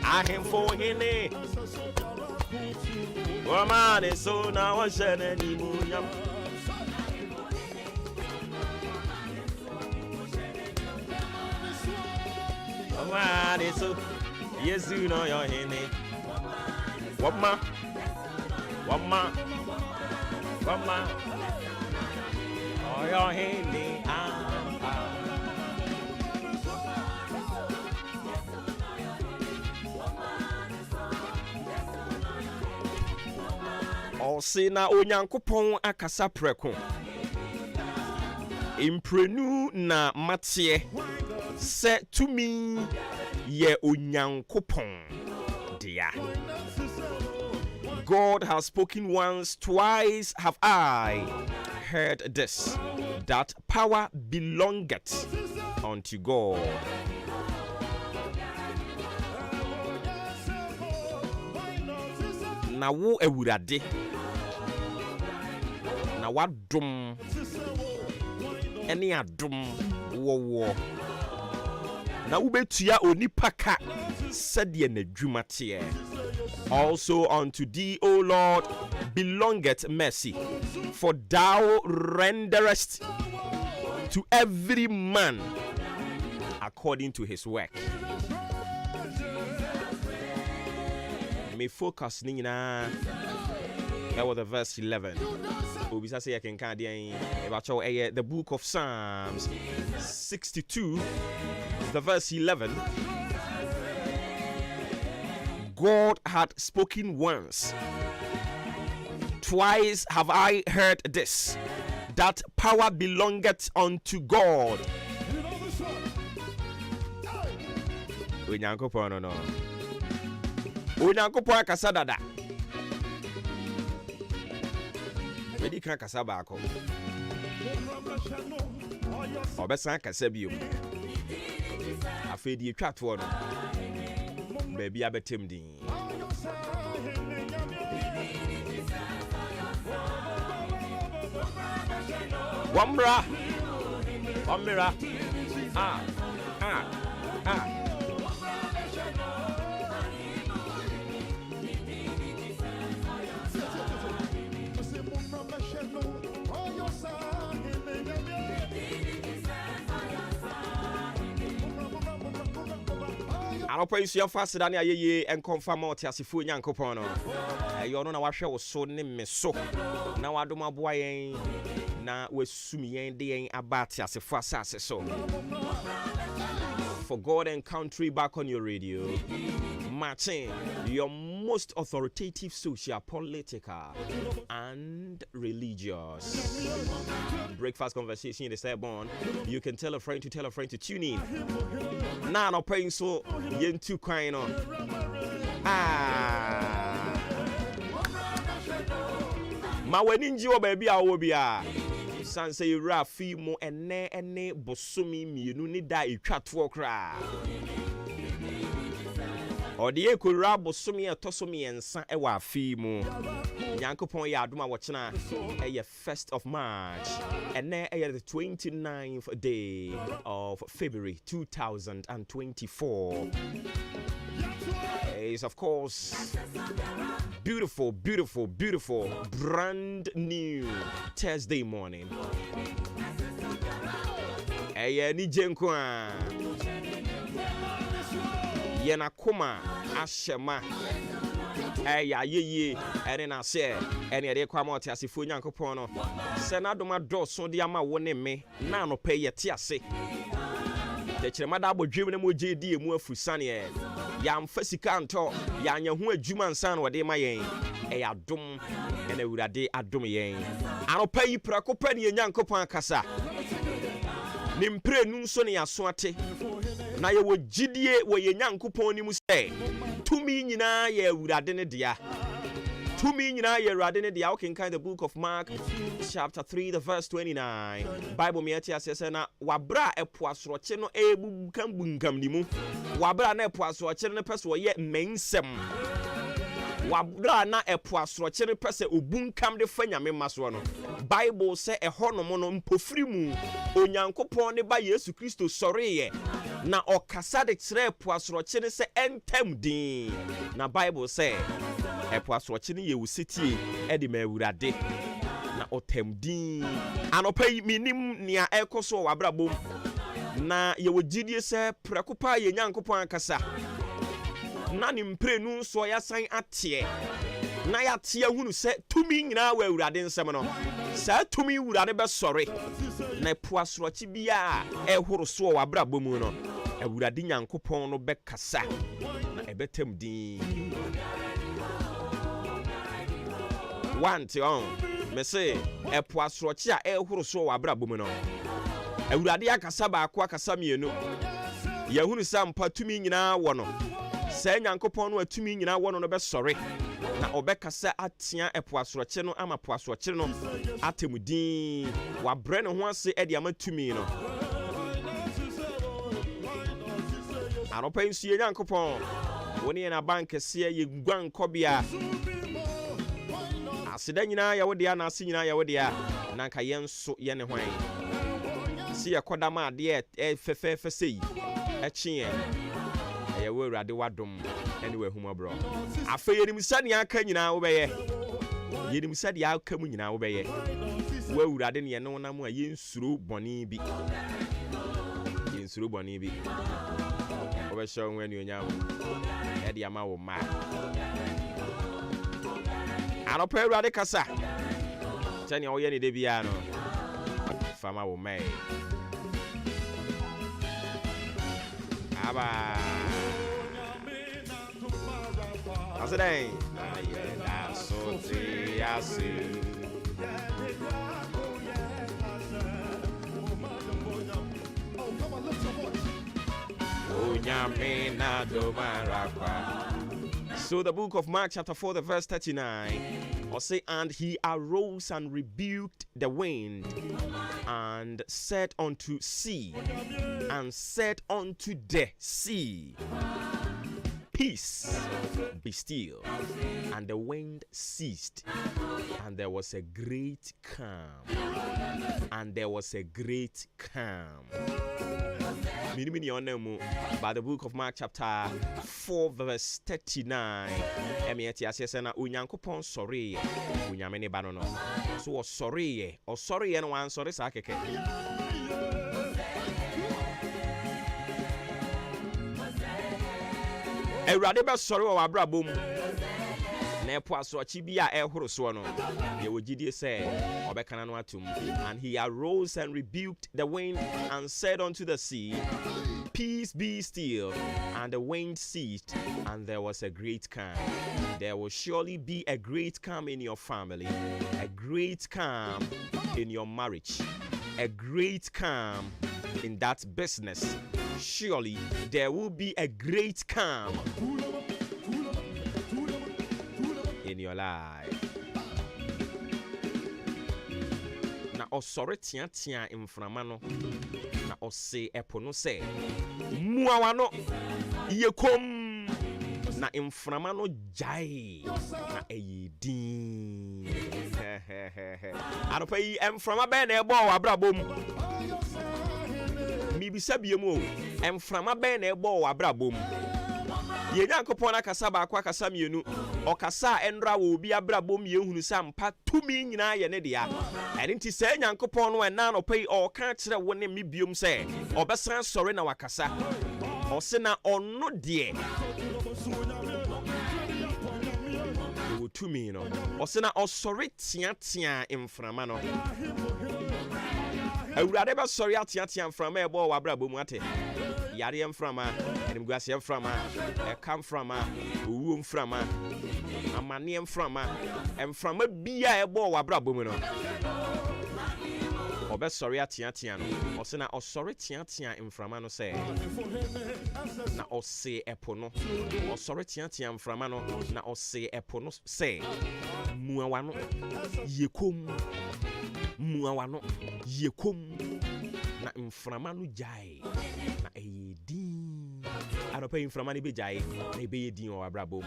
Ahemfo hene woman is so now I share any munyam. Woman is so yes you know your hene. Wama oh your hene Osina onyankopon akasa preko imprenu na matie se tumi ye onyankopon dia. God has spoken once, twice have I heard this, that power belongeth unto God. Na wo ewurade na wadom ene adom wo na ubetua onipa ka sede na dwumate. Also unto thee, O Lord, belongeth mercy, for thou renderest to every man according to his work. Me focus nina. That was the verse 11. Obisa say I can count the book of Psalms 62, the verse 11. God had spoken once, twice have I heard this, that power belongeth unto God. Onyankopon no. Onyankopon akasa dada. Wedi kan akasa baako. Obesan akasa biom. Afedi etwa to no. Baby abetem din. Wamra. I'll praise you faster than ye and confirm out as if you yankopon. You know na wahwe wo so ne me so. Na wadoma boy na wesumi yen de abati as if asase so. For God and country back on your radio. Martin, your most authoritative social, political, and religious breakfast conversation in the Sabon. You can tell a friend to tune in. Now, no paying so yen too kind on. Ma weninji baby awobia. Sanse yura fi mo ene bosumi mienu ni da etwa to kra. Ode ekura bosumi etosomi ensa ewa afi mu. Nyankopon ya adoma wochena eye 1st of March ene eye the 29th day of February 2024. Is of course beautiful brand new Thursday morning. Eye ni jenko a yena koma ashema ye ene na se ene ede kwa ma otiasefo Nyankopon no se na doma do so de ama wo ne me na no pe ye te ase de kirema da bodwem ne mo jedi emu afusane e ya mfasika nto ya anya ho adwuma nsan no de ma yen e ya dom ene wurade adom yen anopa yi prako pa ne Nyankopon akasa nimpre nu nso ne yaso ate na ye wo gidie wo ye Nyankopon ni mu se tumi nyina ye wurade ne dia. Tumi nyina ye wurade ne dia. Okay, kind the book of Mark chapter 3 the verse 29. Bible me ati asese na wabra epoasoroche no ebunkam ni mu. Wabra na epoasoroche no pese wo ye mensem. wabra na epo asroche pese obunkam de fa nyame maso no Bible say ehonom no mpofiri mu onyankopon ne ba Yesu Kristo soreye na okasa de kire epo asroche ne se entem din na Bible say epo asroche ne ye wusetie e de ma awurade na otem din anopai minim nia ekoso wabrabom na ye wogidie se prekopa ye nyankopon akasa na ni mprenu so ya san atie na ya tie hunu se tumi nyina wa awurade nsem no sa tumi wurade be sore na po asrochi bia ehoro so wabrabom no awurade nyankopon no be kasa na ebetem din wanti on me say epo asrochi a ehoro so wabrabom no awurade akasa ba akasa mienu yahunu sampa tumi nyina wo no sa nyankopon no atumi nyina wo no be sore na obekasa atia epo asroche no ama po asroche no atemudin wabre ne ho ase e de amatumi no anopa nsu ye nyankopon woni na bank se ye guan kobia aseda nyina ya wo de na ase nyina ya wo de na nka yenso ye ne hwan si yakodama ade efefefe sei echie ye wo awurade wadom anyway huma bro afa yenim sane aka nyina wo beye yenim sade aka mu nyina wo beye wo awurade ne no na mu a yensuro boni bi wo be show when you nyam e de ama wo ma anopa awurade kasa tani wo ye ne de bia no fama wo mai aba asedai ayeda sote yasi onyamina domarakwa. So the book of Mark chapter 4 the verse 39 or say, and he arose and rebuked the wind and said unto sea and said unto the sea, peace, be still. And the wind ceased, and there was a great calm. And there was a great calm. By the book of Mark chapter 4 verse 39. Emieti asesena unyankopon sorry unyamene banono. So sorry and one sorry sakeke. Awurade be sorry wa abrabom. Na epo asrochi bia ehoro so no. Ye wogidie say obekana no atum. And he arose and rebuked the wind and said unto the sea, peace, be still. And the wind ceased, and there was a great calm. There will surely be a great calm in your family, a great calm in your marriage, a great calm in that business. Surely there will be a great calm in your life. Na osore tia imframa no na ose epo no se muawa no yekom na imframa no jai na eyidin anopa yi emframa be na ebo wa brabom mi bisa biemu emframa be na ebo wa brabom ye nyankopon akasa ba akwa akasa mienu okasa enra wo obi abrabom ye hunu sampa tumi nyina ye ne dia ene nti se nyankopon no na no pay o ka kire wo ne mi biom se obesan sori na wakasa o se na onno de wo tumi no o se na osori tia emframa no awurade ba sori tia emframa e bo wa abrabom ate yare emframa enimguase emframa e kam frama owu emframa amane emframa bia e bo wa abrabom no obe sori tia no o se na osori tia emframa no se na o se epo no osori tia emframa no na o se epo no se muawa no yekom na emframa no jai na eyedin anopa emframa ne be jai na ebe yedin o abrabom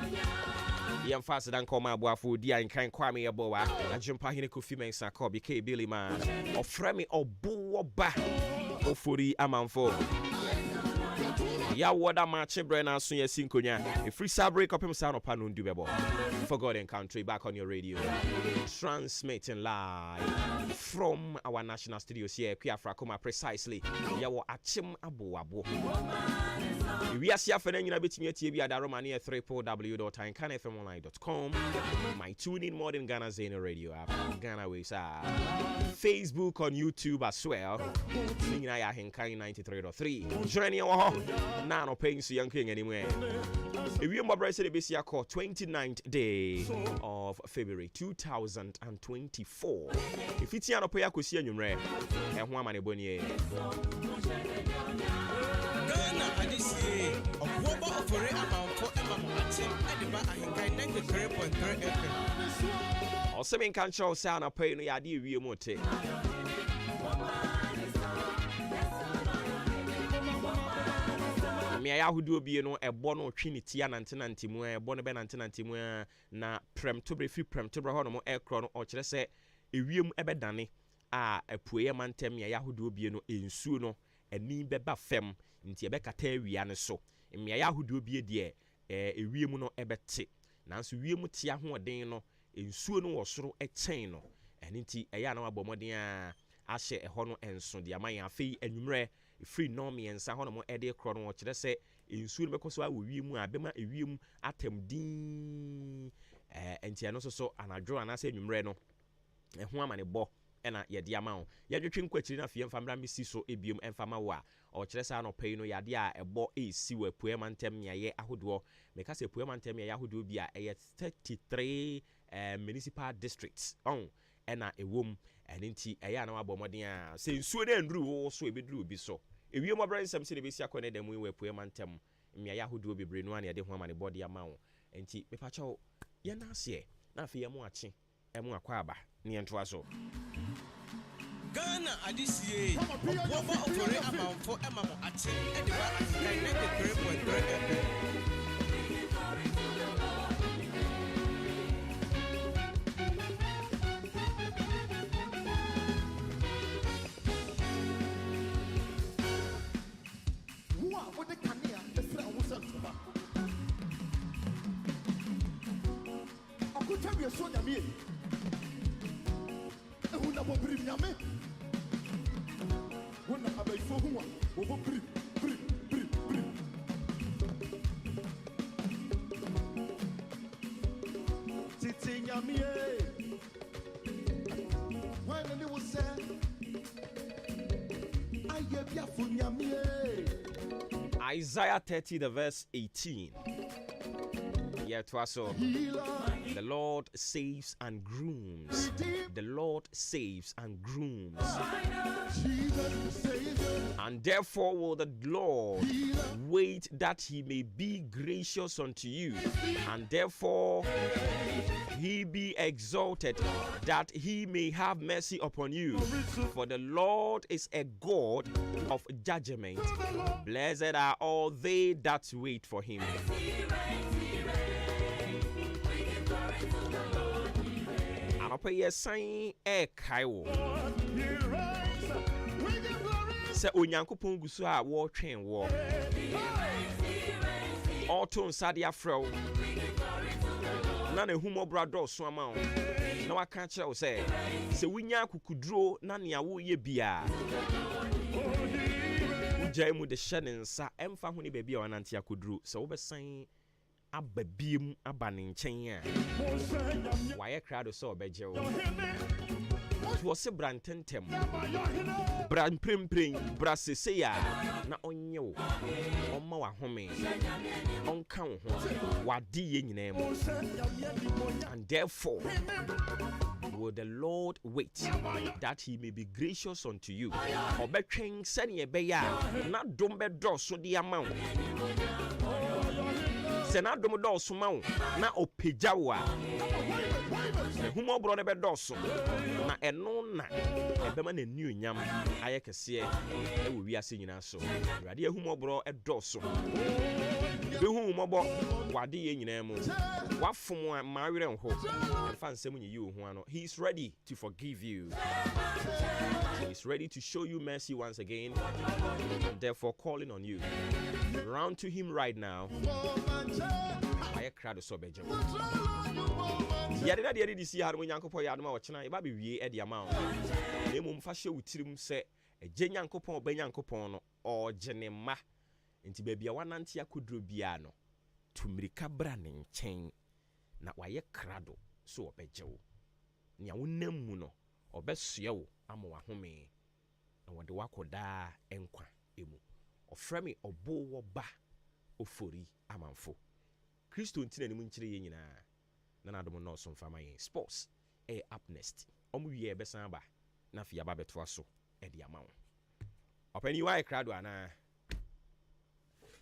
Yam fast than call my boyfriend, dear, and kind Kwame Yaboa, and jump in a coffee man, Sakobi K. Billy Man, or Fremi or Booba, or Furi Amanfo. Ya wada match Brenna Sunya Sinkonya. A free sub break up himself upon Undubebo. For God and country back on your radio. Transmitting live from our national studios here, Kiafra precisely. Yawo Achim Abu Abu. We are here for the United TV at Romania www.ahenkanfmonline.com. My tune in more than Ghana Zeno radio app. Ghana Ways Facebook on YouTube as well. Maakye On Ahenkan 93.3. Journey now no paying so young king anywhere. If you remember, the BC call 29th day of February 2024. If it's here no pay akusi anyumre, and one man ebonye. Also, in control sound of pay no yadi we mote. Mia who do be no a bono trinity and antinantimu, bonaben antinantimu, na prem to be free prem to brahono aircron or chese, a reum ebedani, a puer mantem ya who do be no in suno, a ni beba fem, in Tiabeca terrian so, in Mia who do be a dear, a reumuno ebete, Nancy reumutia who a deno, in suno or so a chaino, and inti a yano abomodia, ashe a hono and so the amaya fee and numre. Free normie and Sahono Eddie Crono, which they say in soon because I will ream Abema a ream atem din and Tianoso so and I draw and I say Numreno and Huaman a bo and a yadiamount. Yadu drink question of Yam Famra Missiso Ibium and Famawa or Chesano Payno Yadia a bo is sewer Puemantem Yae Ahudo because a Puemantem Yahudu be a 33 municipal districts on and a womb. And inti ayana abomodia say Sweden rule so be drew be so. If you my brother some say be sia kone dem we Puemantem me Yahudu be brain one ya de ho man body amount. Enti me pa cho ye na se na afi ye mo achi e mo akwa aba ne ento aso. Ghana adisiye obo ofore amount for emamo achi e de ba 93.3 so na me ehuna bo brim nyame wona abaifo huwa wo brim titi nyame when ni wo say aye bia fu nyame Isaiah 30 the verse 18. Yeah, twaso. The Lord saves and grooms. The Lord saves and grooms. And therefore will the Lord wait that he may be gracious unto you. And therefore he be exalted that he may have mercy upon you. For the Lord is a God of judgment. Blessed are all they that wait for him. Anope ye sign e kaiwo. Se onyankopon gusu a wo twen wo. Auto nsade afro. Na ne humo brado so ama wo. Na waka kire wo se winya kukuduro na ne awo ye bia. Ujai mu de hye nsa emfa ho ne ba bia wanante akuduro se wo besan ababiem abane nchen a waye krado so obeje wo wo se brantentem bran prempren brasese ya na onye wo omma wa home onka wo ho wadi ye nyina mu and therefore will the Lord wait that he may be gracious unto you obetwen sene ye be ya na dom be do so de amount sɛ n'adom dɔɔso ma wo na ɔpagya wo a ahumɔborɔ no bɛdɔɔso na ɛno na ɛbɛma n'anuonyam ayɛ kɛseɛ ɛwɔ wiase nyinaa so. Awurade ahumɔborɔ ɛdɔɔso bɛhu mmɔbɔ wade yɛ nyinaa mu wafom a ma awerɛ nho ɛmfa nsɛm nyiyi wo ho ano. He is ready to forgive you. He is ready to show you mercy once again, and therefore calling on you. Run to him right now. I crowd so bejo. Yadida de see how Yankopon Yadma or China, Baby we at the amount. Nemum fashion with Trim say a Jenyankopon, Benyankopon, or Jenema. Into baby a 1 antia could rubiano to Mrika branding chain. Na why crado so bejo. Nyawunemuno or best yo. Amo wa home na wode wakoda enkwa emu ofremi obo ba ofori amanfo Kristo ntina ne mu nkyire ye nyina na nadom no so mfama yen sports up next omu wie besan ba na fia ba beto aso e de amawo opani why crowd ana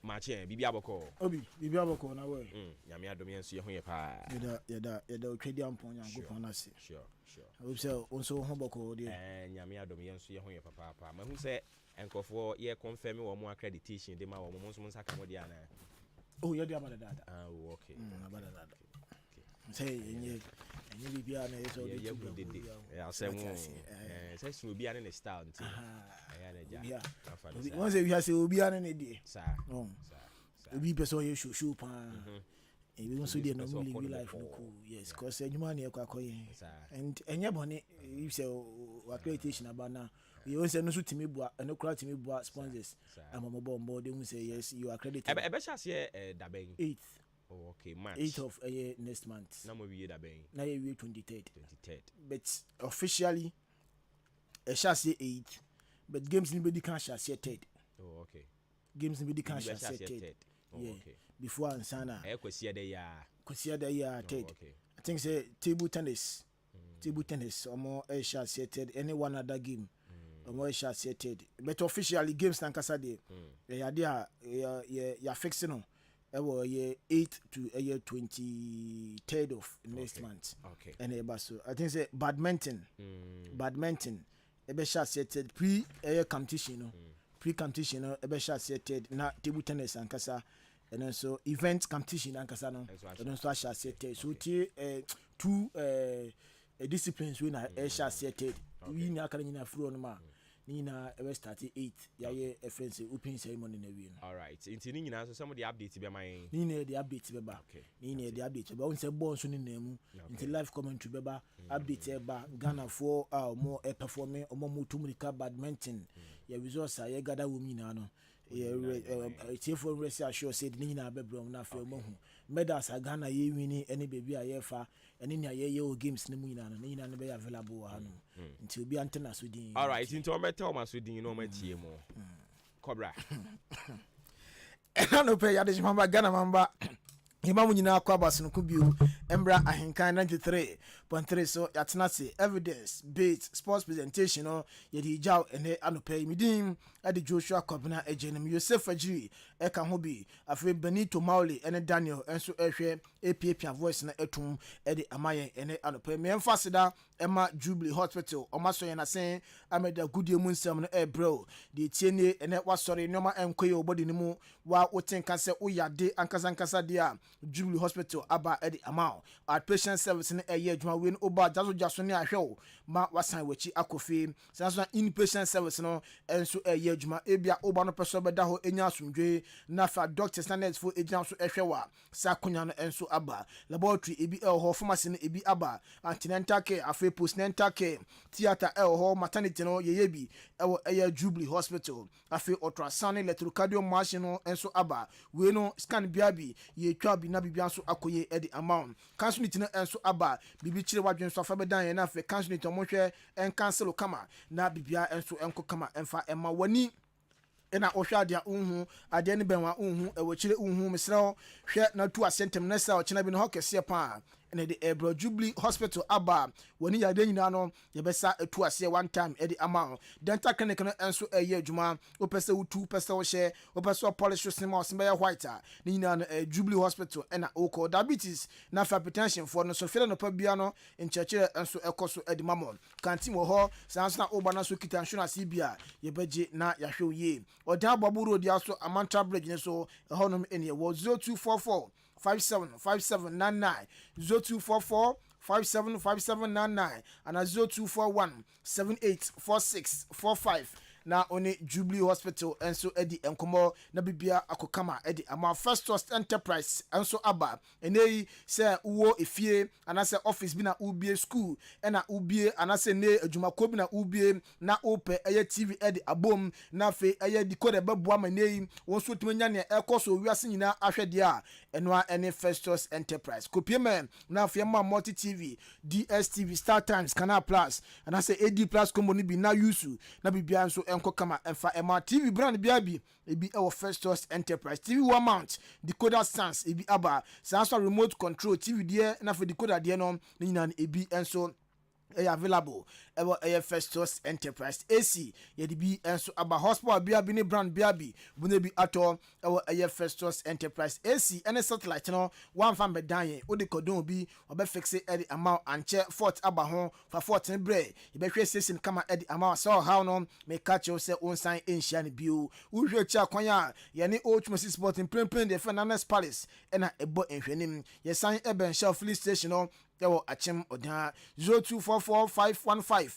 Maakye bibi aboko obi bibi aboko na we nyame adom yenso ye ho ye pa yeda otwedi ampon Nyankopon na se sure I hope so onso ho boko de nyame adom yenso ye ho ye papa ma hu se enkofo ye confirm wo mo accreditation de ma wo mo nso nsaka mo de ana oh ye de abada dada okay abada dada say enye bibi ana yeso de ya say mo say so obi ana ne style nti ya na ja wọ́n say we say obi ana ne de sa obi person ye show pa ebi nso de no live life no cool yes cause enyuma na ekwakoye and enye bone if say accreditation about now we won say no so timi bua no kura timi bua sponsors amambo mbo de won say yes you are accredited ebe chance here da ben 8th oh okay March 8th of next month na mo wie da ben na ye 23rd but officially a chance 8th but games ni be di kan chance 3rd oh okay games ni be di kan chance 3rd yeah okay before ansana kwasi da ya 3rd I think say table tennis omo chance 3rd any one other game omo chance 3rd but officially games nankasa de ya dia ya fixing no ye 8th to 23rd of next month and so I think say badminton ebe chance 3rd pre competition ebe chance 3rd na table tennis ankasa and so event competition ankasa no and so chance 3rd so two disciplines we na chance 3rd we na aka nyina furo no ma ni na ebe start 8 ya ye friends open ceremony na we no all right inti ni nyina so some the update be my ni na the update be ba ni na the update be won say ball so ni na mu inti live commentary be ba update e ba Ghana for more performing omo Mrika badminton ya resource ya gada wo mi na no ye for rest assure said ni na be bro na fa mo hu medals Ghana ye wini any baby a ye fa any na ye o games ni mu nyina no ni na be available wa no nti obi antena so din all right into o metal ma so din no ma tie mo Cobra no pay ya de mamba Ghana mamba Imamu nyina kwa basu kubiu Embra Ahenkan 93.3 so yatenase evidence based sports presentation no yedi jaw ene anope midim ade Joshua Kobna ejenem Yosef Ajiri eka ho bi afre Benito Mauli ene Daniel enso ehwe APA voice na etum ede amaye ene anope me emfasida ema Jubilee Hospital omaso ye na sen ameda gudie mu nsem no bro de tiene ene wasori noma enkoye obodi ni mu wa wotenka se uyade ankasa dia Jubilee Hospital aba edi amount outpatient service ne adwuma we no oba jaso ne ahwew ma wasan wachi akofi sanso inpatient service no enso adwuma ebia oba no peso beda ho enya asumdwe na fa doctors na nurse for agent so ehwewa sakonya no enso aba laboratory ebi ho pharmacy no ebi aba antenatal care afi postnatal care theater ho maternity no yeyebi Jubilee Hospital afi ultrasound electrocardiography machine no enso aba we no scan biabi ye twa bi na bibia nso akoye edi amount cancel it no enso aba bibi kire wadwen so afa bedan ye na afi cancel it mo hwe en cancel kama na bibia enso enko kama enfa ema wani ena ohwa dia unhu ade ne benwa unhu ewokire unhu mesrɛ hwɛ na tu asentem na sa ochina bi no hokese pa ɛna de Ebro Jubilee Hospital aba woni yade nyina no yɛbɛsa etu ase one time ɛde ama dental clinic no enso ɛyɛ adwuma wopɛsɛ wotu pɛsɛ wo hyɛ wopɛsɛ polish sima ɔsɛbɛyɛ white a ne nyina no Jubilee Hospital ɛna okɔ diabetes na hypertension for no so fere no pa bia no nkyɛkyerɛ enso ɛkɔ so ɛde mamo kantin wɔ hɔ sanso na oba na so kita insurance bia yɛbɛgye na yahwɛ ye ɔdan bɔbɔ road ya so Amantra bridge ne so ɛhɔ nom ɛne wɔ 0244 575799 0244 575799 and 0241 784645 na one Jubilee Hospital enso edi enkomo na bibia akokama edi ama First Trust Enterprise enso aba enei se uwo efie anase office bi na ubie school ena ubie anase ne adwumako bi na ubie na ope eye TV edi abom na fe eye decoder beboa manei wonso tumanya ne ekoso wiase nyina ahwede a enoa ene First Trust Enterprise kopie me na fe ma multi TV DSTV Star Times Canal Plus anase AD Plus combo ni bi na yusu na bibia enso enko kama enfa ema TV brand biabi ebi ewo First Trust Enterprise TV one mount decoder sans ebi aba sans remote control TV die na for decoder die no nyina ebi enso available ever First Trust Enterprise AC yedi bi enso aba hospital biabi ne brand biabi bune bi ato ever First Trust Enterprise AC ene satellite no one fan bedan odi kodon bi obe fixe edi amount anche fort aba ho fa fort ne bre ebe hwe station kama edi amount so how no me catch you say on sign enhia ne bio uhwe chi akwan a ye ne old Chumasi Sport in prempren de Fernandez Palace ena ebo enhwenim ye sign eben shelf police station no yawo achem odan 0244515849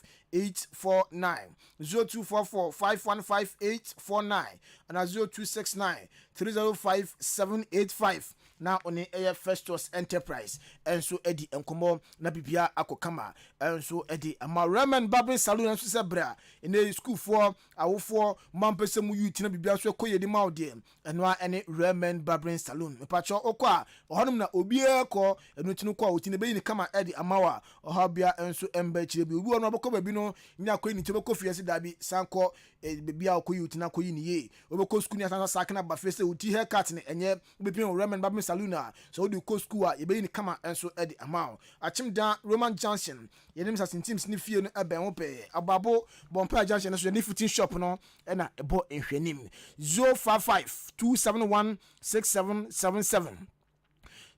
0244515849 and 0269305785 na one air First Trust Enterprise enso edi enkomo na bibia akokama enso edi ama Ramen Barbering Salon enso sebra ene school for awofo mampesemu youth na bibia so koye di maode eno ene Ramen Barbering Salon mepacho okwa ohonum na obie ko enu tinu kwa otine be ni kama edi amawa ohabia enso emba chire bi obi ono boko babi no nya ko ni tebeko fiase dabi sanko bibia okoyi utina koyi ni ye obeko school ni asansa sakna ba fese uti haircut ni enye obepin Ramen Barbering Saluna so do ko school a yebe ni kama enso edi amount achim da Roman Junction yenim sa teams ni fie no eben wo pe ababo bompa junction so ni footing shop no na ebo enhwenim 055271677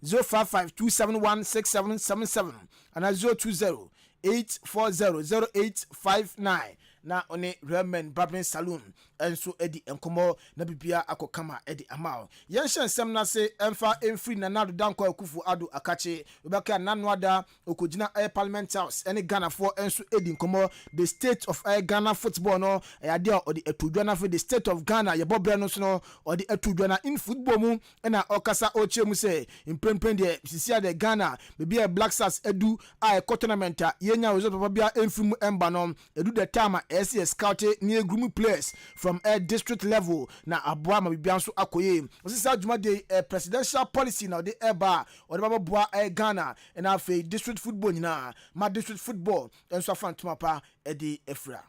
055271677 and 02084000859 na one Ramen Barbering Salon enso edi enkomo na bibia akokama edi amao yenshen sem na se emfa emfri na nado danko akufu ado akache obeka nanoada okogina Parliament House ene Ghana for enso edi enkomo the state of Ghana football no yade odi etudwana for the state of Ghana ye bobre no so no odi etudwana in football mu na okasa ochemu se impempen de sisia de Ghana bibia Black Stars edu a tournament yenya result papa bia emfimu emba no edu the time SCS scout near group players from a district level na aboa ma bibia nso akoye osisa adwuma de presidential policy na de eba o de baba boa Ghana na afi district football nyina ma district football enso afantuma pa e de efra.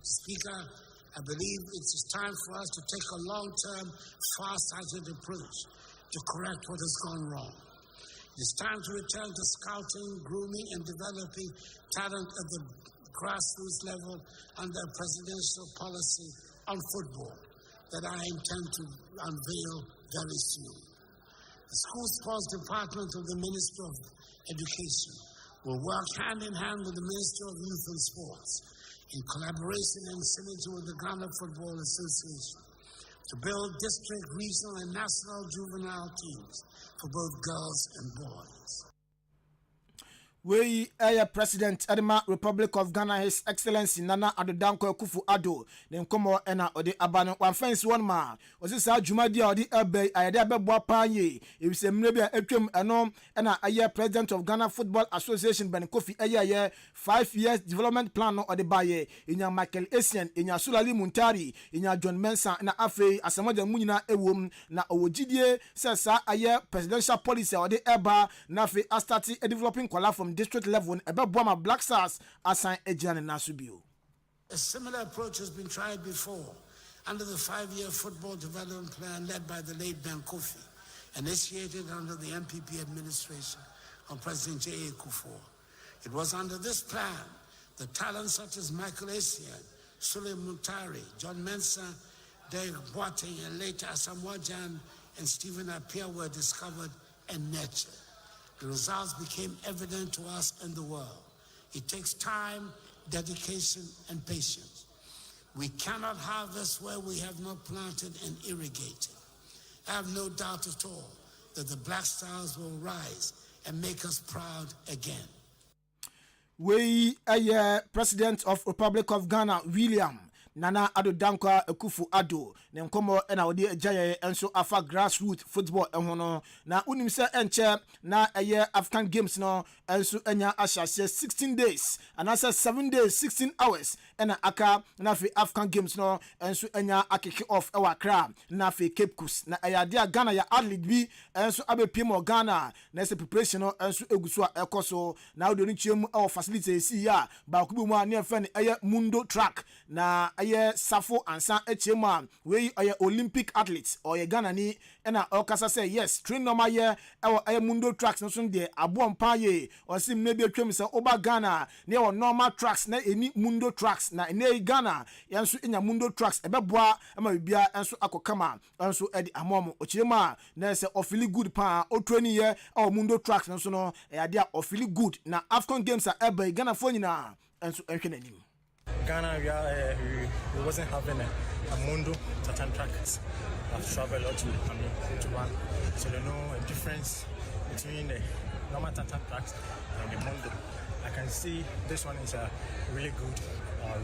Speaker, I believe it's time for us to take a long-term, far-sighted approach to correct what has gone wrong. It's time to return to scouting, grooming, and developing talent at the grassroots level under a presidential policy on football that I intend to unveil very soon. The School Sports Department of the Ministry of Education will work hand in hand with the Ministry of Youth and Sports in collaboration and synergy with the Ghana Football Association to build district, regional, and national juvenile teams for both girls and boys. We President Edema Republic of Ghana His Excellency Nana Addo Dankwa Akufo-Addo ne nkomo ena ode abano one fence one ma osisa dwumadi a ode ebe ayade abeboa panye ebise mre bia atwam eno ena aye President of Ghana Football Association Ben Kofi aye 5 years development plan no ode baye enya Michael Essien enya Sulali Muntari enya John Mensah na afei asamoja munyina ewom na owogidie sesa aye presidential policy ode eba na afei astati developing kwala from district level Ebabwama Black Stars assign Ejian Nasubio. A similar approach has been tried before under the 5-year football development plan led by the late Ben Kofi, initiated under the MPP administration of President J.A. Kufuor. It was under this plan that talents such as Michael Essien, Sule Muntari, John Mensah, Derek Boateng, and later Asamoah Gyan and Stephen Appiah were discovered and nurtured. The results became evident to us and the world. It takes time, dedication, and patience. We cannot harvest where we have not planted and irrigated. I have no doubt at all that the Black Stars will rise and make us proud again. We President of Republic of Ghana, William Nana Ado Dankwa Akufo-Addo ne nkomo na odi ajaye enso afa grassroots football ehono na unim se enche na African Games no enso enya ashase 16 days and asa 7 days 16 hours na aka na fi African Games no enso enya akeke off ewa Accra na fi Cape Coast na ayade Ghana ya athlete bi enso abepiem Ghana na se preparation no enso eguso a ekoso na odi ni chiemu e facility si ya ba kubu mu ani efe ne Mundo track na Safo Ansa Echema we Olympic athletes or Ghana ni na okasa say yes train normal ye Mundo tracks no so de abo mpa ye or sim maybe atwem say oba Ghana ne normal tracks na eni Mundo tracks na ene Ghana yenso enya Mundo tracks ebeboa ama bibia enso akokama enso edi amom ochirema na say ofili good pa o training ye Mundo tracks no so no ade ofili good na African Games a ebe Ghana fo nyina enso enhwenanim Ghana, we wasn't having a Mundo Tatan trackers. I've traveled a lot to one, so they know a difference between the normal Tatan tracks and the Mundo. I can see this one is really good.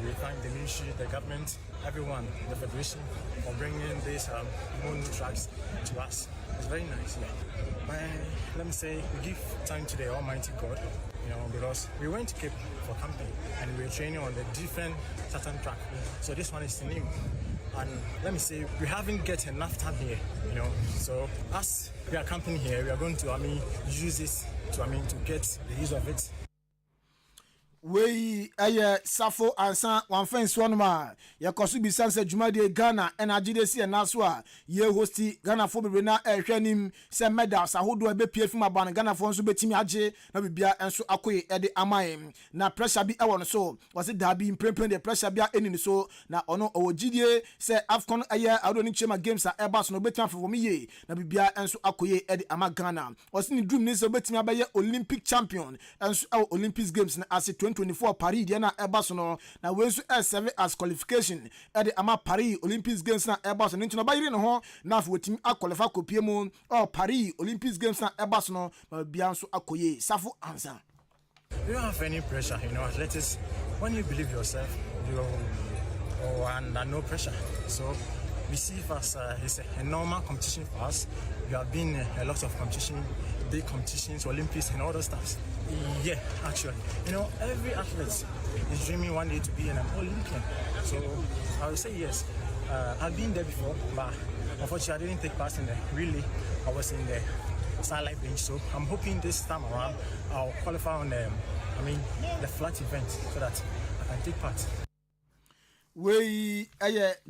We thank the ministry, the government, everyone, the federation for bringing these Mundo tracks to us. It's very nice. Yeah. Let me say, we give time to the Almighty God. Because we went to Cape for camping and we were training on the different certain track. So this one is new. And let me say, we haven't get enough time here, So as we are camping here, we are going to, use this to get the use of it. We Safo Ansa one fence one ma ya kosu bi sanse Jumade Ghana and agidesi and naswa ye hosti Ghana for be na ehwanim se medals ahodo be pie fim aban Ghana for nso betimi age na bibia enso akoye e de amaem na pressure bi e won so was it dabi impremprem the pressure bi eni so na ono owogidie se Afcon adoni chema games a eba so no betam for me ye na bibia enso akoye e de ama Ghana was ni dream ni so betimi abaye Olympic champion enso Olympics games na as 2024 Paris dia na eba so no na we nso serve as qualification e de ama Paris Olympics games na eba so nti no bayire no ho na for wetimi qualify kopie mu Paris Olympics games na eba so no bia nso akoye Safo Ansa. You don't have any pressure, athletics. When you believe yourself, and no pressure. So we see it as it's a normal competition for us. We have been a lot of competition, big competitions, Olympics and all those stuff. Yeah, actually. Every athlete is dreaming one day to be an Olympian. So I would say yes. I've been there before, but unfortunately I didn't take part in there. Really, I was in the sideline bench. So I'm hoping this time around I'll qualify on the flat event so that I can take part. We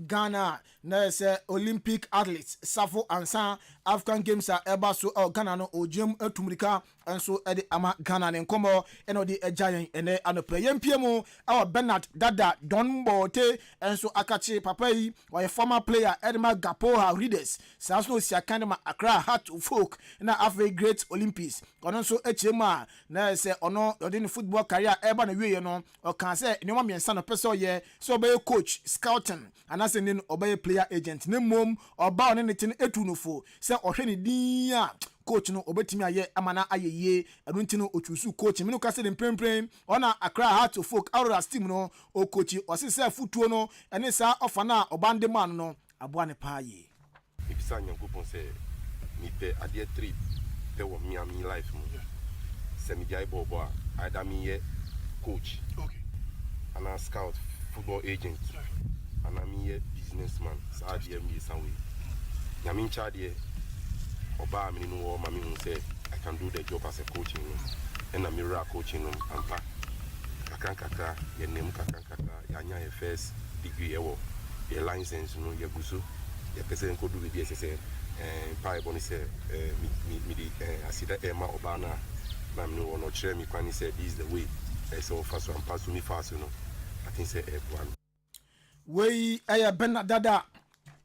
Ghana na se Olympic athletes Safo Ansa African Games a eba so Ghana no ojem atumrika enso e de ama Ghana ne nkomo eno de giant ene anope yempiemu our Bernard Dada Don Bote enso akachi papa yi wa former player Edma Gapoha Readers saso si akandema Accra Heart of Folk na Afro Great Olympics ono so echema na se ono odin football career eba na wiye no o kan se nyoma miensa no pese oye so be coach scouting and as in obey player agent ne mom oba one ne tin etunufo se ohwe ne din a coach no obetimi aye amana ayeye adunti no otusu coach me no ka se den premprem ona Accra Heart of Folk Aurora team no o coach o se futuo no ene sa ofa na obande man no aboa ne paaye ibisa nyankopon se mi pe ade trip te wo Miami life mu se mi jai bobo a ada mi ye coach okay and a scout football agent and I'm a businessman. So I DM me some way. Yamin Chadie Oba me no mami say I can do the job as a coaching and I'm a coaching ampa. Kaka your name kaka yanya your first degree your license no your gusu your person could do with this say pai boni say me asida Emma Obana na me no share me kwani say this is the way so fast and pass me fast you know I think say one we Benadada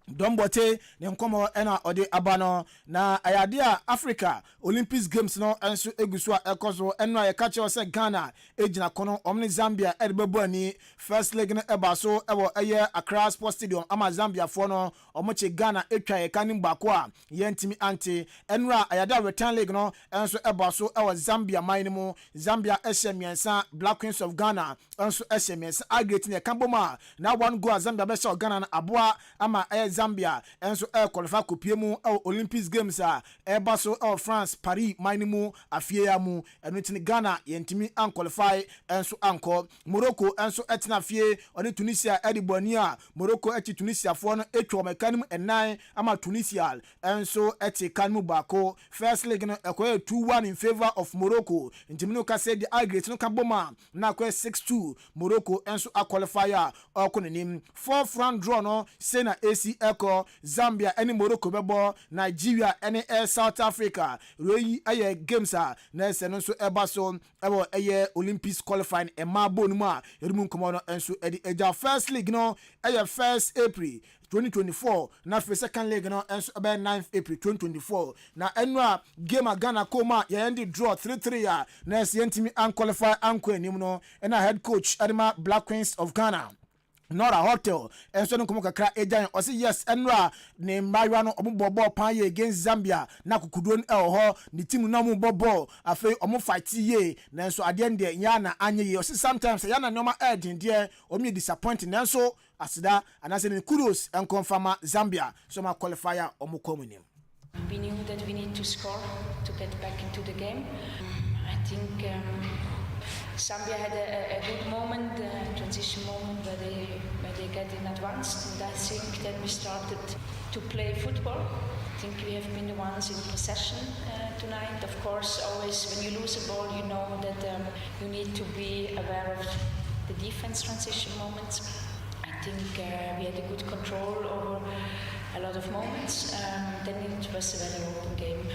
Dombote ne nkomo ena ode abano na ayade Africa Olympics Games no enso eguso ekoso eno aye ka che se Ghana ejina kono omne Zambia edebebo ani first leg no ebaso ewo eye Accra Sports Stadium ama Zambia fo no omoche Ghana etwa ye kanim bako a yentimi ante enra ayade return leg no enso ebaso ewo Zambia mainmu Zambia eshemiensa Black Queens of Ghana enso eshemiensa aggregate ne kamboma na one go Zambia be show Ghana na aboa ama Zambia enso qualify kopie mu Olympics Games a baso France Paris manimu afie mu enutini Ghana yentimi an qualify enso anko Morocco enso etina afie oni Tunisia ediboni a Morocco eti Tunisia fo no etwo mekanim enan ama Tunisia enso eti kanmu bako first leg no ekoye 2-1 in favor of Morocco ntimi no ka say the aggregate no kaboma na ko 6-2 Morocco enso a qualifier okonenim fourth round draw no say na AC Eko Zambia any Morocco bebo Nigeria any South Africa royi aye games a na ese no so ebaso ebo aye Olympics qualifying e ma bonu ma erumu nkomo no enso edi eja first league no aye 1st April 2024 na for second leg no enso about 9th April 2024 na enwa game a Ghana koma ya end draw 3-3 a na yentimi an qualify anko enim no na head coach Adama Black Queens of Ghana Nora Hotel enso no komo kakra ejan o say yes enra ne mbawa no omobobo pan ye against Zambia na kukuduo ho ni team na mo bobo afei omo fight ye na enso ade ende nya na anye ye o say sometimes ya na normal edin there omi disappointing na enso asida anase ne kudos en confirm Zambia so ma qualifier omo komunim. We knew that we need to score to get back into the game. I think Zambia had a good moment, a transition moment where they get in advance, and I think then we started to play football. I think we have been the ones in possession tonight. Of course, always when you lose a ball, you know that you need to be aware of the defense transition moments. I think we had a good control over a lot of moments. Then it was a very open game.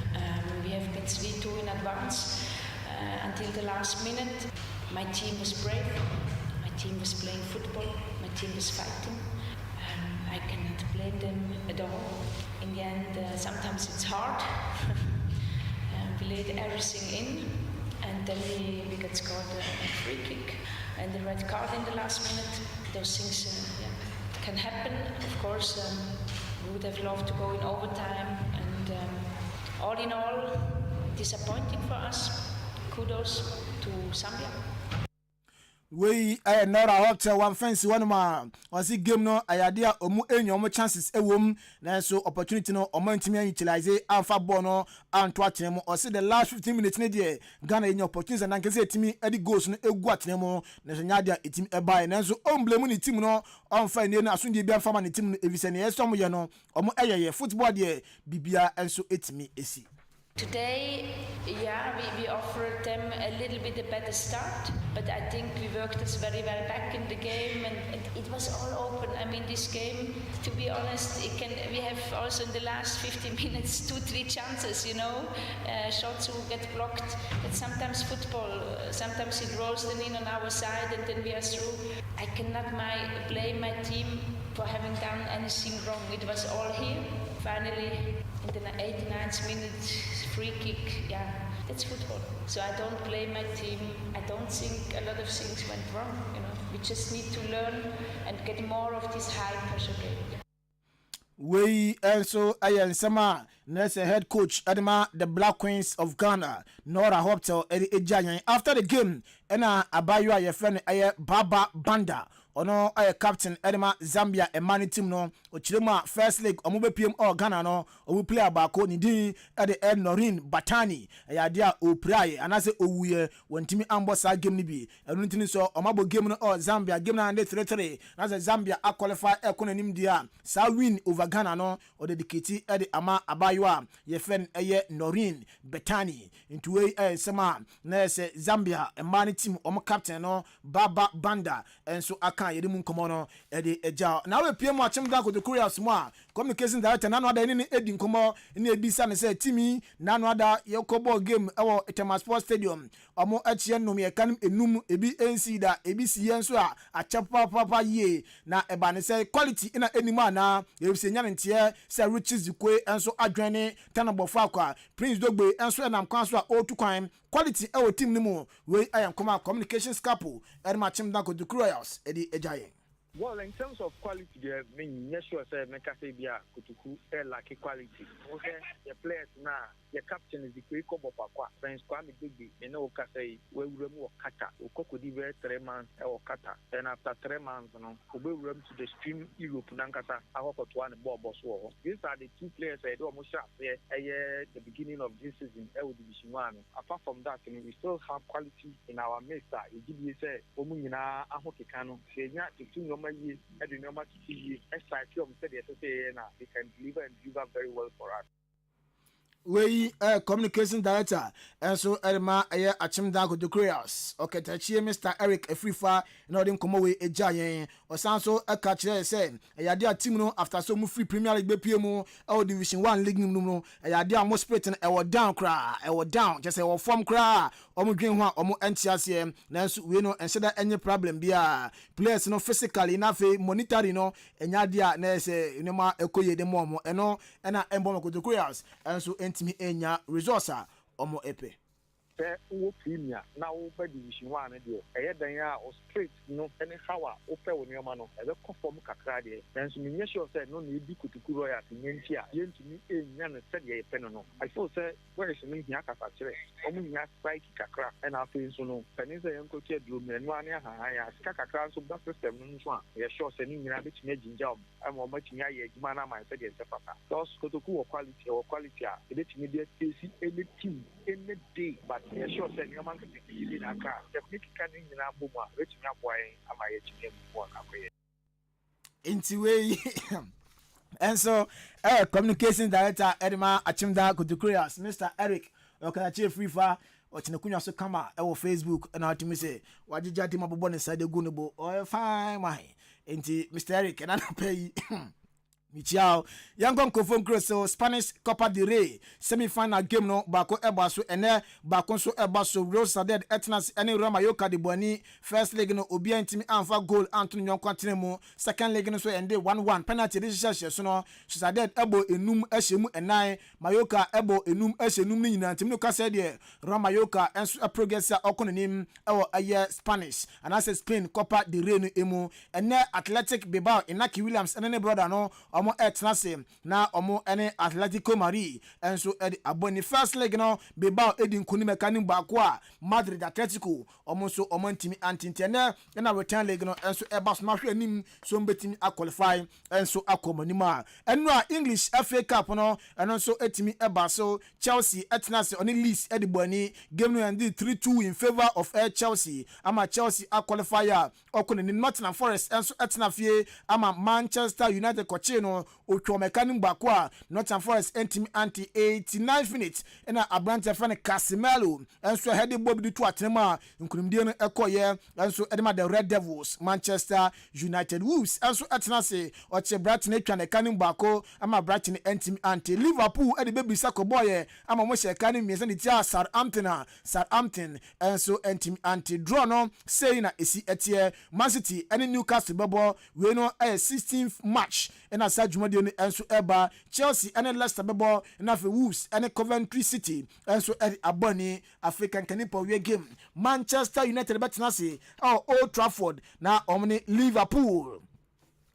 We have been 3-2 in advance until the last minute. My team was brave, my team was playing football, my team was fighting. I cannot blame them at all. In the end, sometimes it's hard. We laid everything in, and then we got scored a free kick and the red card in the last minute. Those things can happen. Of course, we would have loved to go in overtime, and all in all, disappointing for us. Kudos to Zambia. We Nora Hotel one fancy one ma was it game no ayade omu enyo chances ewom na so opportunity no omo ntimi utilize alpha ball no anto atenemo o say the last 15 minutes ne dey Ghana enyo opportunity na nkese etimi edi goals no egu atenemo na so nyaade etimi ebai na so omblemu ni team no on fa ne na asundie bia fama ni team no evise ne yesom ye no omo eyeye football dey bibia enso etimi esi. Today, we offered them a little bit a better start, but I think we worked us very well back in the game, and it was all open. I mean, this game, to be honest, we have also in the last 15 minutes 2-3 chances, shots who get blocked. But sometimes football, sometimes it rolls then in on our side, and then we are through. I cannot blame my team for having done anything wrong. It was all here. Finally, in the 89th minute, free kick, that's football. So I don't blame my team. I don't think a lot of things went wrong, We just need to learn and get more of this high pressure game. We also ayan sama nurse head coach Adama the Black Queens of Ghana Nora Hotel Ejanyan after the game ena abayo ye friend aye Baba Banda ono aye captain Adama Zambia emani team no ochirema first leg omobe PM Ghana no owu player baako ni din e de Norin Batani ya dia opraye anase owuye wontimi ambo sa game ni bi enu ntini so omabo game no Zambia game na 3-3 na Zambia a qualify ekononim dia sa win over Ghana no o dedicate e de ama abayo a ye friend eye Norin Batani into way sema na se Zambia emani team omo captain no Baba Banda enso aka kan yedi mu nkomo no ede eja na we pie mu achim da koto Koreas mu a communication director nanu ada ni edi nkomo ni ebisa ne say timi nanu ada yekobo game ewo Etema Sports Stadium omo achie nnum ye kan enum ebi NC da ebi siye nso a achapa papa ye na eba ne say quality ina enima na yebise nya ntie say Richie Zikwe enso adwene tanabofo akwa Prince Dogbe enso enam kwan so a otukwan quality ewo team ni mu we ayam koma communications couple edma chimda ko the Royals edi ejaye. Well, in terms of quality, I mean, yes, sure, say, make us say, yeah, Kutuku, like quality. Okay, the players now, the captain is the quick of Papa, friends, Kwame Bigby, you know, say, we will remove Kata, Ukoko Diver 3 months or Kata, and after 3 months, we will run to the stream Europe, Nankata, I hope to one Bob Oswald. These are the 2 players I almost sharp there, the beginning of this season, Division 1. Apart from that, we still have quality in our midst. You say, Omuna, Ahokano, say, yeah, the 2 years, and the normal years, they can deliver and deliver very well for us. We communication director and so Elma achim da go the Koreas okay tachie Mr. Eric Efrifa na odin komo we ejayen osanso catch say ya dia team no after so mu free Premier League be pie mu Division 1 league no ya dia mo spirit na e down kra e down just e form kra omo dwen ho a omo entiase na so we no ense any problem bia players no physically na fe monitoring no enya dia na say no ma ekoye de mo eno na embo go the Koreas and so me enya resource omo epe wo premier na wo ba Division 1 na de e dan ya o straight no any how o pe wo nyoma no e be conform kakra de then so me sure say no na e bi Kutuku Royals nyanti a yentumi enya na se de e pe no I feel say where is me hia kasa kire omo nya strike kakra and afi so no penin say enko tie duro me no ane ha ya sika kakra so that system no so a ye sure say ni nyina betumi aginja am o matumi aye adwuma na man say de se papa those Kutuku quality a e betumi de face any team any day but yeah, sure, say you man can be in a car. Definitely can in a boom, which me up why am I into way. And so, communication director Edma Achimda Kutukuras, Mr. Eric, okay, Chief Rifa, or Chinakunya so come out our Facebook and out to me say, what did you do my inside the Gunabo? Oh, fine, my into Mr. Eric, and I pay. Michao Yangon Kofon Crosso Spanish Copa del Rey semi-final game no bako ebaso ene bako so ebaso Rosa dead Etnas any Roma Yoka de Boni first leg no obi antimi anfa goal Anthony Nyonkwa mu second leg no so ende 1-1 penalty decision so no Rosa dead ebo enum ehyemu enan Mayoka ebo enum ehyenum ni nyina ntimi no ka say de Roma Yoka enso progress a okononim ewo aye Spanish and as Spain Copa del Rey no emu ene Athletic Bilbao Inaki Williams ene brother no omo etnase na omo ene Atletico Madrid enso edi aboni first leg no Bilbao edi nkuni mekanim baako a Madrid Atletico omo so omo ntimi antintene na return leg no enso ebas ma hwe anim so mbetimi qualify enso akomonima eno a English FA Cup no eno so etimi ebaso Chelsea etnase oni Leeds edi boni game no end 3-2 in favor of Chelsea ama Chelsea qualifier okoneni Nottingham Forest enso etnafie ama Manchester United kochi no otwo mekanim baako a Nottingham Forest entimi anti 89 minutes na Abrante fan Casemiro enso headi bobi to atenema nkunimdie no ekoye enso edema the Red Devils Manchester United Wolves enso etnase oche Brighton etwa ne kanim baako ama Brighton entimi anti Liverpool edi baby sako boy ama mo she kanim miesa ni tia Southampton enso entimi anti draw no say na esi etie Man City and Newcastle bebo we no 16th match na sajumade ni enso eba Chelsea and Leicester bebo na fe Wolves and Coventry City enso aboni African Canipo we game Manchester United betinase Old Trafford na omni Liverpool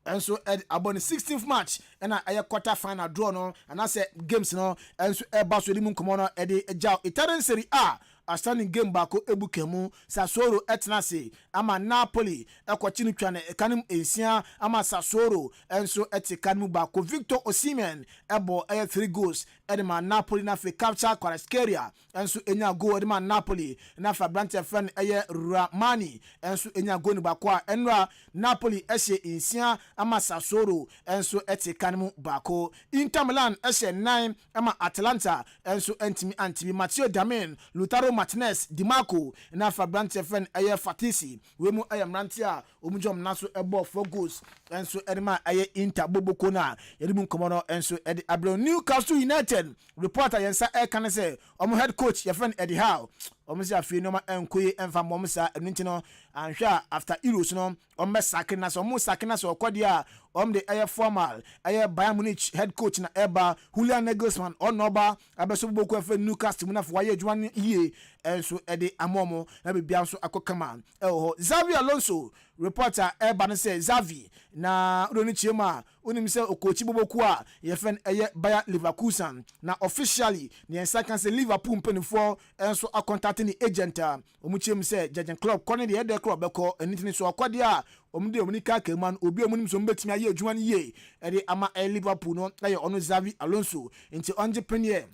enso aboni 16th match na aye quarter final draw no and I say games no enso eba so limu komo no eja Italian Serie A a standing game baako ebukemu Sassuolo etnase ama Napoli ekwachi twa ne kanim ensia ama Sassuolo enso etikanim baako Victor Osimhen ebo 3 goals edema Napoli na fe capture Kvaratskhelia enso enya goal edema Napoli na fa Brante fan Ramani enso enya goal ni baako a enra Napoli ehye ensia ama Sassuolo enso etikanim baako Inter Milan ehye 9 ama Atalanta enso entimi Matteo Darmian Lautaro Martinez Dimarco na fa branche fen aye Fatisi we mu aye mrante a omujom naso ebo 4 goals enso edema aye Inter Boboko na yedimu komono enso edi abro Newcastle United reporter yensa e kan say omo head coach ye fen Eddie Howe omo si afie no ma enkoye enfa mom sa enunti no anhwa after Euros no omo sakina so omo sakina so okodi a omo de aye formal aye Bayern Munich head coach na eba Julian Nagelsmann onoba abeso Boboko fen Newcastle mu na fo aye adwan ye enso edi amomo na bibia nso akokama Xavi Alonso reporter eba no say Xavi na uroni chiema unim say okochi Boboko a ye fen aye Bayer Leverkusen na officially the second say Liverpool mpenifo enso a contacting the agent omuchiem say Jurgen Klopp kone the head club beko anything so akwade a omde omunika keman obi omunim so mbetimi aye adwan ye edi ama Liverpool no aye ono Xavi Alonso into onje premier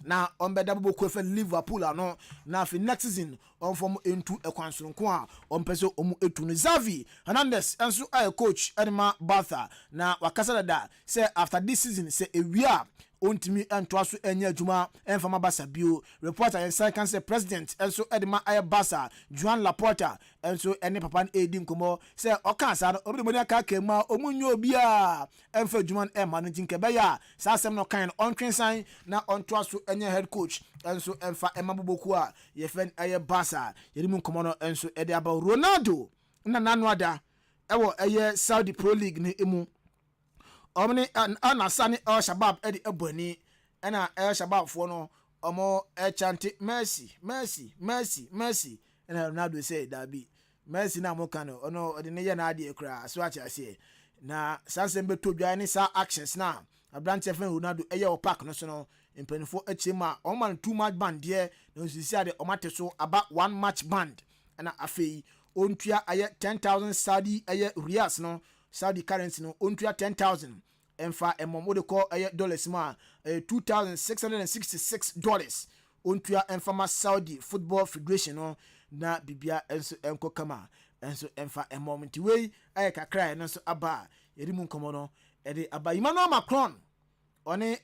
na ombeda Boboko fe Liverpool ano na fi next season on from into ekwansoronko a ompese omu etu no Xavi Hernandez enso aye coach Edma Bartha na wakasa da say after this season say ewia ontimi entwaso enya adwuma enfama basa bio reporter yensa kan say president enso Edma aye Basa Juan Laporta enso ene papa edi nkomo say okansa no obi moni aka kema omunyo obi a enfa adwuma ema no tinke ya sa asem no kan ontwensan na ontwaso enya head coach enso enfa ema Boboko a ye fen aye Basa yedimu nkomo no enso ede aba Ronaldo na nanu ada ewo aye Saudi Pro League ni emu omni ana sani El Shabab edi eboni ena El Shabab fo no omo chante Messi ena Ronaldo say dabi Messi na mo kan ono odi ne ye na ade ekura so acha se na sansen beto dwa ni sa actions na abrante fen Ronaldo eye o park no so no impenifo achima o man 2 match band there no sisi ade o mate so about 1 match band ena afei ontua aye 10,000 Saudi aye riyals no Saudi currency no ontua 10,000 enfa emom de call dollars ma $2,666 ontua enfa Saudi Football Federation no na bibia enso enko kama enso enfa emom ti we kakra no so aba yedimu nkomo no ede aba Emmanuel Macron one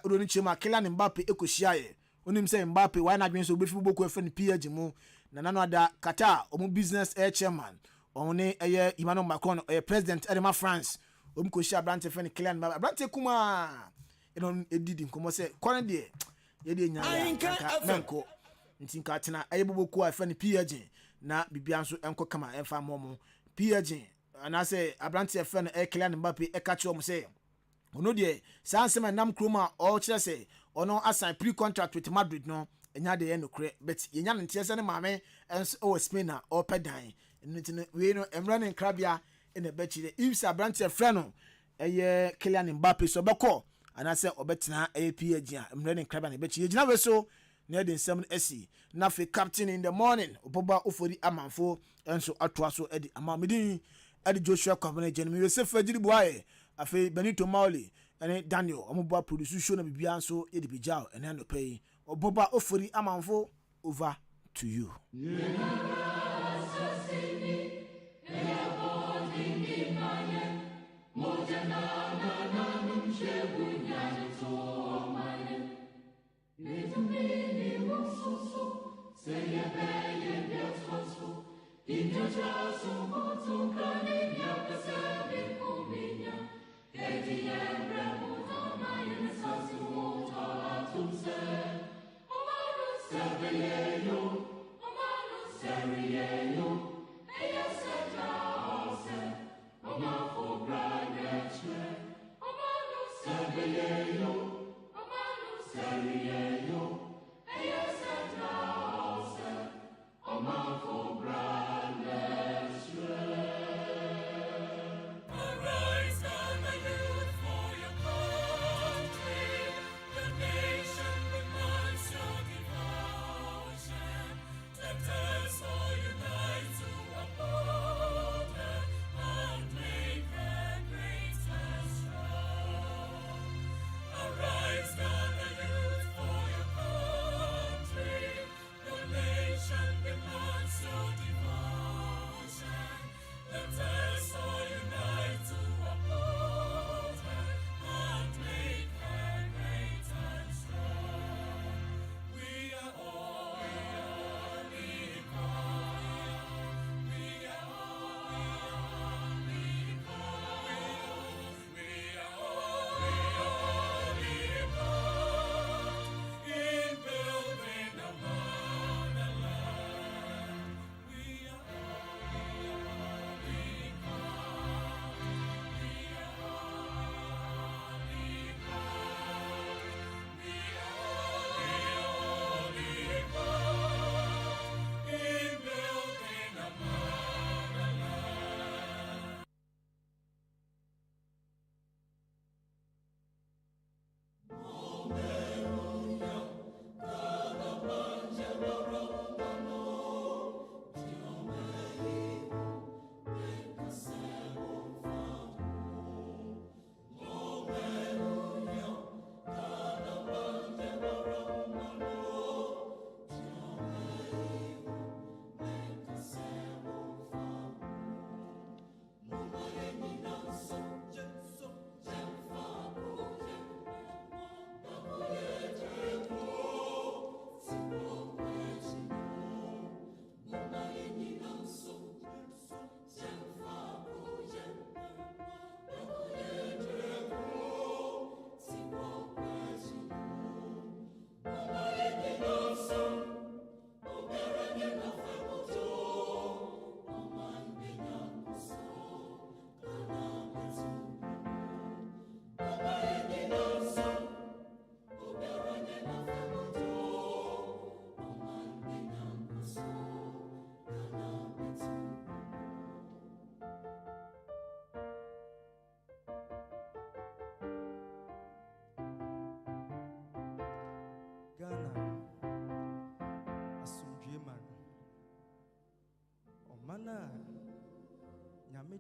uroni chema Kylian Mbappe ekoshiaye onim say Mbappe why na dwen so befi Boboko efe ni PSG mu na nano ada Qatar omu business chairman one Emmanuel Macron president Edema France omkoshia branche fe ni Kylian Mbappe branche kuma enon edidi nkomo say kone de ye de nya menko ntinka tena Boboko efe ni PSG na bibia nso enko kama enfa momo PSG ana say abranche efe ni Kylian Mbappe ekachi omo say ono de sansema nam kroma o kire say ono assign pre-contract with Madrid no enya de no kre but yenya ntie se ne maame enso o Spain na o pedan ntine we no emra ne krabia in a betchi if sa branch friend no Kylian Mbappe so beko ana say obetena PSG a emra ne krabia ne betchi yegina we so na de nsem esi na fe captain in the morning oboba ofori amanfo enso atoa so edi amamedin edi Joshua Kwabena Jenemy we se fagiri boaye afi Benito Mauli ene Daniel omoboa produce show na bibia nso edi bijao ene no pay oboba ofori amanfo over to you.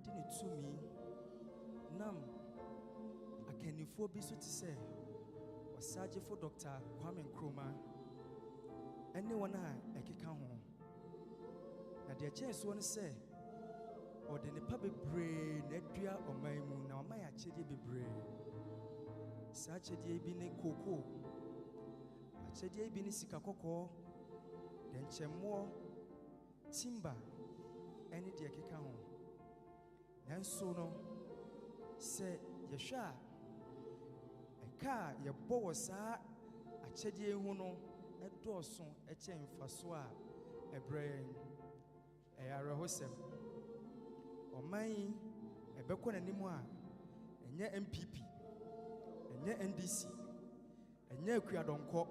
didn't to me. Nam, I can you be so to say, was surgery for Dr. Kwame Nkrumah. Anyone I can home. Now, the chance one say, or the public brain, Edria or my moon, now my achedi be brain. Such a day be ne cocoa. Achedi be ne sikakoko, then chemo, timber, any dear kikahon. And so no, say, Yasha, a car, your boss, achedi huno, a dorson, a chain for swa, a brain, a arahosem. Or mine, a becon anymore, and your MPP, and your NDC, and your Creadonco,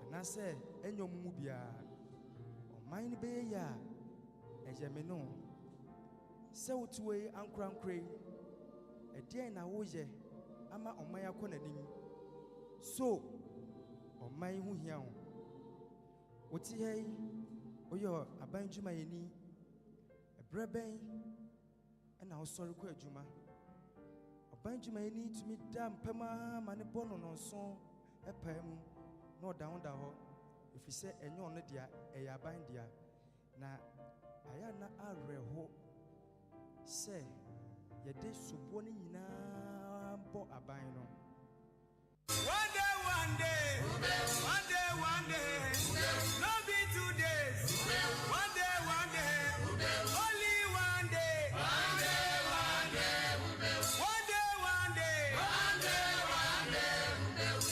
and I say, and your Mubia, or mine be ya, as you may know. So to a uncrown crane, a dear na woje, ama on my aconadim. So, on my who young. What's he, or your abanju my knee, a brabane. And I was sorry, Juma. A bunch of my need to meet damn Pema, Money Bono, no song, a pem, no down the hole. If you say, and you're not dear, a bind dear. Now, I am not a real hope. Say, your day so born in now, bought a bino. One day, no be 2 days. One day, only one day.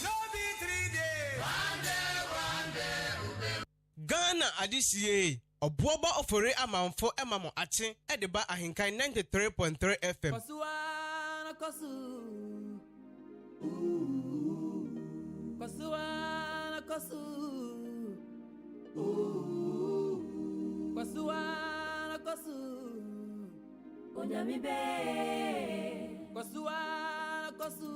No be 3 days. Ghana adisiye. Obuoba ofore amanfo emamo ache edeba ahenkan 93.3 FM. Kosuana kosu. Kosuana kosu. Kosuana kosu. Onyami be. Kosuana kosu.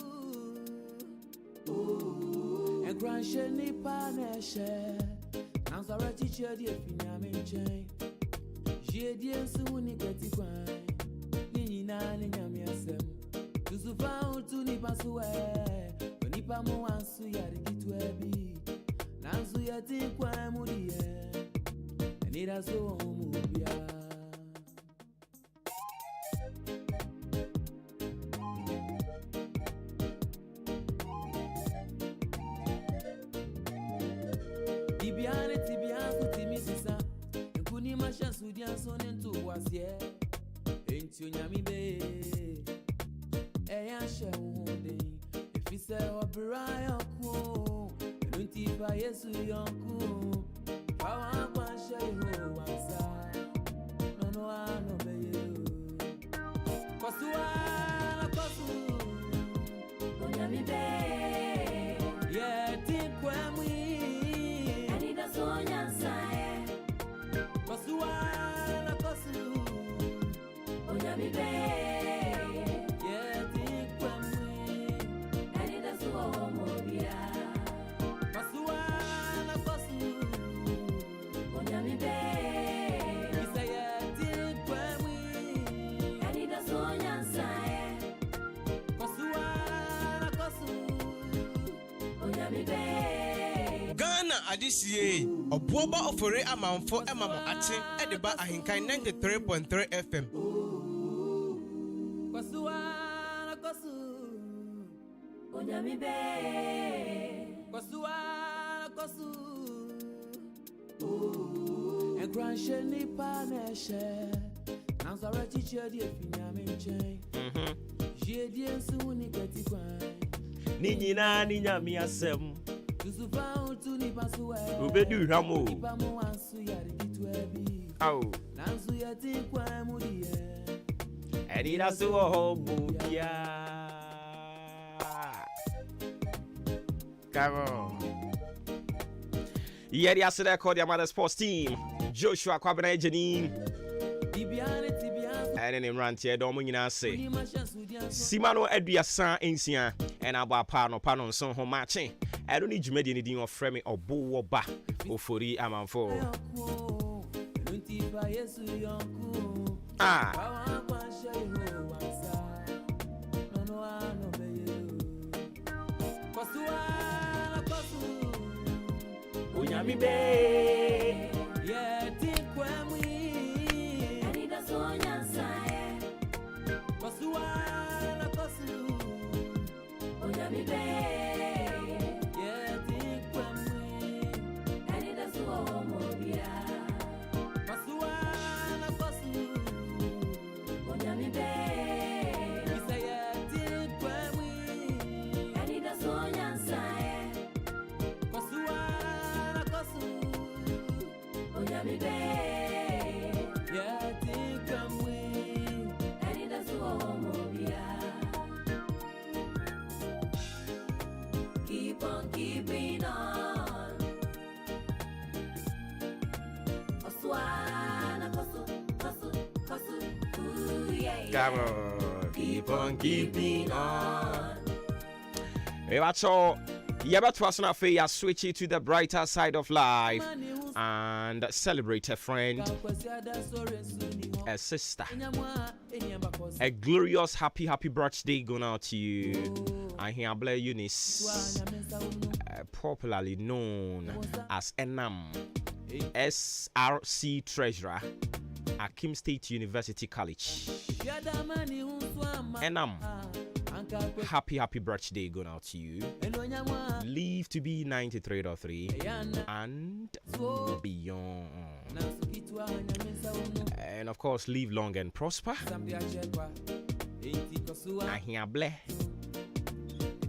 And grandche ni paneshe. Answer teacher die finyame chain. Je die nsu ni kweti kwan. Ni na ni nyame asem. Tusufa utu ni pasuwe. Onipa mo ansu ya dikitu ebi. Nansu ya ti kwa mudiye. Enira so mubia. Ain't nyami be eya she hunde if you say obira yonku nunti ba yesu yonku bawa kwa she ho wansa no ano be you kosu nyami be yeah ti kwemi ani da sonya sae kosu Onyami be, yeah, think when we, and it does all mobia. Pasuana Pasu, Onyami be, he say, yeah, think when we, and it does all Yansae. Pasuana Pasu, Onyami be. Ghana adisiye. Obuoba ofore amanfo emamo ache edeba ahenkan 93.3 FM. Kosuana kosu Onyami be Kosuana kosu And grandche ni paneshe Answer teacher die finyame chain Je die nsu ni kweti kwan Ni nyina ni nyame asem. Tusufa utu ni pasuwe. Ubedu hamo. Nipa mo ansu ya dikitu ebi. Au. Nansu ya ti kwa mudiye. Enira so mubia. Come on. Yeri asede call the Mother Sports team. Joshua Kwabena Ejeni. And then Rantie Domo nyina se. Simano Eduasa Ensia and Aba Pano so ho matching. I don't need Jumedi anything of frame or bo ba ofori amanfo. Ah. Unyami be. Yeah, think when we. And it does on your side. Kosuana kosu. Unyami be. Yeah, think when we. And it does on Mobia. Kosuana kosu. Unyami be. We say, yeah, think when we. And it does on your side. Kosuana kosu. Unyami be. Yeah, think I'm weak. And it does all Mobia. Keep on keeping on. Oswana kosu, kosu, kosu. Ooh, yeah, yeah. Come on, keep on keeping on. Hey, that's all. Yeah, but was not fair. Switch it to the brighter side of life and celebrate a friend, a sister, a glorious happy birthday going out to you. I hear Blair Eunice, popularly known as Enam, SRC Treasurer at Kim State University College. Enam, happy birthday going out to you. Live to be 93.3 and beyond. And of course, live long and prosper. I hear Blair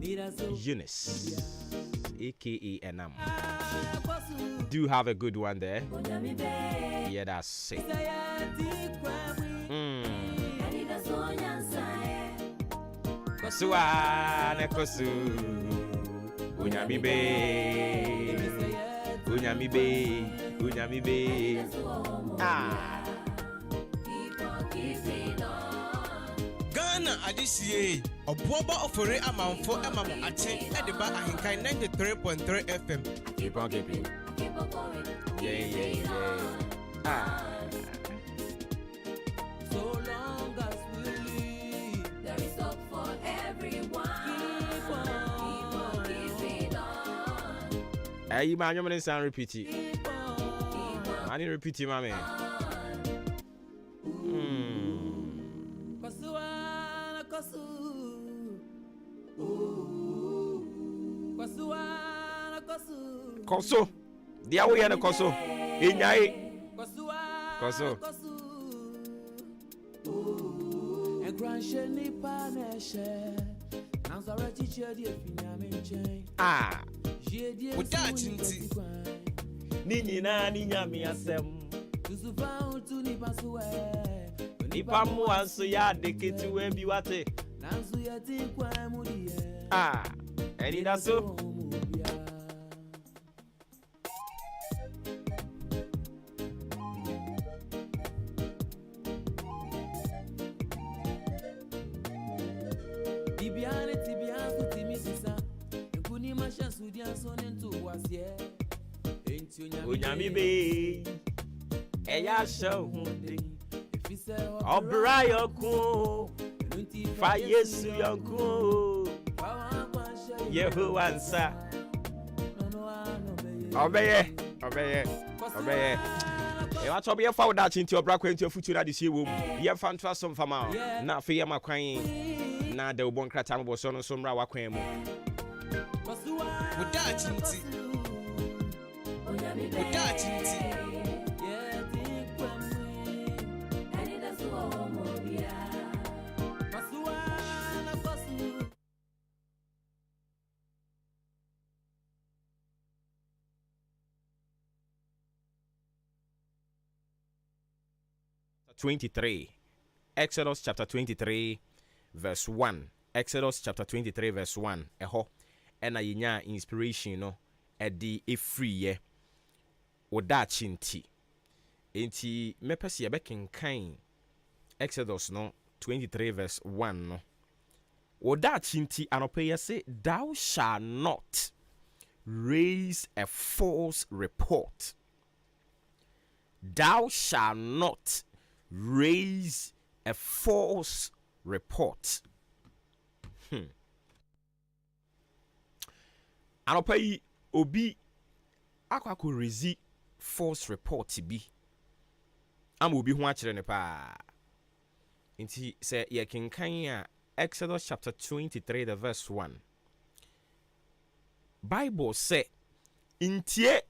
Eunice, aka Enam. Do have a good one there. Yeah, that's it. Kosuane kosu. Unyami be. Ah. Ghana adisiye obuoba ofore amanfo emamo ache edeba ahenkan 93.3 FM. Keep on keeping. Yeah. Ah. So long as we live, there is hope for everyone. Keep on. Hey, man, you're going to repeat it. I need to repeat it, my man. Koso. Dia we na koso. Inyai. Koso. Ah. Udachinti. Nini na ninyami asem. Nipa mu anso ya deketi we bi wate. Ah. Eni da so. Unyami be eya show obra yoku fa Yesu yoku Yehowansa obeye e wa tobe fa woda chinti obra kwenti ofutura de sie wom ye fa nto asom fama na fe ye makwan na de obon krata mo so no so mra wakwan mu Udachinti. Exodus chapter 23 verse 1. Exodus chapter 23 verse 1. Eho ena yinya inspiration no edi efree ye odachi nti mepese ye bekenkan Exodus no 23 verse 1 no odachi nti anope ye say thou shall not raise a false report. Thou shall not raise a false report. Anɔpa yi obi akɔ rezi false report bi ama obi ho akyerɛ ne paa. Nti sɛ yɛkenkan a Exodus chapter 23 the verse 1. Bible say intie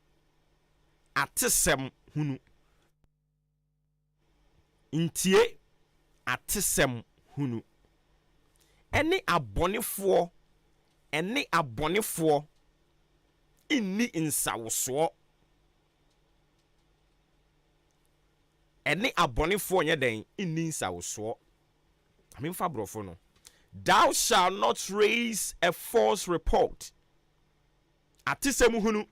atesem hunu. Intie atesem hunu. Any abonifoɔ inni nsawosoɔ. Any abonifoɔ nyɛ den inni nsawosoɔ. Amemfa brofo no. Thou shalt not raise a false report. Atesem hunu.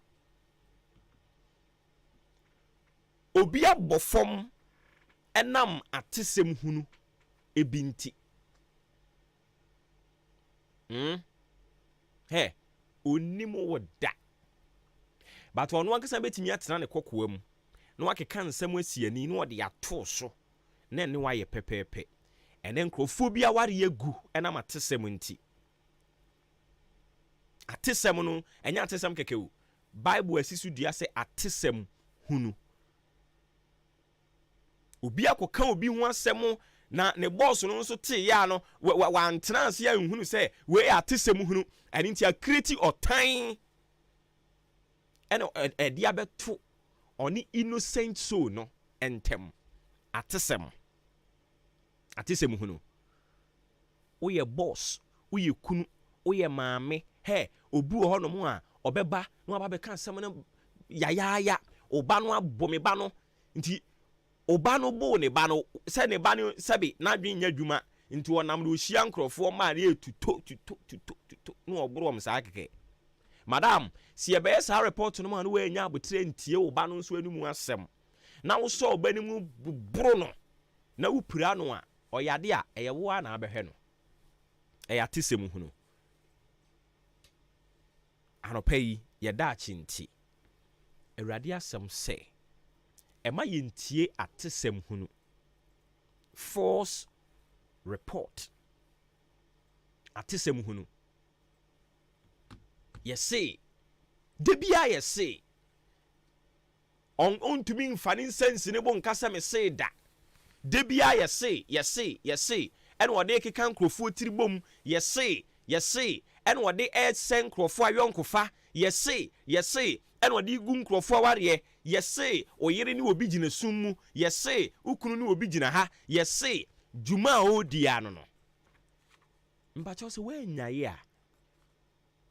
Obi abofom enam atesem hunu ebinti. He, onimo woda. But ono ankasa betimi atena ne kokoa mu. Na wakeka nsɛm asiani na ɔde ato so. Na ne wayɛ pɛpɛɛpɛ. Ene nkrofo bia ware egu enam atesem nti. Atesem no enya atesem keke o. Bible asisu dua se atesem hunu. Obi akoka obi ho asɛm na ne boss no nso te ya no wa antena ase ya nhunu se we atesem hunu ene nti a create otan ene dia beto oni innocent soul no entem atesem hunu. Oye boss, oye kunu, oye maame, he obi wo hono mu a obeba no aba beka asɛm no ya oba no abome ba no nti oba no bo ne ba no se ne ba no sɛbe na dwen nya dwuma nti wonam no ohia nkrofo ma na etuto no obrom saa keke. Madam, si ebe sa report no ma no we nya abotre ntie oba no nso anumu asɛm na wo so oba ni mu bro no na wo pira no a oyade a eyewo a na abehwe no atesem hunu. Anopa yi yɛda akyi Awurade asɛm sɛ ɛma yɛntie atesem hunu. False report. Atesem hunu. Yɛse debia yɛse on to me mfani sense ne bo nkasa me se da. Debia yɛse ɛna wɔde keka nkrofo tiribom yɛse ɛna wɔde ɛsen nkrofo ayɔnkofa yɛse ɛna wɔde gu nkrofo aware yɛse oyere ni obi gina sum mu yɛse ukunu ni obi gina ha yɛse dwuma odia no mpacho se we nyaye a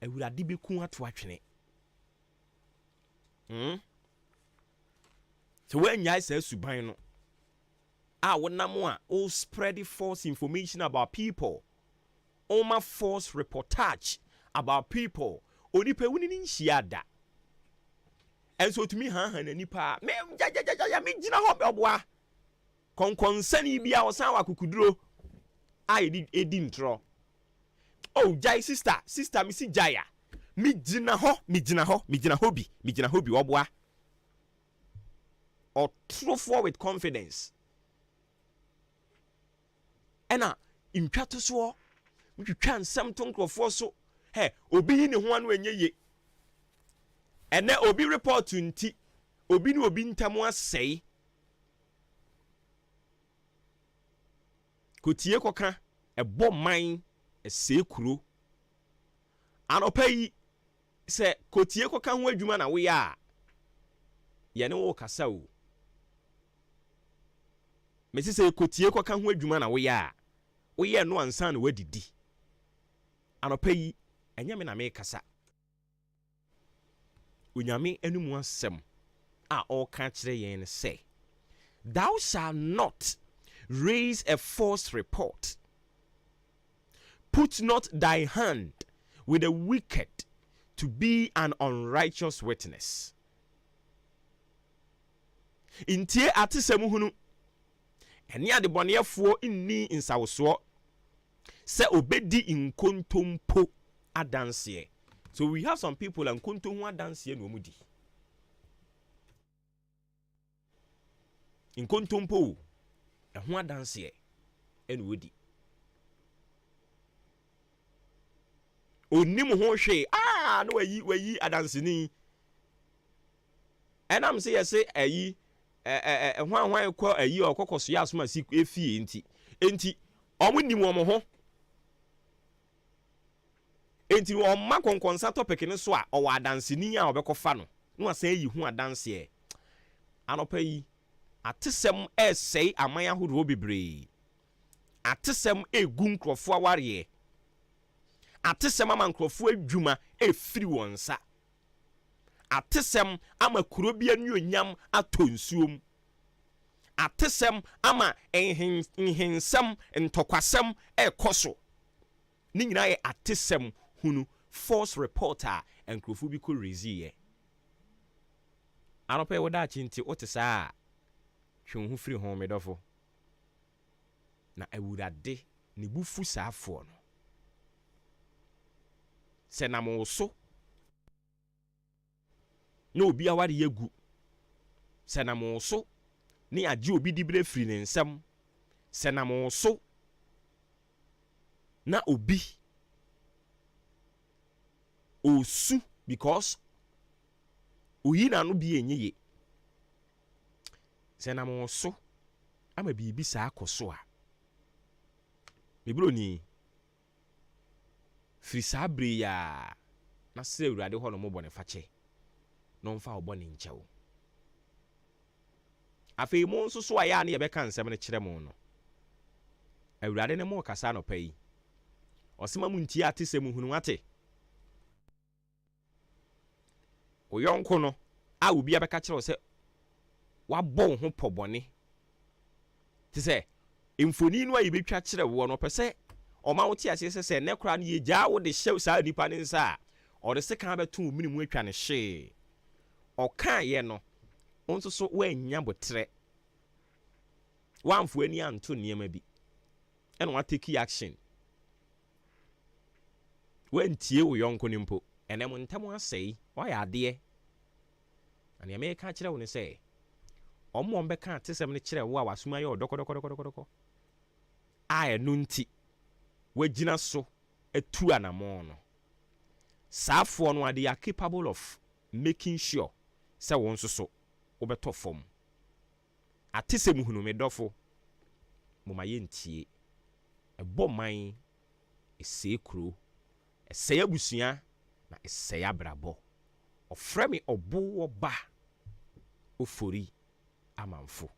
Awurade bi ku ato atwene so we nyaye sa suban no a wonam a all spread false information about people, oma false reportage about people, onipa wuni ni nhia da. And so to me na nipa me me gina ho oboa konkonsani bia osan wa kukuduro a edi ntro. Oh jai sister me si jaya me gina ho bi oboa or true forward with confidence. Ena intwato so mtwitwa nsɛm to nkrofo so he obi yi ne ho anu enye ye ene obi report nti obi ne obi ntam asɛe kotie koka ɛbɔ man ɛsɛe kuro anopa yi sɛ kotie koka ho adwuma na woyɛ a yɛne wo kasa o mesi sɛ kotie koka ho adwuma na woyɛ a woyɛ no ansa na wadidi anopa yi ɛnyɛ me na me kasa onyame anumu asɛm a ɔka kyerɛ yɛn ne sɛ thou shalt not raise a false report, put not thy hand with the wicked to be an unrighteous witness. Intie atesem hunu eni ade bonefoɔ inni nsawosoɔ sɛ obedi nkontompo adanseɛ. So we have some people and nkontompo adanseɛ no mudi. Nkontompo ɛho adanseɛ ene wodi onim ho hwe no wayi adanseni enam se yese ayi hwan ekọ ayi okokoso ya asoma si efie enti omunim omo ho enti omma konkonsa topic ne so a owa adanseni a obekofa no no asan yi hu adanse anopa yi atesem esei aman ahoro bebre atesem egu nkrofo aware atesem ama nkrofo adwuma efiri wonsa atesem ama kuro bia nuonyam atonsuom atesem ama enhensem ntokwasem ekoso ni nyina ye atesem hunu false reporter nkrofo bi ko rezie anopa woda chinti otesa hwe hu firi ho medofo na awurade ne bufu saafo no se na mo so no obi aware yegu se na mo so ni age obi dibre firi ne nsam se na mo so na obi osu because oyi na no bi enyeye se na mo so ama bibi sa akoso a mebro ni firi sabre ya na se awurade ho no mo bone fache no mfa obone nchewo afei mo nso so aya na ye beka nsem ne kire mo no awurade ne mo kasa no pai osema mu ntia atesem hunu ate oyonko no a obi abeka kire se wabɔ ho pɔbɔne te sɛ mfoni no ayi betwa kire wo no pɛsɛ ɔma wo ti ase sɛ ne kora no ye gya wo de hyɛ saa nipa ne nsa a ɔde se kan bɛto minimu atwa ne hye ɔka ye no onso so wanya botre wamfo ani anto niema bi ɛna wa take action wantie wo yonko ne mpo ɛnɛ mo ntam asɛi ɔyɛ ade ani America kire wo ne sɛ omo mbeka atesem ne kire wo a wasuma ye odokodokodokodokodoko a enu nti wagina so atu anamon no saafo no ade are capable of making sure say won so obeto fom atesem hunu me dofo moma ye ntie ebo man esekro eseye busua na eseye abrabo ofremi obo oba ofori amanfo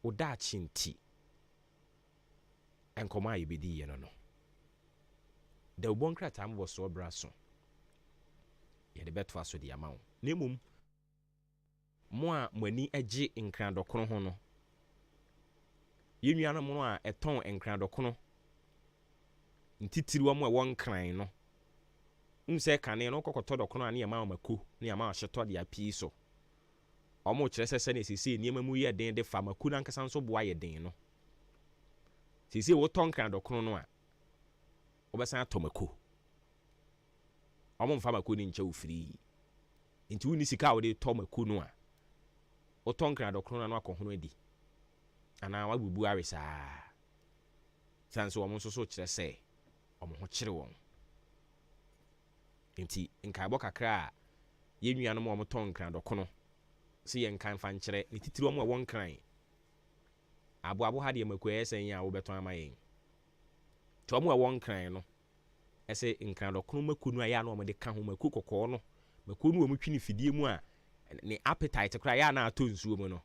oda chinti enkoma yebedi ye no de ubon krata ambo so braso ye de beto aso de amawo nemum mo a mani age nkran dokono ho no yenua no mo a eton nkran dokono ntitiri wo mo e won kran no nse kane no kokoto dokono ani ama mako ni ama hyeto de api so omo kire sese na sisi niema mu ye den de fa maku na nkasa nso boa ye den no sisi wo ton kan dokono no a obesan atomako omo mfa maku ni nche ofiri nti woni sika wo de tomako no a wo ton kan dokono no akohono adi ana wabubu aresa sanso omo nso so kire se omo ho kire won nti nka bo kakra yenua no mo ton kan dokono si yen kan fa nkyere ne titiri omo won kran abo ha de maku esen ya wo beton amayen to omo won kran no ese nkran dokono maku no aya na omo de ka ho maku kokko no maku no omo twini fidie mu a ne appetite kra ya na atonsuo mu no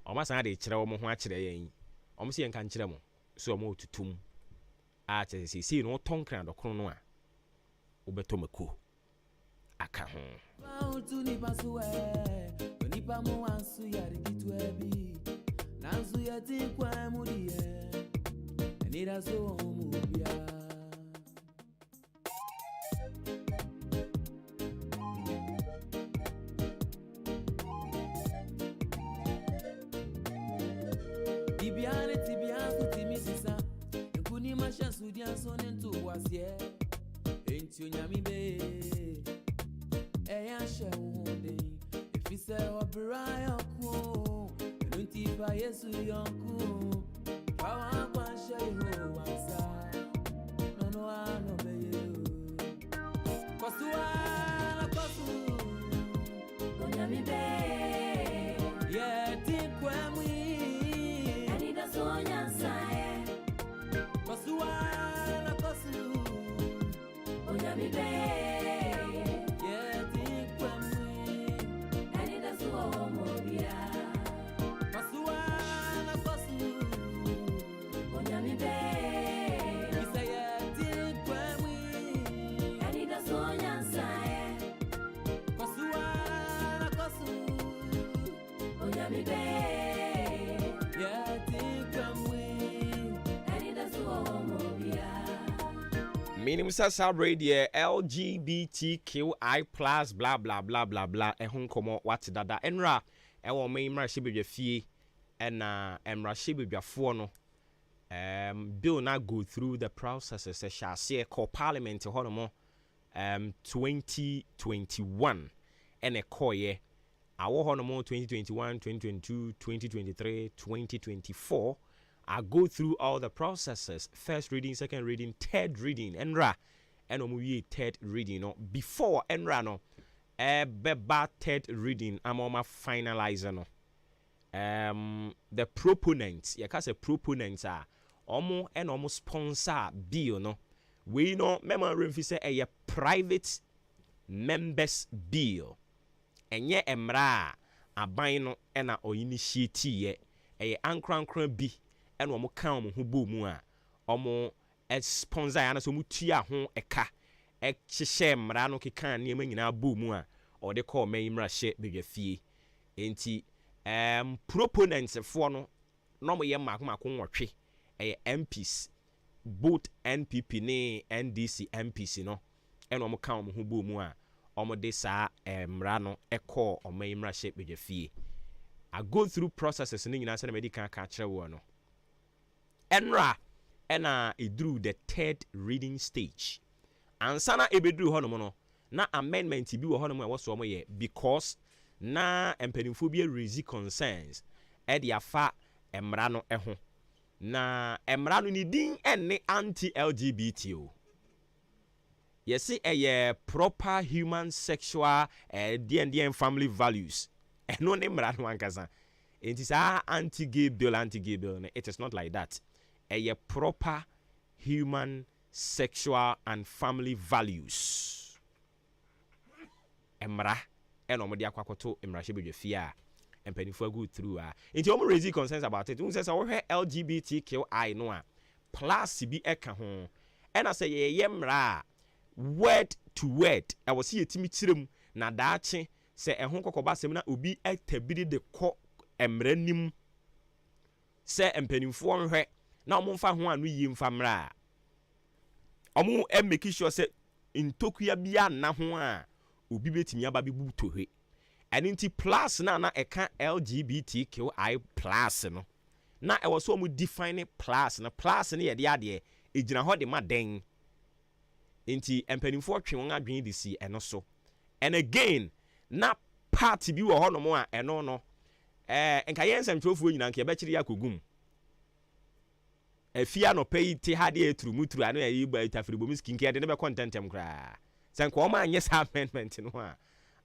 omo san de kyere omo ho a kyere yen omo si yen kan kyere mo so omo otutum a kyere si no ton kran dokono no a wo beton maku aka ho nipa mo ansu yare kitu ebi nansu yati kwa mudiye nira so mubia bibiane tibia kutimisa nkuni mashansu dia so nento wasie enti onyami be eya she hunde ifise obira yonku nunti ba yesu yonku bawa kwa she ho Minimum celebrate the LGBTQI plus blah blah blah blah blah. Ehun komo what dada enra ewo me imra shibedwa fie na emra shibedwa fo no bill na go through the processes shall see call parliament honomo 2021 and a koye awo honomo 2021 2022 2023 2024. I go through all the processes: first reading, second reading, third reading, enra, and omuye third reading. No, before enra no, beba third reading. I'm on my finalizer no. The proponents, yeah, cause the proponents are almost sponsor bill no. We know, remember if you say a private members bill, and yeah, emra abaino ena o initiate ye a ankran bi. And one more count who boom omo sponsor and so mutia hon eka shem rano kikan near na boom or they call me imrashe big fee enti proponents for no normal ye makon watch a MPs both NPP ne NDC MPs no and one count who boom omo de sa rano eko or me imrashe big fee. I go through processes in the medical catcher one. Enra ena edru the third reading stage. Ansana ebedru hono no na amendment bi wo hono mo so mo ye because na empanimfo bi raise concerns e dia fa emra no ho. Na emra no ni din enne anti LGBT o. Yesi eye proper human sexual and family values. Eno ne emra no ankasa. It is anti-gay bill. It is not like that. A proper human sexual and family values. Emra enomodia kwakoto emra shebedwe fia empanifo go through nti omo raise concerns about it. Who says we LGBTQI no a plus bi eka ho ena say ye emra word to word I was see etimi kirem na daache say ehon kokoba sem na obi etabiri de ko emra nim say empanifo nhwe na omo mfa ho anu yi mfa mra omo make sure say intokuya bia na ho a obi betimi aba bi butohwe aninti plus na eka LGBTQI plus no na e was so omo define plus na plus na ye de ade ejina ho de ma den inti empanimfo twe won adwen de si eno so and again na party bi wo ho no mo a eno no enka yensem twofo nyina nka be kire yakogum efia no pay ti hade etru mutru anu ayi ba itafribom skinke de ne be contentem kra sen ko ma anye sa amendment no a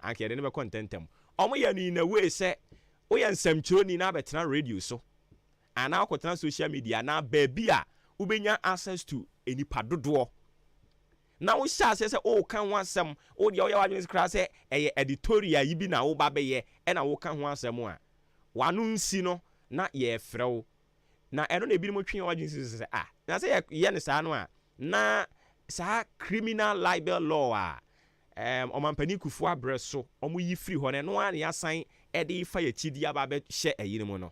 anka de ne be contentem omo ya ni na we se o ya nsem kiro ni na betena radio so ana akotena social media na ba bia ubenya access to enipa dodo na wo sha se o kan ho asem o de o ya wadwen kra se editorial yi bi na wo ba be ye e na wo kan ho asem a wanu nsi no na ye frew na eno na ebi mo twen wadwen se na se ye ne sa no a na sa criminal libel law a omampani kufu abreso omo yi free ho ne no an ya san e de fa ya chidi aba be hye ayi mu no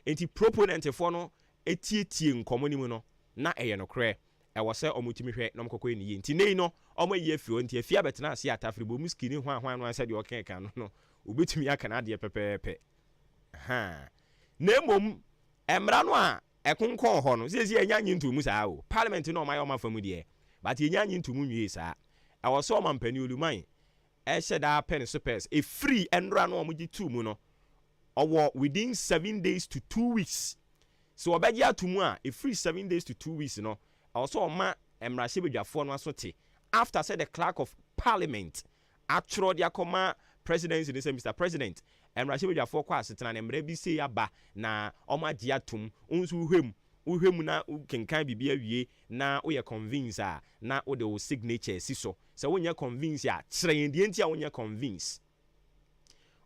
enti proponent for no etietie nkomo ni mu no na eye no kre e wo se omo timi hwe no mkokọ ni yi enti nei no omo yi afio enti afia betena ase atafre bo muskini hwan no ase de okan kan no obetumi aka na de pepepe ha na mom emra no a ekonkon ho no sezi enya nyintu mu saa o parliament no ma famu de but enya nyintu mu nwie saa I was so mampani oluman e sheda pen supers a free enra no omugi tu mu no owo within 7 days to 2 weeks so obeji atumu a free 7 days to 2 weeks no also ma emra shebedwafo no asote after said the clerk of parliament atro dia koma presidency they say Mr. President emra shebedwafo kwa asetena na emra bi se aba na omaji atum unsu uhwem na kenkan bibia wie na wo ye convince a na wo de wo signature si so se wo nya convince a kire yendie ntia wo nya convince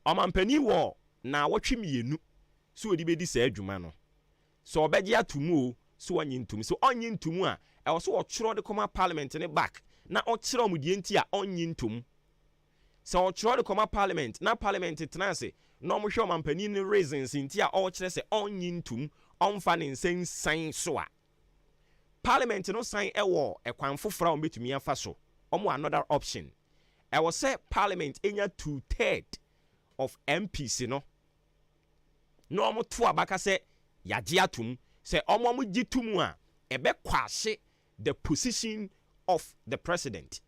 omampani wo na wo twemienu so odi bedi sa adwuma no so obeje atumu o so wanyi ntum so onyi ntum a e wo so wo kiro de koma parliament ne back na o kire omudie ntia onyi ntum so wo kiro de koma parliament na parliament tenase no mo hwe omampani ne reasons ntia o kire se onyi ntum onfa ne nsensan so a parliament no sign ewo ekwan foforo on betumi afa so omo another option I was say parliament enya 2/3 of MPs no omo to abaka say yagye atum say omo gye tum a ebe kwase the position of the president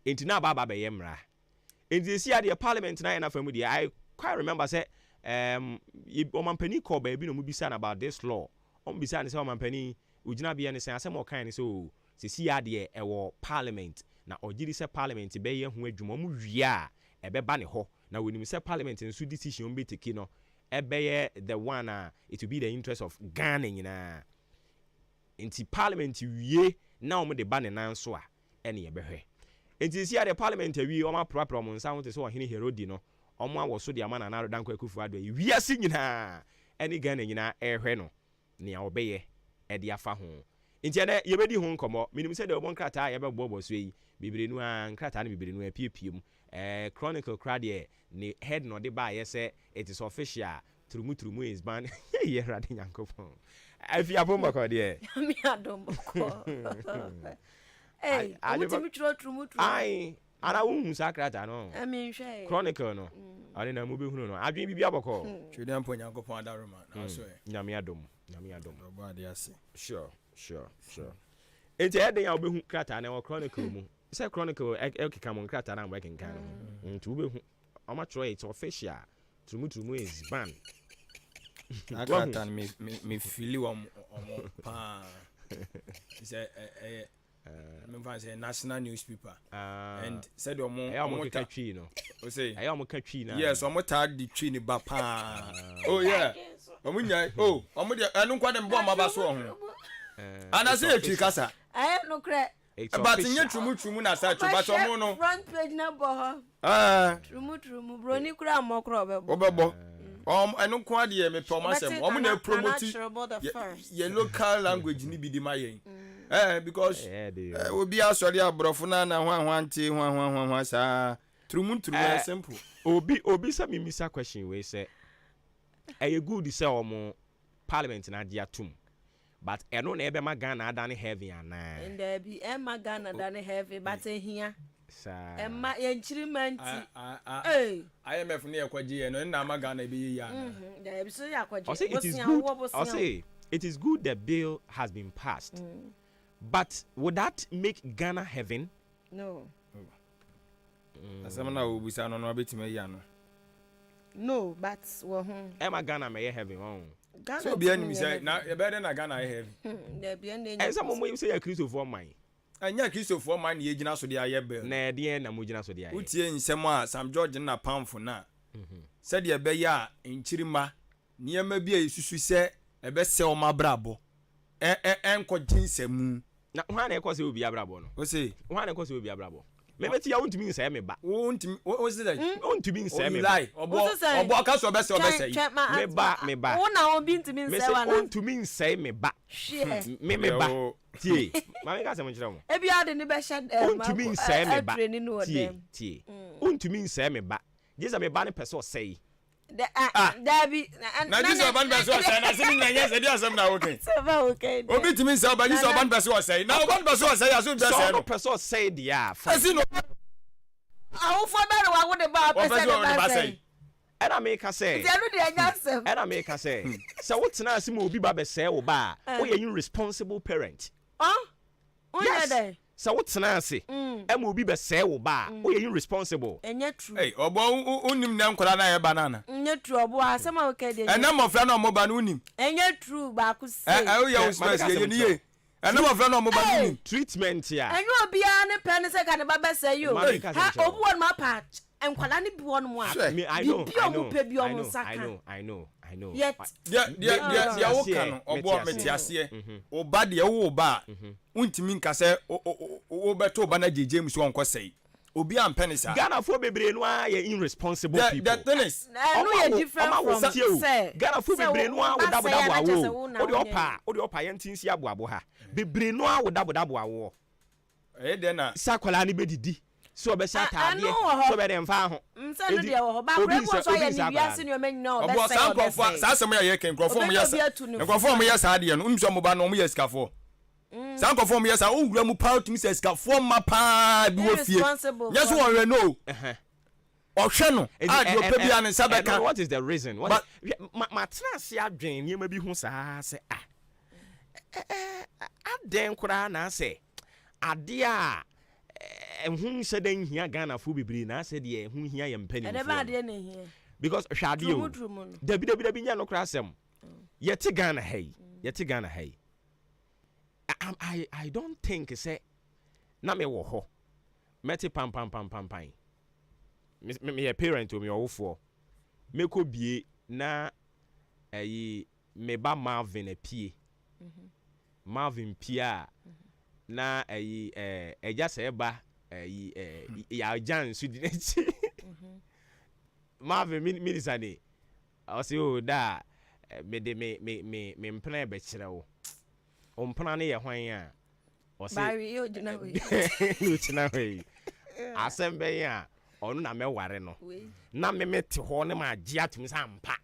enti na baba be yemra enti see the parliament na na famu dia I quite remember say omampani call baby no mu bisa about this law bisa ne say omampani ugina bia ne say asem okan ne so see ade ewo parliament na ogiri say parliament be ye ho adwuma mu wia ebe ba ne ho na woni say parliament nso decision be take no ebe ye the one it will be the interest of Ghana nyina enti parliament wie na omo de ba ne nan so a ene ye behwe enti see the parliament wie omo propra mo nsa ho te so ohene herodi no omo awo so de amana na rodan kwakufu ado wi ase nyina ene Ghana nyina ehwe no ne obeye e de afa ho enti ene ye bedi ho nkomo minim se de obo nkrata ye bebobo so yi bibire nu a nkrata na bibire nu apiepiem chronicle crade ne head no de ba ye se it is official trumu is ban ye rade nyankopon afi abomba ko de mi adombo ko eh mutimi trumu ai ana wu sakrata no ami hwe chronicle no ani na mu behunu no adwen bibia boko twede ampo nyankopon adaroma na so nyame adom obo ade ase sure enti eden ya obehu krata na chronicle mu say chronicle ekeka mo krata na working kan no nti obehu amatro it official trumu is ban akrata me fili wa pa say me fan say national newspaper and said omo ka twi no o say omo ka twi na yes omo ta di twi ni ba pa oh yeah omo nya omo de anu kwa dem bo ma ba so ho ana say twi kasa no kre but nye trumu na sa twi but omo no front page na bo ho trumu broni kura amokro obebo anu kwa de me pe omo sem omo na promote ye local language ni bi di mayen because obi asori abrofo na hwanti hwan sa trumu simple obi say me misa question we say e good say omo parliament na dia tum but eno na ebe magana adane heavy ana and there be magana adane heavy but ehia sa emma yenchirimanti IMF na yakwaji eno na magana ebe yi ya there be so yakwaji I say it is good the bill has been passed. But would that make Ghana heaven? No. Asamana ubisa no betime ya no. No, but Emma Ghana may heaven on. So be any say na e better na Ghana heaven. There be any. And some you say a Christopher mine. Anya Christopher mine ye gina so de aye bel. Na de na mo gina so de aye. Utie nsem a Sam George na pamfo na. Said ye be ya nchirima niema bi a isusu se e be se o mabrabo. Enko jinsemu na hwan na ekose obi abrabo no o say hwan na ekose obi abrabo me beti ya wontumi nsɛ me ba o say that wontumi nsɛ me ba obo aka so be se me ba wo na obi ntumi nsɛ wa na wontumi nsɛ me ba me ba tie ma me ka sɛ mo kyerɛ mo ebi ade ne be hye wontumi nsɛ me ba tie wontumi nsɛ me ba gye me ba ne pɛ sɛ ɔsɛe Dabi na Jesus ban beso say na sini na yes e di asem na okay obi timi say oba Jesus ban beso say na ban beso say aso be say no person say dia asi no awofo bere wa wo de ba person ba say era me ka say enu de anya asem era me ka say wo tena asem obi ba be say wo ba wo ye responsible parent yes so what tenase am obi be say wo ba wo ye responsible enye true hey obo unim na nkora na ye banana enye true obo asem a okay dey ena mo fra na mo ba na unim enye true ba ku say o ya usmas ye ni ye ena mo fra na mo ba na unim treatment ya enye obi a ne pen say ka ne ba be say yo ha obi won ma patch enkwala ne bi won mo a I know yet ya wo kan obo metiase o ba de wo ba untimi nka se o beto ba na jeje mu so onko sei obi ampene sa Ghana for bebre no a ye irresponsible people the tennis no ye different from say Ghana for bebre no a wo dabo awo o de opa ye ntinsi abo ha bebre no a wo dabo awo den na sakwala ni bedidi so be sha taade so be dem fa ho nsa no de wo ba brebo so ya ni wiase ni o menyo o be say obo sankrofo sa asem ya ken krofo mo yes krofo mo yes ade no nso mo ba no mo yes kafo sankrofo mo yes a owura mu pa tumi say skafo ma pa bi wo fie yes wo re no ohwe no ade opa bia ne sabeka. What is the reason? What ma transi adwen ni ma bi hu sa say aden kura na say ade a ehun se den hia Ghana fu bibiri na say de ehun hia ye mpani ade ba ade na hia because hwade o dabi nya no kura asem yete Ghana hey I don't think say na me wo ho meti pam me parent o me owofo me ko bie na me ba Marvin apie Marvin pia na eja se ba ya jan su di nechi Marvin minisane o se o da me de me mpena be kire wo o mpena ne ye hwan a o se bari yo jina we yo jina we asembe ya onu na me ware no na me mete ho ne ma agi atum sampa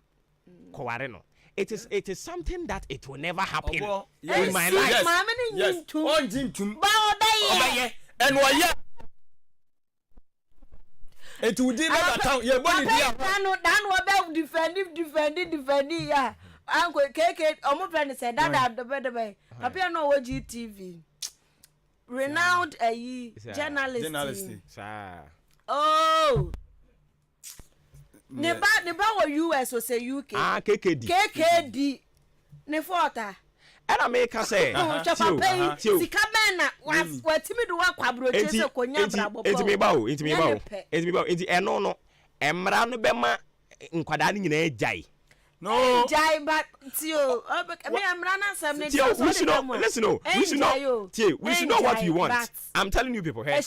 ko ware no it is something that it will never happen in my life. Yes. On jintum ba obaye and oye it will dey that town ye body dia dan wo be defend ya anko keke omo friend say dada the be appear no wo GTV renowned journalist sir. Oh, Neba wo US or say UK. KKD. Ne fota. And I make her say, Sikamena was what Timmy do work abroad so konya brabo. It's me bow. It's no. Emra no bema nkwadani nyina jai. No. Jai but tio. Me emra na sem ne. We should know. Listen, no. We should know. We should know what we want. I'm telling you people, hey. We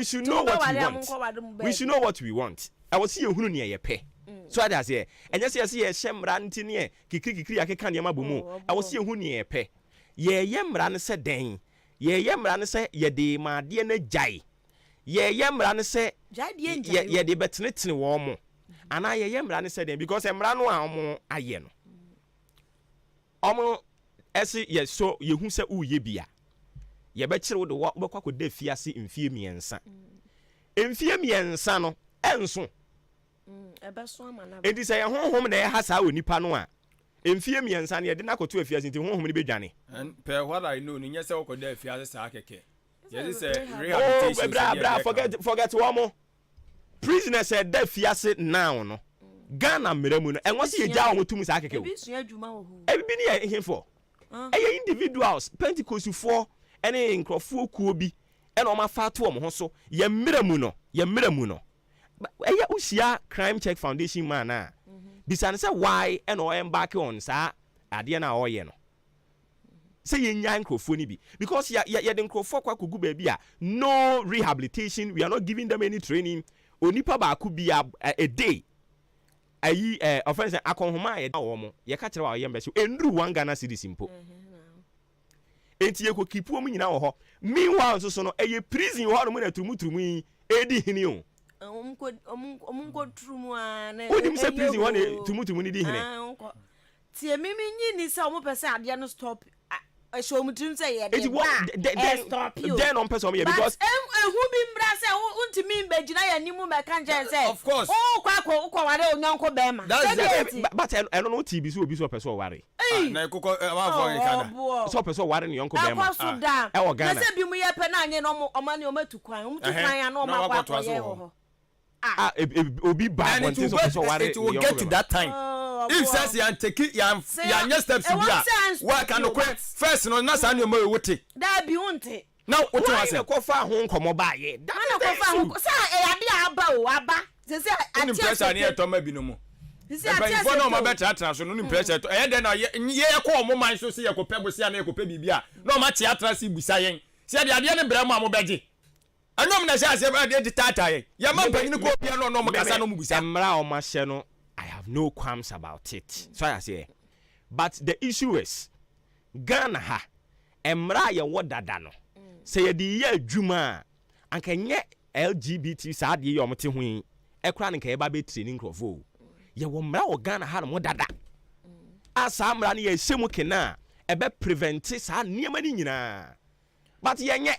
should know what we want. We should know what we want. I was see you hunu near your pay. So I say, and just see a shemran tinye, kikri akeka niama bumu. I was see you hunu near pay. Ye yemran se den. Ye yemran se ye de ma de na jai. Ye yemran se ye de betnetne wo mo. Ana ye yemran se den because emra no a omo aye no. Omo esi ye so ye hu se uye bia. Ye be kire wo de wo kwakọ da fiase mfie miensa. Mfie miensa no enso. Ebeso amana. Enti se ye honhom na ye ha sa onipa no a. Mfie miensa ne ye de nakoto afiase nti honhom ne be dwane. And per what I know, ni se wo ko da afiase sa akeke. Ye say rehabilitation. Forget one more. Prisoners said da fiase now no. Ghana meramu no enwo se ye ja wo tum sa akeke wo. Ebi sua adwuma wo ho. Ebi ni ye here for. Eye individuals Pentecost for ene nkrofo kuo bi ene o ma fa to mo ho so ye meramu no eye usia crime check foundation man na bisan say why ene o embark on sa ade na o ye no say ye nya nkrofo ni bi because ye de nkrofo kwa kogu ba bi a no rehabilitation, we are not giving them any training. Onipa ba ku bi a day ayi offense akonhoma ye da wo mo ye ka kire wa ye mbese enduru 1 Ghana cedis impo. Enti ye ko kipu mu nyina wo ho. Meanwhile so no eye prison wo no na turumuturumu edi hini o. Omko trumu ana. Odim se prison wo na turumuturumu ni di hini. Tie mimi nyini se omo pese ade no stop. Show mutum say ye dey stop you. Then on person here because who be mbra say untimi mbegina ya nimu me kan je say. Of course. Kwa ware onyanko be ma. But eno no TB so obi so person ware. Na ikoko ma for Canada. So person ware ni yonko be ma. E wo Ghana. Na say bi mu ye pe na anye no omani omatu kwan. Omtu kwan ya no ma kwa ye ho. Obi ba one so person ware. It will get to that time. If says you take ya next steps to be work and first no na san you mo wote da bi wonte now what you say ko fa ho nkomo ba ye da ko fa ho sa ade aba o aba se se ati pressure ne to ma bi no mo se ati for no ma betra so no pressure to e de na ye ko mo man so se ye ko pe bosia na ye ko pe bibia no ma tia tra si busa yen se ade ne bra mo beje anom na sha se ade tata ye ya ma panyin ko bia no mo kasa no mo busa mra o ma hye no I have no qualms about it. So I say, but the issue is Ghana ha emra ye wo dada no. Say ye di ye adwuma anka nye LGBT saa de yom te hu ekra nka eba be training crofo ye wo mra wo Ghana ha no mo dada asa mra ne ye hyemu kena ebe prevent saa niema ni nyina but ye nye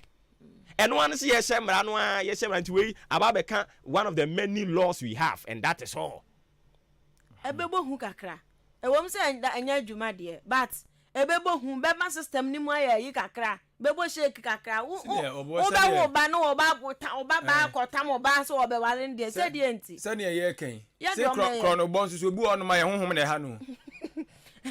eno an se ye hye mra no a ye hye mra nti we aba be ka one of the many laws we have, and that is all. Ebebo hu kakra ewom se anya adwuma de but ebebo hu bema system ni mu aye yi kakra bebo shake kakra wo ba no oba ba kotam oba so oba wale de se de enti se ne ye kan se krono bon so obi onu ma ye honhom ne ha no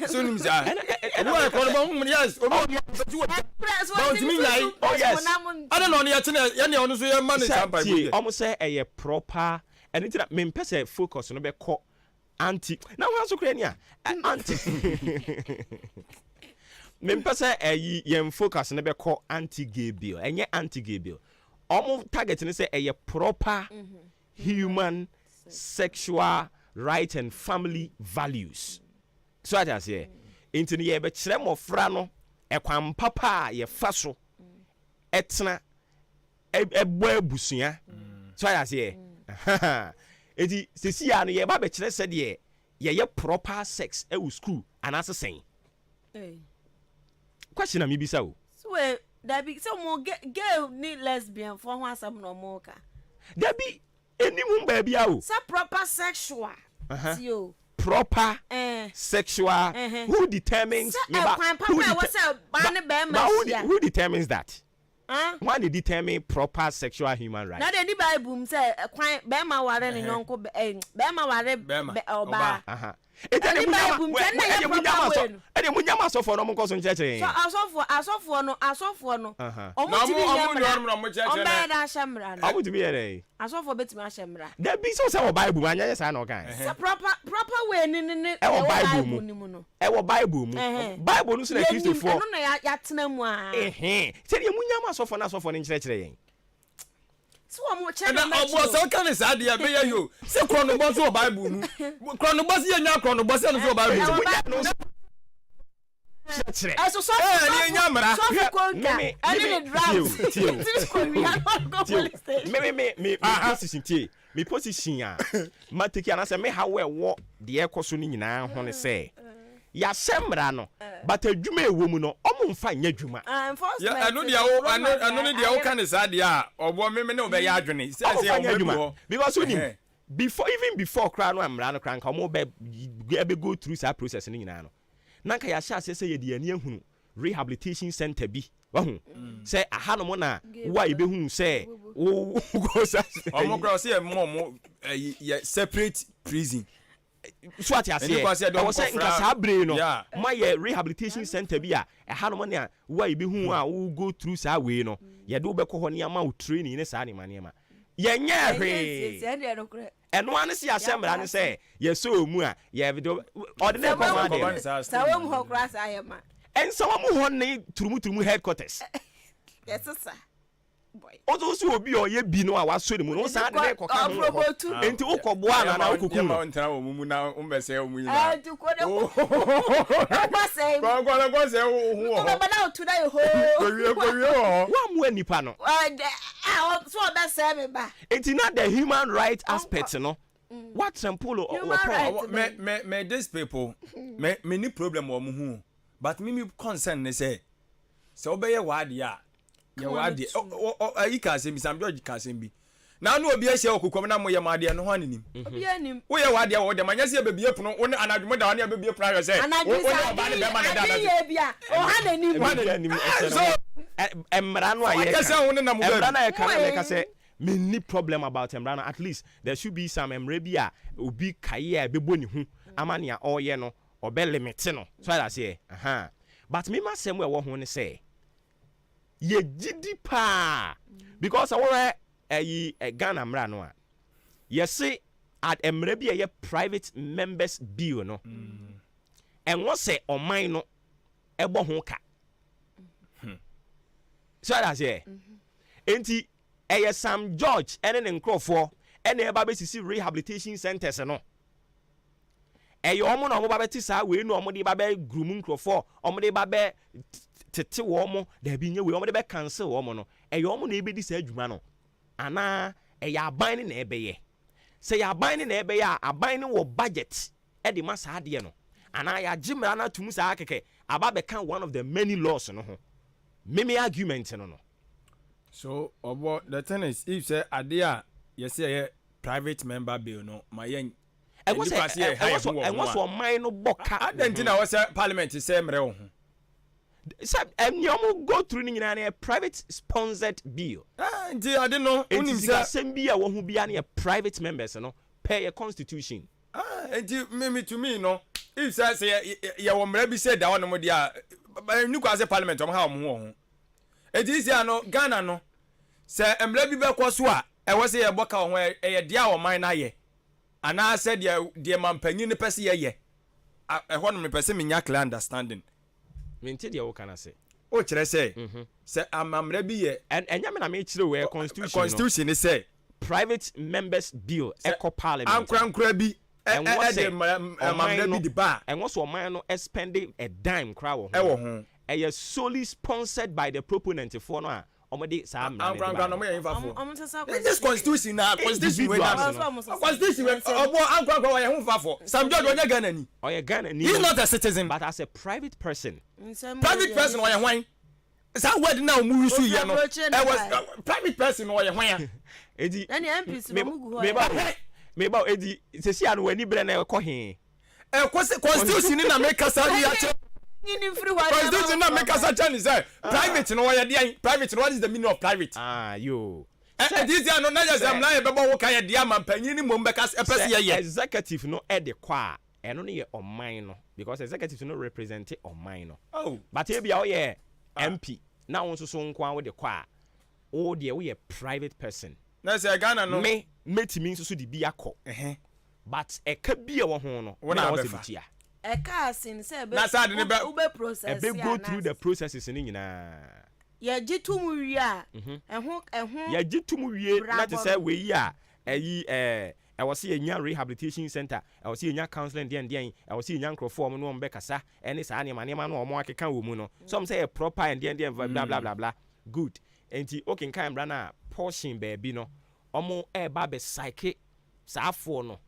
so nim za obi krono bon honhom yes obi but me nyai oh yes ada no ne ye tene ye ne onu so ye man sampa bi omo se eye proper and it me pese focus no be ko anti na ho so krania anti me pese ye focus no be ko anti gay bill enye anti gay bill omo target ne say eye proper human sexual right and family values. So I just say into ye be kire mofra no ekwan papa ye fa so etna ebo abusua. So I just say edi sesi ya no ye ba be kire se de ye proper sex e wo school anase sen. Question na mi bisa o. So that be so mo gay ni lesbian for ho asam no mo ka. That be anyone baby o. So proper sexual. Proper sexual. Who determines who determines that? Why they determine proper sexual human rights? Now the Bible say bema ware ni nyonko bema ware oba. Ede munyama so for no mo koso ncheche. So asofo no omo tibi da shamra. Omo tibi ere. Asofo betimi ashemra. There be so say Bible anya say na kan. So proper way ni Bible mu no. E wo Bible mu. Bible no so na Christopher. No na ya tena mu a. Say de munyama asofo na ncheche yen. So mo che na obo so kan sa de be ya yo se krono bo so Bible mu krono bo se nya krono bo se no so Bible mu eso so ni nya mara so konka ani ni drums me position a ma take ana se me ha we wo de ekoso ni nyina ho ne se ya semra no but adwuma ewo mu no omo mfa nya adwuma ya anu dia wo anu ne dia wo kan sa dia a obo me ne obe ya adwene se o because when before cry no amra no crank omo be go through that process ni nyina no nanka ya sha se ye de ani ehunu rehabilitation center bi wahu say aha no mo na wa ibe hunu say wo go sa omo cross ye mo separate prison. So what you say? I was saying Casabre no. My rehabilitation center bi a ha no money a wa ibi hu a wo go through sa way no. Ye do be ko ho ne ma wo training ne sa ne ma ne ma. Ye nya hwe. Eno an se asembra ne say ye so mu a ye video ordinary command. Sa wo mu ho kra sa ye ma. En sa wo mu ho ne turumu headquarters. Yes sir. Boy. Ozo so obi o ye bi no a waso ne mu no sa de ko ka no. Enti wo ko boa na okuku no. Ntra wo mu na umbese wo mu nyina. Tu ko de ko. Ba say. Ko say wo ho. Ba na otu da yo ho. Ko wi ho. Wa mu anipa no. So ba say me ba. Enti na the human right aspect no. What simple me these people me ni problem wo mu hu. But me concern ne say obeye wade a ye wade ayi ka se mi Sam George ka se bi na no obi ehye okokom na moye made no ho anim obi anim wo ye wade a wo de manya se bebie pono wo ne anadwo da wo ne bebie pono se wo ne ba ne be ma ne da na bia o ha na anim so emra no aye emra na ye ka se me ni problem about emra at least there should be some emra bi a obi kaye a bebo ni hu amania oye no obe limit no so I say but me ma sem we wo ho ne say ye gidi pa because I want Ghana mra no a ye say at emre bi ye private members bill no and what say oman no ebo ho ka so I say enti Sam George ene nkrofo ene e ba be sisi rehabilitation centers no omo na omo ba beti sa we no omo de ba be groom nkrofo omo de ba be tete wo omo da bi nye we omo de be cancel wo omo no omo na e be di sa adwuma no ana ɛyɛ aban ne na ɛbɛyɛ sɛ yɛ aban ne na ɛbɛyɛ a aban ne wɔ budget ɛde ma saa adeɛ no ana yɛagye mmara no atum saa kɛkɛ aba bɛka one of the many laws no ho meme argument no so the thing is if say idea you say private member bill no my yen and what's mine no boka I didn't know what parliament is say mre ho and you go through a private sponsored bill I didn't know unim say same bill wo hu bia na private members no per your constitution me to me no if say ya wo mre bi say da wono mo dia nu kwa say parliament o ha mo ho Ejisi ano Ghana no se emre bi be so a e wo se ye boka ho e dia wo man na ye ana se de mampanyi ne pese ye ho no me pese me nya clear understanding me nti de wo kana se o kire se se amamre bi ye enya me na me kire we constitution no say private members bill eco parliament ankrankra bi de amamre bi di ba and what's o man no spending a dime crowd wo ho ɛyɛ solely sponsored by the proponent for no a ɔmode saa this constitution na constitution we constitution obo ankwankwa wa ye ho fafo Sam George onye Ghana ni ɔyɛ Ghana ni he's not a citizen but as a private person ɔyɛ hwan sa word na mu use ye no was private person ɔyɛ hwan edi any MPs no mugu meba edi sesi anu wani bre na ɛkɔ he constitution na make us ya constitution na make us a say private no why dey private what is the meaning of private yo this year no na just am na e bebo wo kan ye dey am panyin ni mo mbeka epese ye executive no e de kwa eno no ye oman no because executive no represent oman no but e bia wo ye MP na won so nko wo de kwa wo de wo ye private person na say Ghana no me metimi so de bi akọ but e ka bi e wo ho no na wo se bitia Eka sin say be process be go through the processes ni nyina ya gitumu wi a ehun ya gitumu wie na te say we yi a eyi e wo se nya rehabilitation center e wo se nya counseling den e wo se nya nkrofo no be kasa ene saa ne ma no omo akeka wo mu no some say proper and den blah blah blah blah good enti okay kan bra na portion baby no omo e ba be psyche saafo no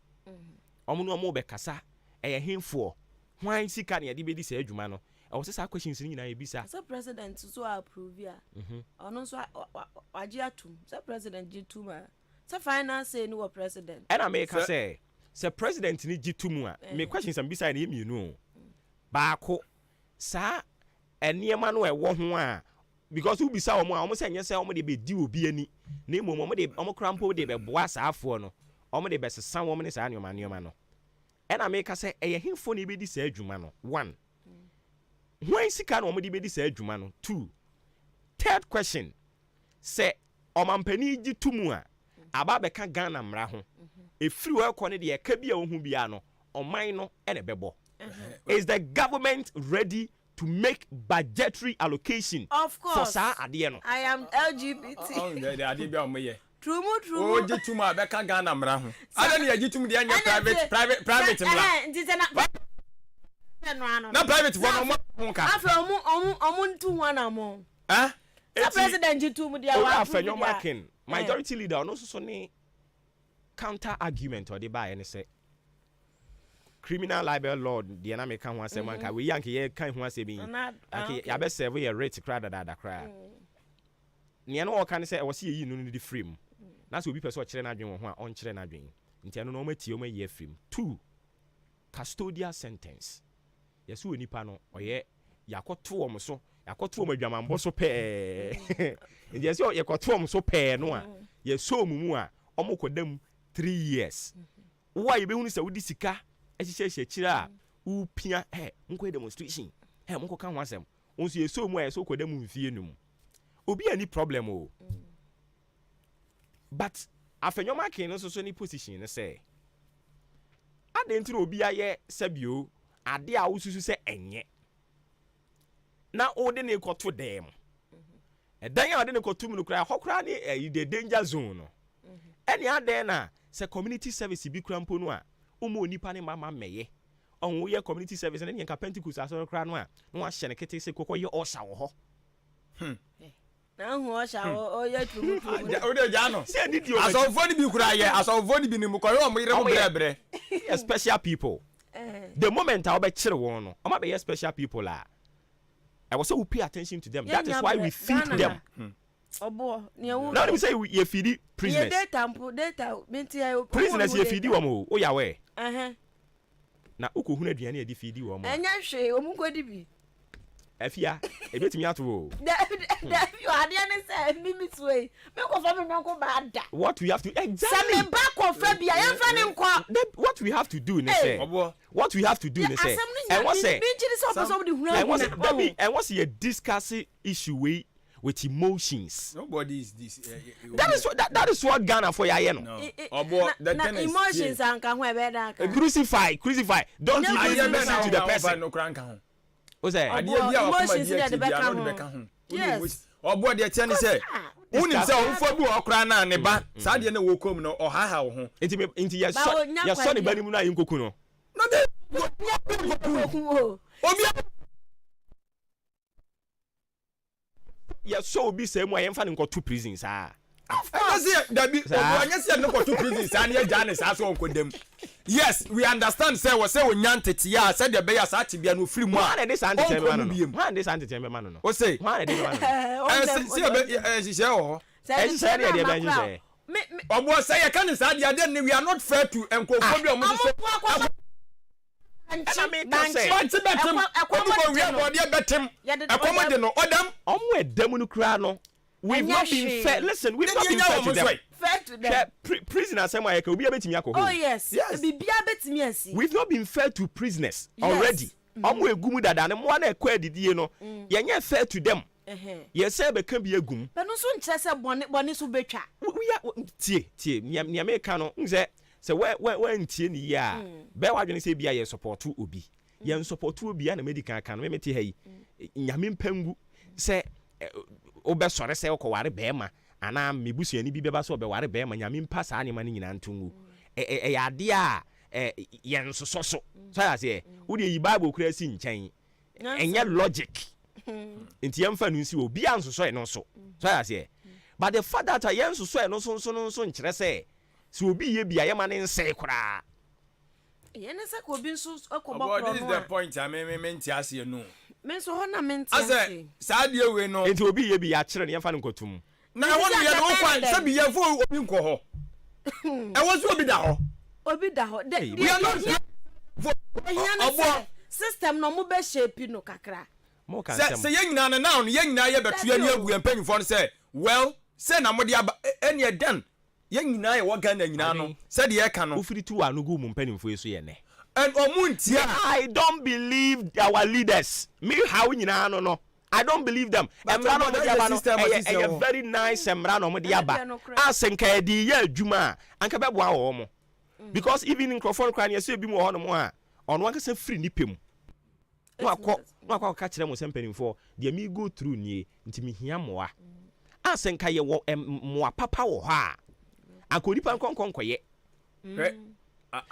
omo no omo be kasa e hemfo why sika na yade be di say adwuma no e wo say sa questions ni nyina e bisa so president so approve ya ono so waje atum so president gituma so finance ni wo president and America say president ni gitum a me questions am bisa na e mienu baako sa eniema no e wo ho a because who bisa omo a omo say nyese omo de be di obi ani na emo omo de omo krampo de be boa saafo no omo de be sesa omo ne sa anyoma no and America say eye himfo ni be di sa adwuma no 1 when sika no omo de be di sa adwuma no 2 third question say omampani gi tumu a aba be ka Ghana mra ho efiri wo ekọ ne de ka bia wo hu bia no oman no ene bebo is the government ready to make budgetary allocation for sa ade no I am LGBT the ade bia omo ye True. Oh, jitum abeka Ghana mra ho. Ada ne jitum de anya private mra. Na private for no mo ka. Afa omu ntu ho na mo. The president jitum de awa. Afa nyo marking. Majority leader no so ne counter argument or the buy and say criminal libel law de na me kan ho asem anka we yank ye kan ho asem bi. Okay, ya be serve ye rate cra da cra. Ne no kan say e wo se yi no no di frame. Na so obi person kire na adwen ho a on kire na adwen nti eno no matie o ma ye film 2 custodial sentence yeso onipa no oye yakoto om so yakoto om adwamambo so pe nti yeso yakoto om so pe no a yeso omumu a omokodam 3 years wo a yebehunu se wodi sika ehihye kire a upia nko demonstration nko ka ho asem onso yeso mu a yeso kodam mfie num obi ani problem o but afenyoma ken no so ni position ne say adenti na obi aye sabio ade a ususu se enye na ode ne koto dem edan a ode ne koto mu no kra hokra ne the danger zone no ene ade na se community service bi krampo no a umo onipa ne mama meye onwo ye community service ne nka Pentecost aso kra no a no wa hye ne kete se kokoye osha wo ho na hu o sha o ye tumu o de ja no asofo ni bi kura ye asofo ni bi ni mu ko yo mo yire mo brebre special people the moment I be chire won no o ma be special people la I was so pay attention to them. That is why we feed them. Obo, now let me say you feed prisoners. Prisoners you feed them. Oh yeah, where? Na uko huna aduane edi feed wo mo. Enya hwe, omukodi bi. Afia, e betimi ato. Da you aduane say mimi sway. Me ko fa me nko ba da. What we have to exactly. Say me ba ko fa bia, ye fa ne nko. What we have to do ne say. What we have to do ne say. And what say? And what's your discussing issue with emotions? Nobody is this. That is what Ghana for ya no. Emotions and can we be crucify. Don't even listen to the person. What's that? Emotions in the back. Yes. Obo de tie ne say. Unim say onfo bi okra na ne ba. Sa de na wo kom no ohaha wo ho. Inti ya so ne ba ni mu na yinkoku no. No de. Yeah, so be say mo yemfa ne nko two prisons ah. Yes, we understand say we say we nyantete ya say the be ya sa tibia no free mu a. Why this anti-teme man? Why this anti-teme man no? O say. Why this man? See she o. Say dey dey ben say. Obo say you can say dey we are not fair to enkofo bi o mo so. Anti banche. We've not been fair. Listen, we've not been fair to them. Fair to them. Prisoners, oh yes. We've not been fair to prisoners already. You're fair to them. Yes, sir, but can be a goom. But no soon says a bonnet so better. We are Niamecano. So when Tieni ya, bear what you say be a support to Ubi. Yan support to be an medical can remedy hey. Yamin Pengu say. Obe sore se ko ware bema ana mebusu ani bi beba so obe ware bema nyame mpa saa ne mane nyina ntungu ya de a yen soso so ya se wo de yi bible kura si nchen enye logic enti yemfa no nsi obi ansoso e no so ya se but the fact that yen soso e no so nkire se obi ye bia ye mane nse kura yen se ko obi nso akobọ kro this is the point I mean ase no men so hona menti ase saa de we no enti obi ye bi ya kire ne yemfa no nkotum na won ye no kwan se bi ye fo obi nko ho e wo so obi da ho we are not system no mo be shape no kakra se ye nyina na now ye nyina ye betu ani agu empanyfo no say well say na mo de aba eni e dan ye nyina ye wo Ghana nyina no se de ye ka no ofiri tu anugu mu empanyfo yeso ye ne. And Omuntia, I don't believe our leaders. Me how nyina no. I don't believe them. Emrano Modiaba no very nice Emrano Modiaba. Asenka di ye adwuma anka beboa wo mo. Because even in Crawford cry you say bi mo ho no mo a ono anka se free ni pem. No akọ ka kire mo sempanimfo de me go through nie ntimi hia moa. Asenka ye wo moa papa wo ho a. Akodipa nkonkonkoye.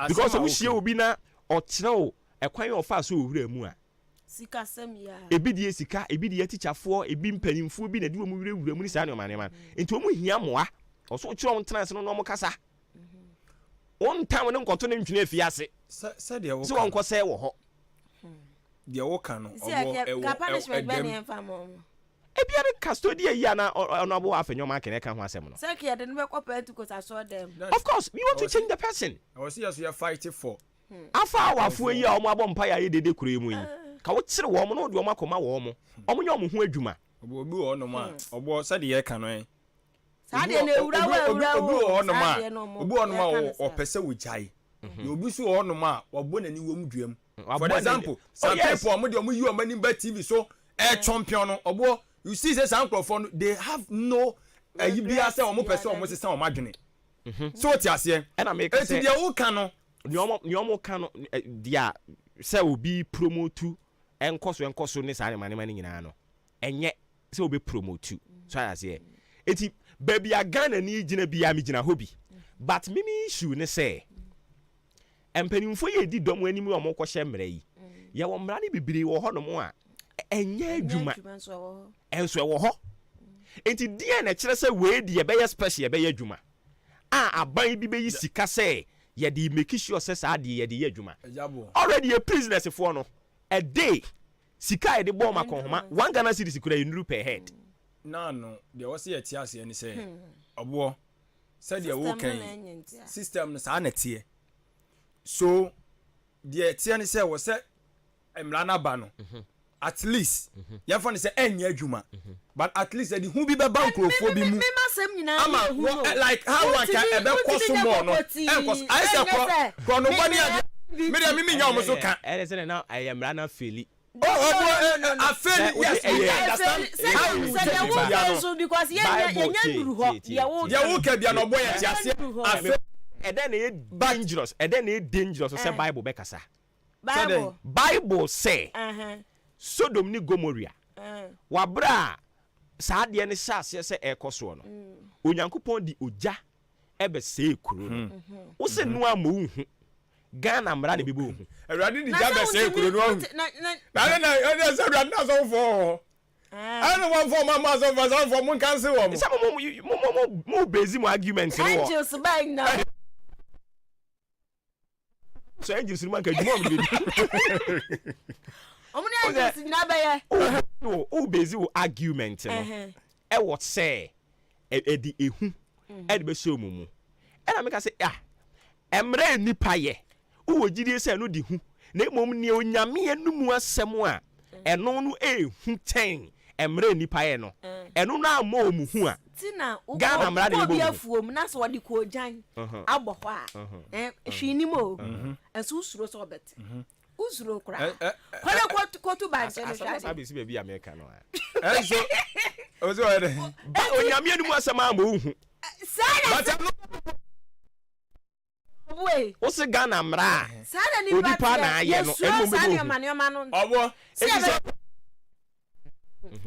Because we share obi na okyerɛw ekwan ofa so owura mu a sika sem ya ebi die sika ebi die teacherfo ebi mpanimfo bi na de mu wura mu ni saa ne man enti omu hia moa oso kyerɛw ntenase no no kasa on time ne nkoto ne ntwene afia ase se de wo so onko se wo ho de wo kan no ebi are custodian ya na onobo afenyo ma kene ka ho asem no se ke de ne be kopa to cause I saw them. Of course we want to change the person. I was here so you fighting for afa awafo yi a omo abompa ya dede kure mu yi ka wo kire wo mo no de omo akoma wo mo omo nya omo ho adwuma obi wo no ma obo se de ye ka no en sa de na ewura obi wo no ma obi wo no ma o pese wo jai na obi so wo no ma obo nani wo mu duam for example some people omo de omo yi omo ni ba TV so champion no obo you see say some microphone they have no bia say omo pese omo se omo adwene so ti ase and I make say de wo ka no nyomo ka no dia say obi promote enkoso ne saa ne mane nyina no enye say obi promote so I say eti baby a Ghana ni gina bia me gina hobi but mimi issue ne say empanimfo ye di dom animu omo kwo hye mra yi ye wo mra ne bibiri wo ho no mo a enye adwuma enso wo ho enti dia na kyerɛ sɛ we di ɛbɛyɛ special ɛbɛyɛ adwuma aban bi bɛyi sika sɛ yɛde make sure sɛ saa de yɛde yɛ adwuma already a business for no a day sika yɛde bɔ ma kɔnhoma 1 Ghana cedis kura yɛnuru per head no deɛ wɔse yɛte aseɛ ne sɛ ɔboɔ sɛdeɛ wokan system no saa na teɛ so deɛ teɛ ne sɛ wɔ sɛ mmara no aba no at least yɛmfa ne sɛ ɛnyɛ adwuma but at least ɛde hu bi bɛba nkurɔfoɔ bi mu ama like how one can ɛbɛkɔ so mɔ no ɛnkɔ so ayɛ sɛ kɔ no bɔne adeɛ medeɛ mimi nya ɔmo so ka ɛne sɛ na ɛyɛ mmara no afeli afeli yes deɛ woka bia na ɔbɔ yɛ te aseɛ ɛdɛn na ɛyɛ dangerous sɛ Bible bɛkasa Bible say Sodom ni Gomorrah wabra saa de ne hyɛ aseɛ sɛ ɛkɔ soɔ no Onyankopɔn di ogya ɛbɛ sɛ kuro no wo sɛ no ama wo hu Ghana mmara ne bi bo hu awurade di gya bɛ sɛ kuro no hu na sɛ awurade na so fo ana one for mama so for mun cancel wo mo some mo bezi mo argument no angels bag na so angels no man ka dwuma mo be omuni angels nyina bɛyɛ o bezi wo argument no e what say e di ehu e de be show mu e na me ka say emre nipa ye wo gidie say no di hu na mom ne onyame anumu asɛm a ɛno no ehu ten emre nipa ye no ɛno na ama omu hu a tina Ghana mmara de bi afuom na so wode ko gyan abɔ hɔ a hwini mo ɛso usuro so obet usuro kra kwale kotu ba nse no hwade sabi si be bi America no so ozo ere ba onyame anumu asɛm ama ohu sana boy o se Ghana mmara sana ni pa na ayɛ no ɛmo me no obo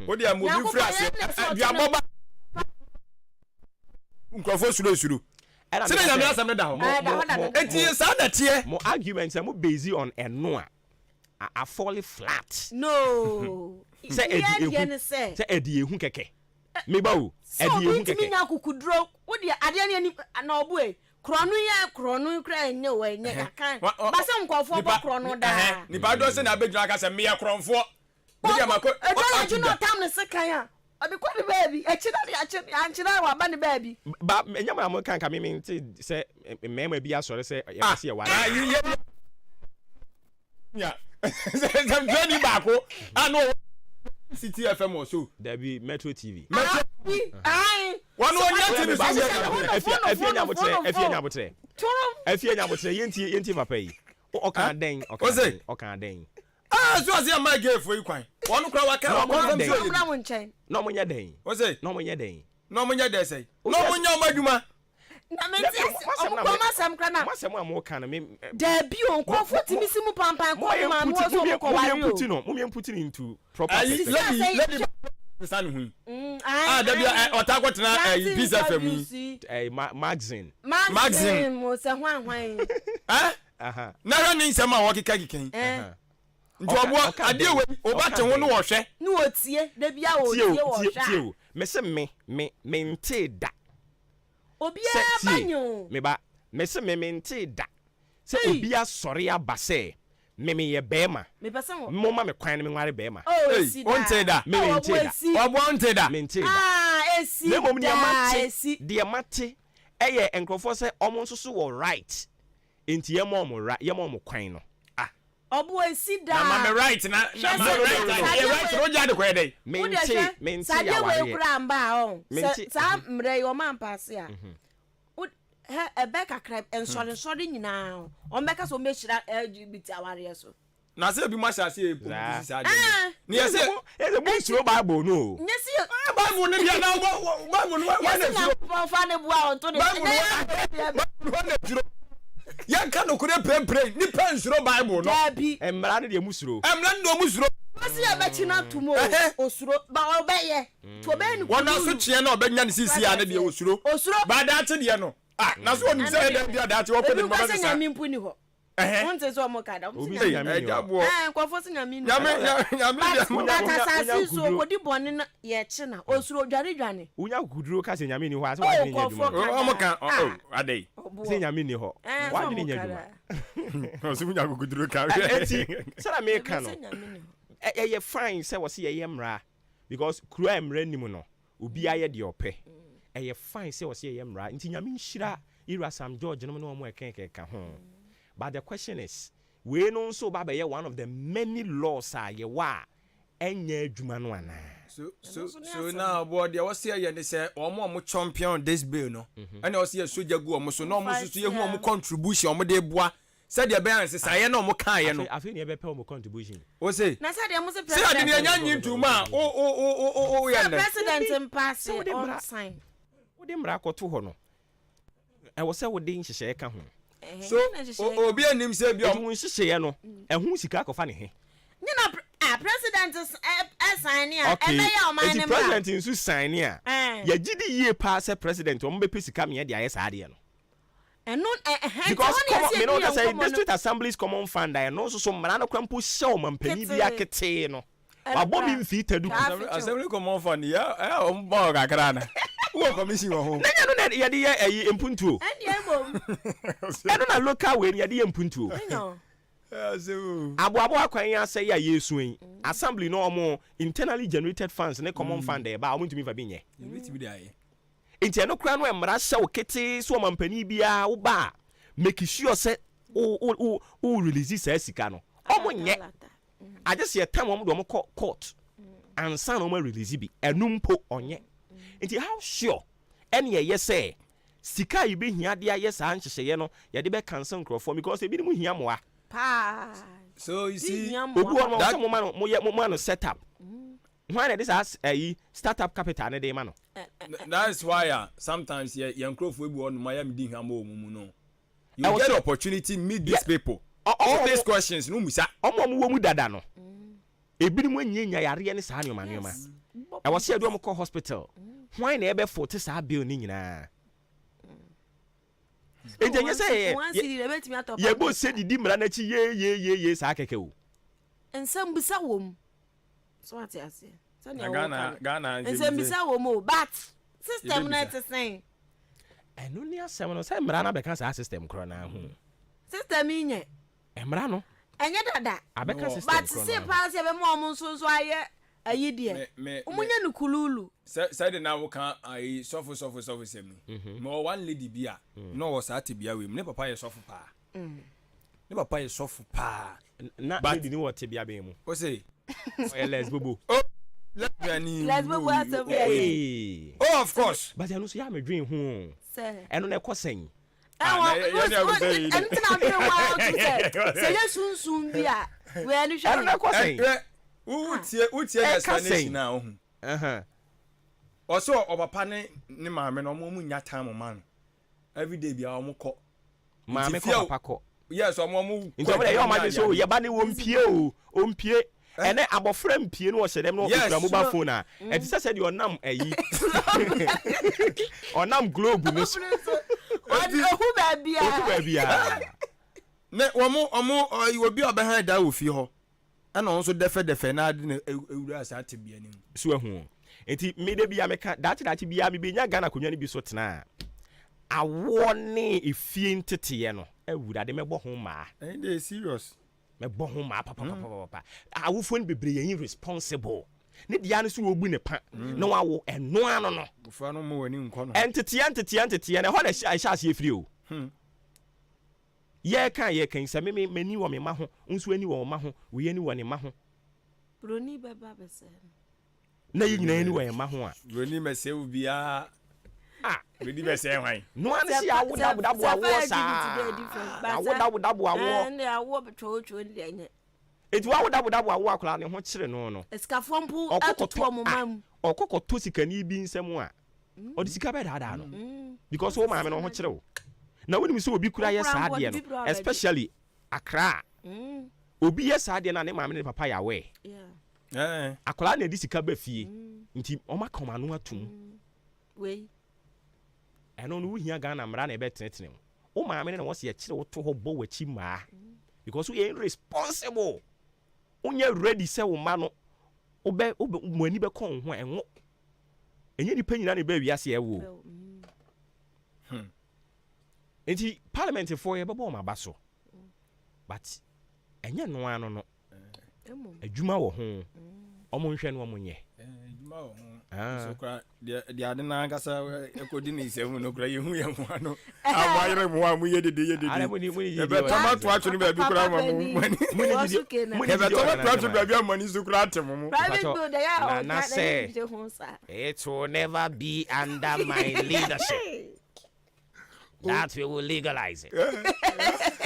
odi am obi frase duaboba nkrofo suro se na nyame asɛm da ho enti saa na tie mo argument mo based on eno a fall flat no se edi ehu keke me ba o edi ehu keke mi nya kukudro wodi ade ne na obo e kronu kra enye wo enye kan ba se nkofo bo kronu da nipa do se na abegyina ka se me ye kronfo media mako o no tam ne se kan a abi kwa ne baby achira wa ba ne baby ba enyama mo kan ka me nti se mema bi asore se ya se ya wa ya sem training bako ano City FM or so there be Metro TV one TV efie nyabotre yenti papa yi o kan den so as my girl for you kwan one kra wa kan confirm so no mo nya den o say no mo nya den say no mo nya omadwuma na menti okoma sam kra na masem am kan me da bi on konfo timisi mu pampan ko ma mo so ko wari o mo put into proper let me stand hu da bi otakotena pizza fam magazine mo se hwan na ha ni nsɛm a wɔkeka kikan nti obo ade we obate ho no wɔhwɛ no otie da bia o tie wɔhwɛ me se me nte da obi a banyo me ba me se me nte da se obi a sɔre aba se me ye bema me pese mo ma me kwan me nware bema onte da me nte da obo onte da me nte da esi me mom de mate eye enkrofo se omo nso so wo right enti ye mom kwan no obo esi da na me right na right roja de kwede me nte ya ware we kura mba on sa mre yo man pass ya he ebeka krab ensore nyina on beka so mehira LGBT aware so na se bi ma shase e pu sa de ni ye se mo suro Bible no nyesi Bible ne bia na Bible no wa na fa ne bua on to ne Bible ne juro yan ka no kure prepare ni pen suro Bible no dabi emra ne de mu suro emra ne mu suro asi ya be china tumo osuro ba obeye to be ni wona so chie na obenya ne sisi ya ne de osuro ba da che de no na so oni se de bia da che wo ko de mo ba sa nyame mpu ni ho want to so mo kada Obi say nyame abo kwafo se nyame nyame that so kodi bone na ye che na osuro dwane unya kuduro ka se nyame ni ho ase wa de nyaduma o ka adai se nyame ni ho wa de nyaduma o se unya kuduro ka enti sara me ka no ye fine say wo se ye mra because kura emra nim no obi aye de ope ye fine say wo se ye mra nti nyame nhira ira Sam George no mo ka ho. But the question is, we know so baba ye one of the many laws are ye wa enye adwuma no ana. So now boy there was here ye say omo champion this bill no. And was here soja gu omo so no omo so ye hu omo contribution omo de boa. Said the balance say ye no omo kan ye no. I feel ye be pay omo contribution. O say. Na said ye mo say president. Say the nyanyi ntuma o ye na. President in pass on sign. Wo de mra akoto ho no. E wo say wo de nhihye ka ho. So obi anim say bi o nhihye no ehun sika akofa ne he. Nyina president sign ya e me ya o man ne ma. President nsu sign ya. Ya gidi ye pa say president o mbe sika me de aye saade no. And no because me no say district assembly's common fund I no so mra no kwampo show mampani bia kete no. Wa bo bi mfi tadu assembly common fund ya o mba kakra na. Wo commission wo ho. Nanya no na ye de ye empuntuo. Eno na local way ye de ye empuntuo. Abo akwan ya say ya yesu en. Assembly no omo internally generated funds ne common fund e ba omo ntumi fa bi nye. Yebiti bi dai. Enti eno kra no emra hye wo kete so mampani bia wo ba make sure say o release say sika no. Omo nye. I just see a time omo do omo court. And san omo release bi. Enumpo onye. Enti how sure any ye say sika yi be hia de aye sa nhyehyeye no ye de be cancel crofo because e bi mu hia moa pa. So you see obi won that mo no set up when this as a startup capital ne dey ma no. That's why sometimes ye crofo ebu on my am di hia mo mu no you get opportunity meet these people all these questions no musa omo wo mu dada no e bi mu anyanya yare ne sa anyoma I was here do mo call hospital why na ebe 40 sa bill ni nyina enje say ye bo se didi mra na chi ye sa keke o ensam bisa wom so what you say Ghana ensam bisa wom o but system na to say eno ni asem no say mra na be kan sa system kro na hu system nye mra no enye dada abeka system kro but say pass ye be mo so aye ayi de umunya nukululu say the now can I suffer sem no one lady bia no was at bia we ne papa ye suffer pa ne papa ye suffer pa na lady ni what bia be mu o say let's bobo let's bobo asem oh of course but you know so ya me dream hu eno na ekosen say ye sunsun bia we anu hwe eno na ekosen utie explanation na ohun also papa ne maame no mo nya time man every day bia o mo ko maame ko papa ko yes o mo nti o ye o ma de so ye ba ne wo mpie o mpie ene abofra mpie no o sedem no o kura mobile phone a e ti say de onam ayi onam globe no so ohu ba bia ne omo you be obehan da wo fi ho ana on so defe na ade na ewura asa ate bia nim so ehu enti me de bia meka dachi bia me benya Ghana konwa ne bi so tena awo ne efie ntete no ewura de mebo ho ma dey serious mebo ho ma papa awofo ne bebre yen responsible ne dia ne so obu ne pa na wawo eno ano no ofra no mo wani nko no entete na ho na sha efiri o ye kan se me ni wo me ma ho nso ani wo ma ho we ye ni wo ne ma ho broni beba bese na yi nyina ani wo ma ho a broni mese wo bia broni bese hwan no an si awo dabu awo sa awo dabu awo and awo betwo ndi anye etu awo dabu awo akora ne ho kire no eskafo mpu atoto mo mam okokoto sika ni bi nsem a odi sika be dada no because wo ma me no ho kire wo na woni mi so obi kura ye saade no especially Accra obi ye saade na ne maame ne papa ya we akola na edi sika ba fie nti o maka ma no atum we eno no hia Ghana mra na ebe tenetene o maame ne wo se ye kire wo to ho bo wachi maa because we ain't responsible. Unye ready say wo ma no obe mwani be kon ho enwo. Enye ni panyina ne ba wiase ewo. Enti parliament for ye bebo ma baso. But enye no ano no. Adwuma wo ho. Omo nhwe no omo nye. Adwuma wo ho. So kra de ade na gasa ekodi ni se hu no kra ye hu ye ho ano. Abayere mo amu ye de. E be tomato atwe no ba bi kra ma mu. E be tomato atwe ba bi amani su kra atem mu. Na say it will never be under my leadership that we will legalize it.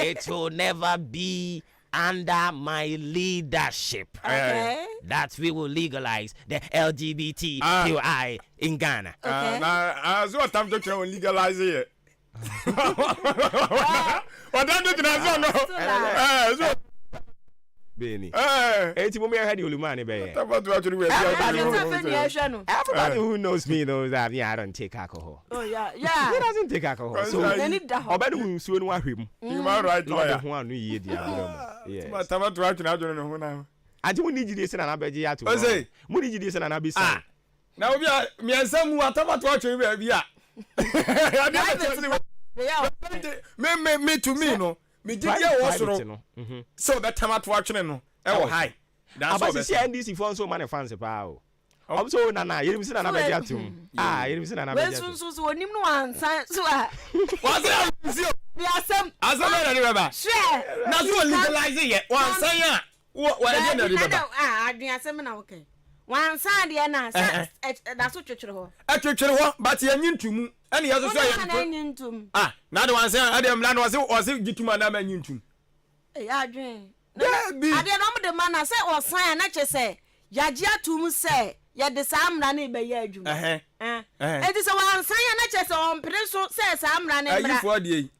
It will never be under my leadership that we will legalize the LGBTQI in Ghana. So what time to legalize it? What time to no? Benny. Eti mo me had you man be. Everybody who knows me knows that I don't take alcohol. Oh yeah. He doesn't take alcohol. So obedi hu nsuo no ahwem. Human right lawyer. Ho anu ye dia abram. Yes. But tomato atwe na adwo no ho na. Ati mo ni gide se na beje ya to. Mo ni gide se na be sa. Na obi a me ansam wa tomato atwe be bia. Me to me no. Me did ya wasoro. So that tomato atwe no. E wo high. That's all. Abasi NDC for so many fans pa o. So na yerim se na beje atum. Yerim se na beje atum. So onim no ansan so a. Was it? The asem. Asem na riba. Sure. Na so legalize ye. Wansan a. Wa dey na riba. Adun asem na okay. Wansan de na sa da so twetwere ho. Twetwere ho, but ye nyintumu. Ene ye so so ye nyintum. Na de wansan adem la na wase gituma na ma nyintum. Adun. Ade no mo de ma na se osan na che se yaje atum se ye de samra na be ye adwuma. Edi se wansan ya na che se ompre so se samra na bra. Ayifo de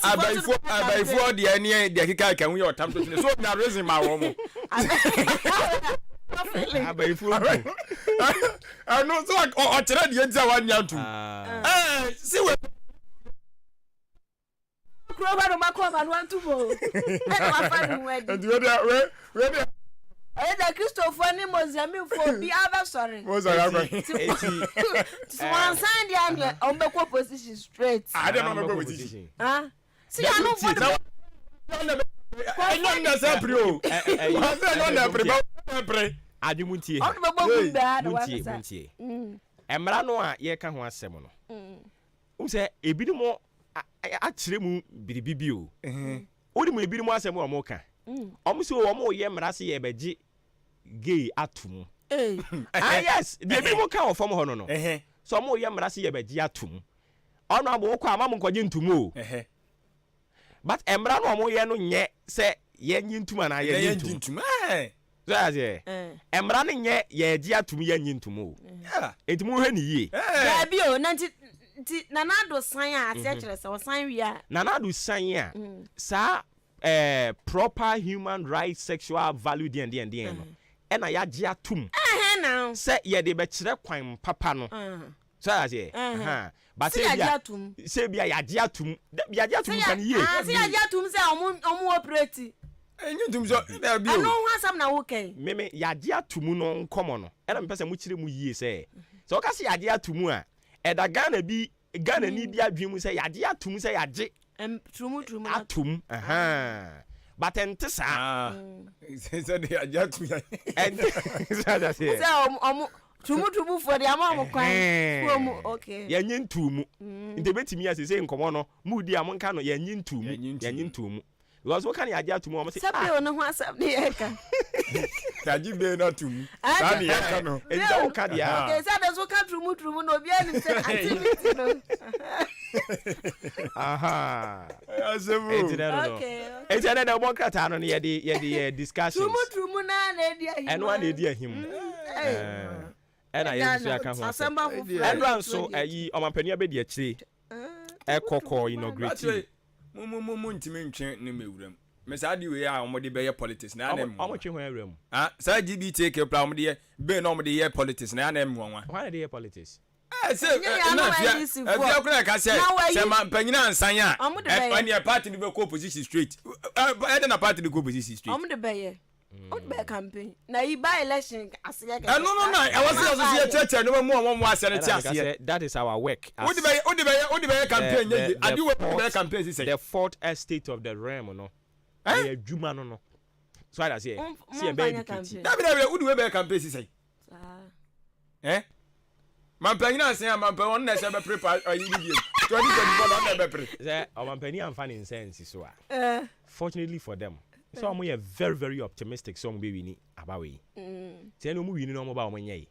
abayifo de ene de kika ka hu ye otam to so na reason ma wo mo. Abayifo. I know so o chere de ntia wan nyantu. See we Kroba no makoma no antubo. E wa fa ni wedi. And we The Christopher ni Mozambique for be other sorry. Mozambique. So one sign the angle on the position straight. I don't know what position. See, I know what. I don't know that bro. I don't know pre. Adimuntie. Muntie. Emra no a ye ka ho asem no. Say ebidumo akyere mu biribibi o. Odi mu ebidumo asem o mo ka. Omo so o mo ye mra se ye beji gay atum. Yes, the ebidumo ka ofom ho no no. So mo ye mra se ye beji atum. Ono abo kwa amam nkoje ntum o. But emra no mo ye no nye se ye nyintum na ye nyintum. So as ye. Emra no nye ye ji atum ye nyintum o. Entimu hwe ni yie. Ya bi o nanti nanado san a ase se o san wi a. Nanado san a. Sa proper human rights sexual value den no. E na ya ji atum. Now. Say ye de be kire kwan papa no. So as ye. But say bia ya ji atum. Ya ji atum kan ye. Say ya ji atum say omu operate. Nyintum so na bi o. Ano ho asam na wo kai. Meme ya ji atum no nkomo no. E na me pese mu kire mu yie say. So ka say ya ji atum a e da Ghana ni bi adwemu say ya ji atum say ya ji. Trumu atum. But ente sa. Say de ya ji atum ya. Say say trumu for the amount kwan. Okay. Ya nyintumu. Inte betimi ase say nkomo no mu di amonka no ya nyintumu. Because what can you add to me? Sabi ono ho asam ne eka. Taji be na tumu. Ka ne eka no. Enta o ka dia. Okay, say that's what trumu no bi ani say activity no. Okay. Enti na the democrat no ye the discussions. Trumu na di ahim. And one dey ahim. And I say aka ho. And ran so ayi omampani abedi akire. Ekoko inaugurate. Mumu ntime ntwe ne mewuram. Me sa di we a omode be ye politics na na mu. Omotwe ho awuram. Sa GBTK plan omode be na omode ye politics na na mu nwa. Why dey ye politics? say na afia kura ka say panyina ansan a any party ni be ko position straight na party ni go position straight the beye the campaign na you buy election aseye no I was say church no mo asere ti aseye that is our work what the beye campaign ye adi we beye campaign say the fourth estate of the realm no e adwuma no so I say see e be educate that be we campaign say Mampanyina say mampanyina na say be prepare ayi video 2024 na be prepare say mampanyina amfa in sense so fortunately for them so we are very very optimistic so we win about we say no mu win no mo ba mo nyai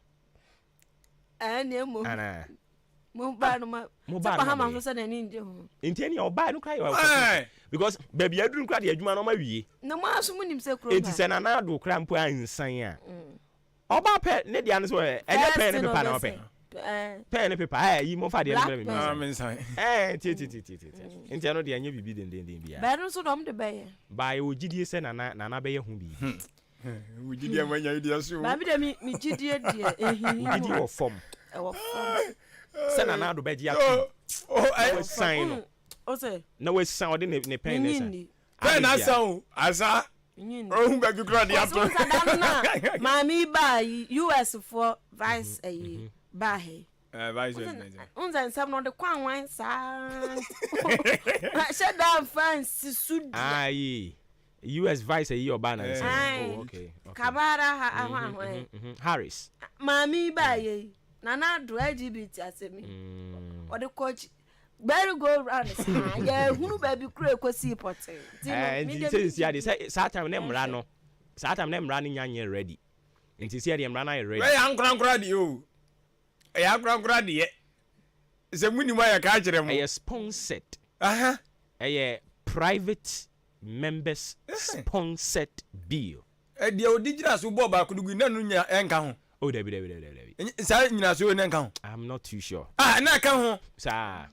na mo mo ba no ma ha ma so na ni nje ho inteni o ba no cry because baby aduru kra de adwuma no ma wie no mo aso mu nim se kro enti se na na do kra mpo ansan a oba pe ne dia no so enye pe ne pepa na pe pen and paper yi mo fa de no me nsan ti enti no de anya bibi den bia ba no so dom de be ye ba ye ogidie se na be ye hu bi ogidie amanya idea so ba bi de mi gidie de ogidie wo form se na do be ji atu I sign o say na we sign o de ne pen ne pen asan asa oh ba gukra de ato mami ba US for vice ba he vice president unza nsam no de kwanwan sa she down France sudi ayi US vice oba na oh okay kabara ha Harris mami ba ye na do LGBT asemi o de coach very go round ya hunu ba bi kura ekosi pote me say ya de say time na mra no nyanye ready nti say de mra na ready we ankra de o ya ankra de se muni ma ya ka kire mo sponsored private members sponsored bill de odigira so bo ba kudugu na nu nya enka ho oh debi sa nyina so ne enka ho I'm not too sure na ka ho sa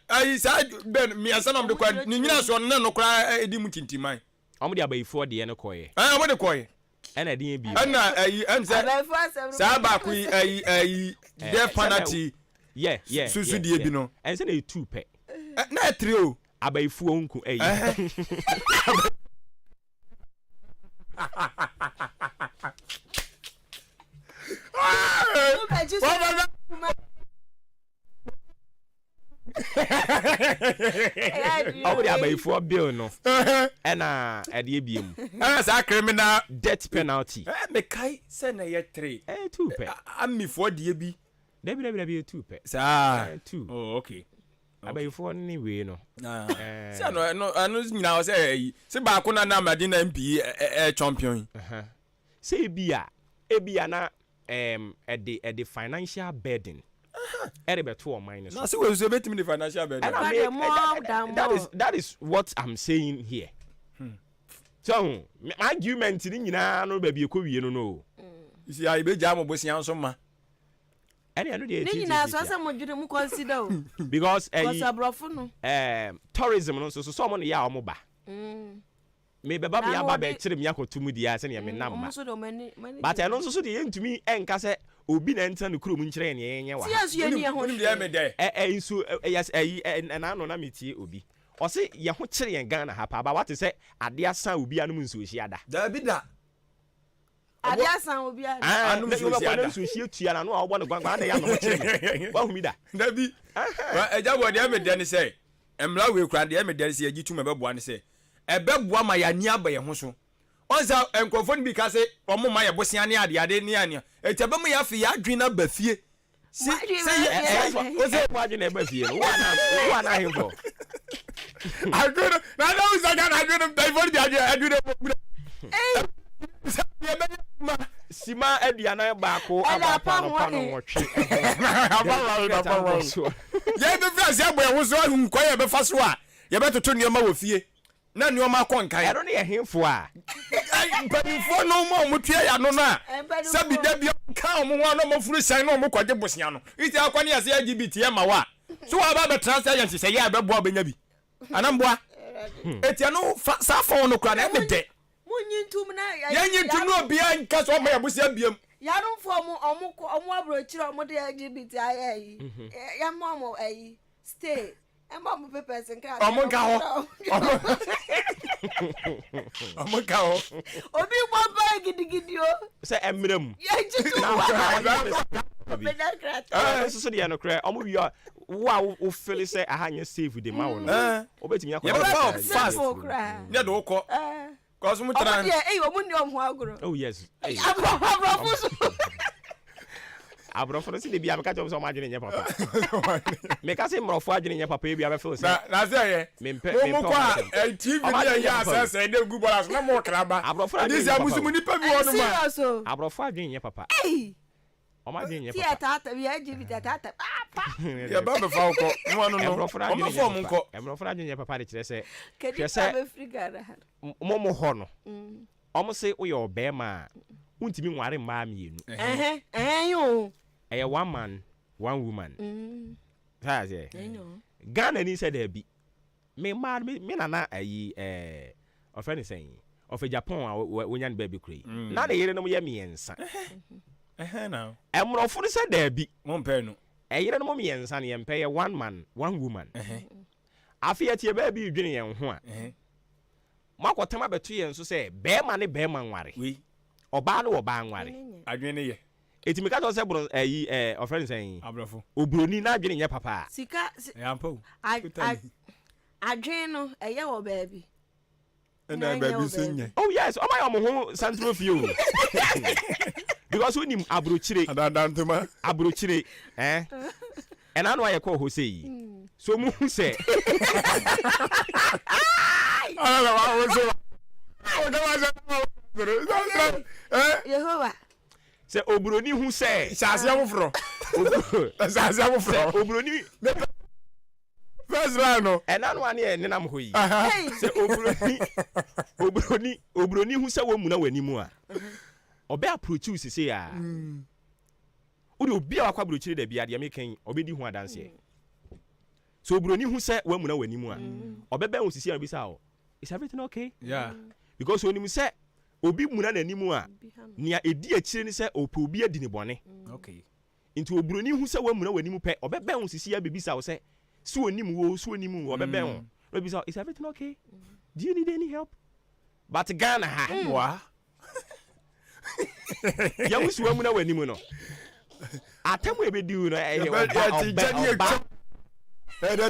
ayi sa ben mi asanam de kwa ni nyina so na no kra edi mu tintiman omo de abayifo de ne koye omo de koye ena de bi na ayi ense sa ba ku ayi de penalty susu de bi no ense na 2 pe na 3 o abayifo nku ayi Already abayifo bill no na ade ebiem sa criminal death penalty me kai se na ye 3 2 pe amifo de bi debi 2 pe sa 2 oh okay abayifo ni we no se no anu nyina se se ba ko na amade na MP champion se ebia na the financial burden beto o minus na se we so betimi the financial burden that is what I'm saying here so my argument ni nyina no ba bi ekowie no isi ai be jam bosia nso ma any anu dey ni nyina so asa mo dwene mu consider o because abrofo no tourism no so mo no ya o mo ba me beba me aba be kire me akotumu dia se ne me namma but eno nso so de yentumi enka se obi na enta no kuro mu nkire ne yenye wa ni de me de nso yes na no na metie obi o se ye ho kire yen Ghana ha pa ba what say ade asan obi anum nso hia da bi da ade asan obi anum nso hia tua na no a obo no gwangwa na ya no kire wa humi da da bi eja bo de me de ne say emra we kura de me de se agitu me beboa ne say ebeboa ma ya ni aba ye ho so onza enkofo ni bi ka se omo ma ye bosia ne ade ne ania etebe mu ya fi ya adwen na bafie se o se mo adwen na bafie no wa na hembo adwen na na usa ga na adwen dai for di adwen sima aduana baako abapa no wotwe ye be frase abo ye wo so ahun kwa ye be fa so a ye be toto nioma wo fie na nioma konkan ero ne ye hemfo a before no more mutua ya no na sabi da bia ka mo ho no mo furu san no mo kwaje bosia no iti akwani ase LGBT ya ma wa so wa ba be trans agency se ya be bo obenya bi anamboa etia no sa fo no kwa na me de munyintum na ya nyintum no bia nka so mo ya bosia biem Yarum for omo brochiro omo de LGBTI. Ya mama stay. And mama papers and car. Omo ka ho. Obi baba gidigidi o. Say emrem. Ya jitu. So the no cry. Omo wi wo feel say ahanye save the ma wo no. Obetimi akọ fast. Ya do ko. Cause mo try. Omo ni omo agoro. Oh yes. Abrofo si de bia me ka tell so ma adwene nya papa. Me ka se mrofo adwene nya papa e bia be feel say. Na say ye. Me ko TV ni ya access e dey good balance na mo kraba. Abrofo this ya musumu ni pa bi wonu ma. Abrofo adwene nya papa. O ma adwene nya papa. Ti tata bi LGBT tata. Ya ba be fa ko. No no. Abrofo adwene nya papa. Abrofo adwene nya papa de kire say. Kire say. Mo ho no. Omo say wo ye obema. Untimi nware mma mienu. Yo. One man, one woman. That's it. Ghana ni said there be. Me mad me nana of friend saying of a Japan when young baby cray. Now they no me ensa. Now. I'm not for said there be. One penno. A year no me ensa and pay one man, one woman. I fear your baby drinking young one. Mark what time about 2 years so say bear money bear man worry. We or ban or ban worry. I drink ye. It make us bro of friends saying abrofo obroni na adwene nya papa sika yampo adwene eye wo baby na baby so nya oh yes o my ho central view because we nim abrochire adadantuma abrochire and I know I call Jose so mu say Yehovah say obroni hu say sase amofro sase amofro obroni first round no and I know one here nenam ho yi say obroni hu say wo mu na wani mu a obe approach you say ah uri obi a wakwa brochire da bia de mekan obedi hu adanse so obroni hu say wo mu na wani mu a obebe hu sisi a bi sa is everything okay yeah because when you say obi muna nanimu a nia edi akire ni se opo obi adi ni bone okay into obroni hu se wamuna wanimu pe obebe hu sisi ya bebisa wo se su onimu obebe hu bebisa is everything okay do you need any help but Ghana ha wa ya musu wamuna wanimu no atamu ebedi no da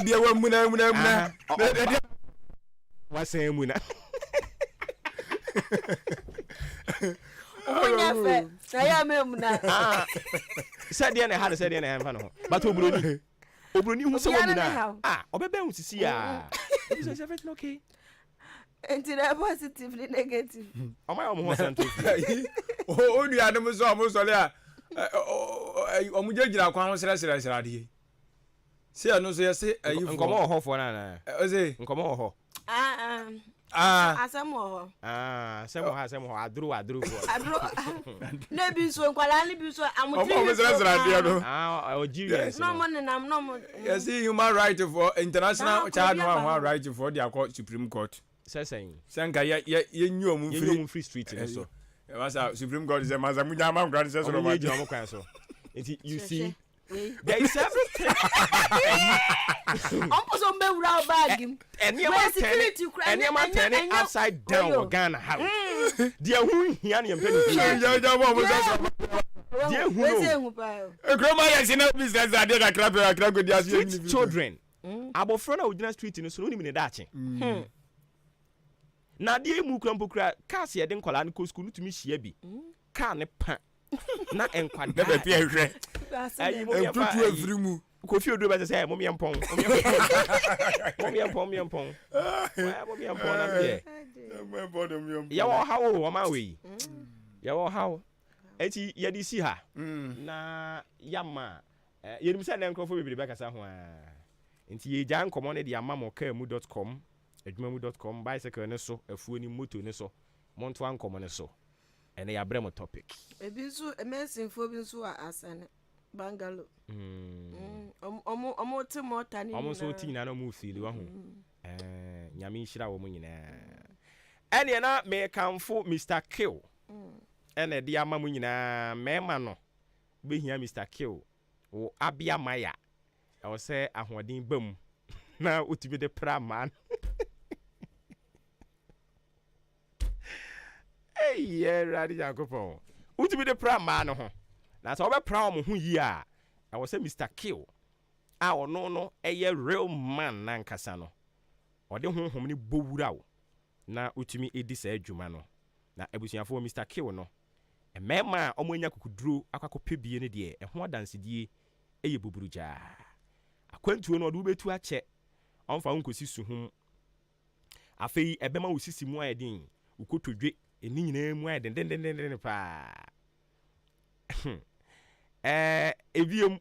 dia wamuna wasa muna Onyafe, saya memuna. Said the na said the na no. But obroni hu se wamuna. Obebe hu sisi a. Is everything okay? Enti positively negative. Am I am central? O nua no so omo so le a. Omo jegira kwan ho sere de. Se anu so yese ayifo. Nkomo ho fo na na. O se nkomo ho. Asamo asamo adru fo. Na bi so nkwala ni bi so amutri. Omo sere de no. Algerians. No mo nenam no mo. You see human right for international child human right for the court Supreme Court. Saying. Sanka ye nyu omu free street in so. Was Supreme Court is a mazamunya am grand says so. You see there is everything. Almost on be wura bag him. And you man turning upside down for Ghana house. Dear who here na mpeni. Dear who. Grandma yes in business that dey akra go dia children. Abofro na odina street no so no ni me dache. Na de mu krampokra cars ye de nkola no school no tumi hia bi. Car ne pa. Na enkwada be pia hwe. Ayi mo ya tutu afiri mu. Kofi odo be say mo miempon. Mo miempon. Mo miempon na be. Mo bodo miempon. Ya wo hawo wo ma we. Ya wo hawo. Eti ye di si ha. Na yama ye nim say na nkrofo bebere be kasa ho a. Enti ye jan komo ne dia mamokamu.com, adwumamu.com, bicycle ne so, afuo ni moto ne so. Monto an komo ne so. Ene ya bremo topic. Ebi so emesin fo bi so asane. Bangalo. Omo ti mota ni. Omo so ti na no mu feel wa ho. Nyame nhira wo mu nyina. Ene na me kanfo Mr. Kill. ene de ama mu nyina mema no behia Mr. Kill wo abia maya I will say ahoden bam na utumi de pra man hey yeah radi yakopon utumi de pra man ho na so be pra mo ho yi a I will say Mr. Kill a ono no eye real man na nkasa no ode honhom ni bowura wo na utumi edi sa adwuma no na abusuafo Mr. Kill no emema omanya kukuduro akakopebie ne de ho adansedie eye buburuja akwantuo no de wobetu ache onfa nkosi suhum afei ebema wosisi mu ayedin ukotodwe eni nyina mu ayedin den pa ebiem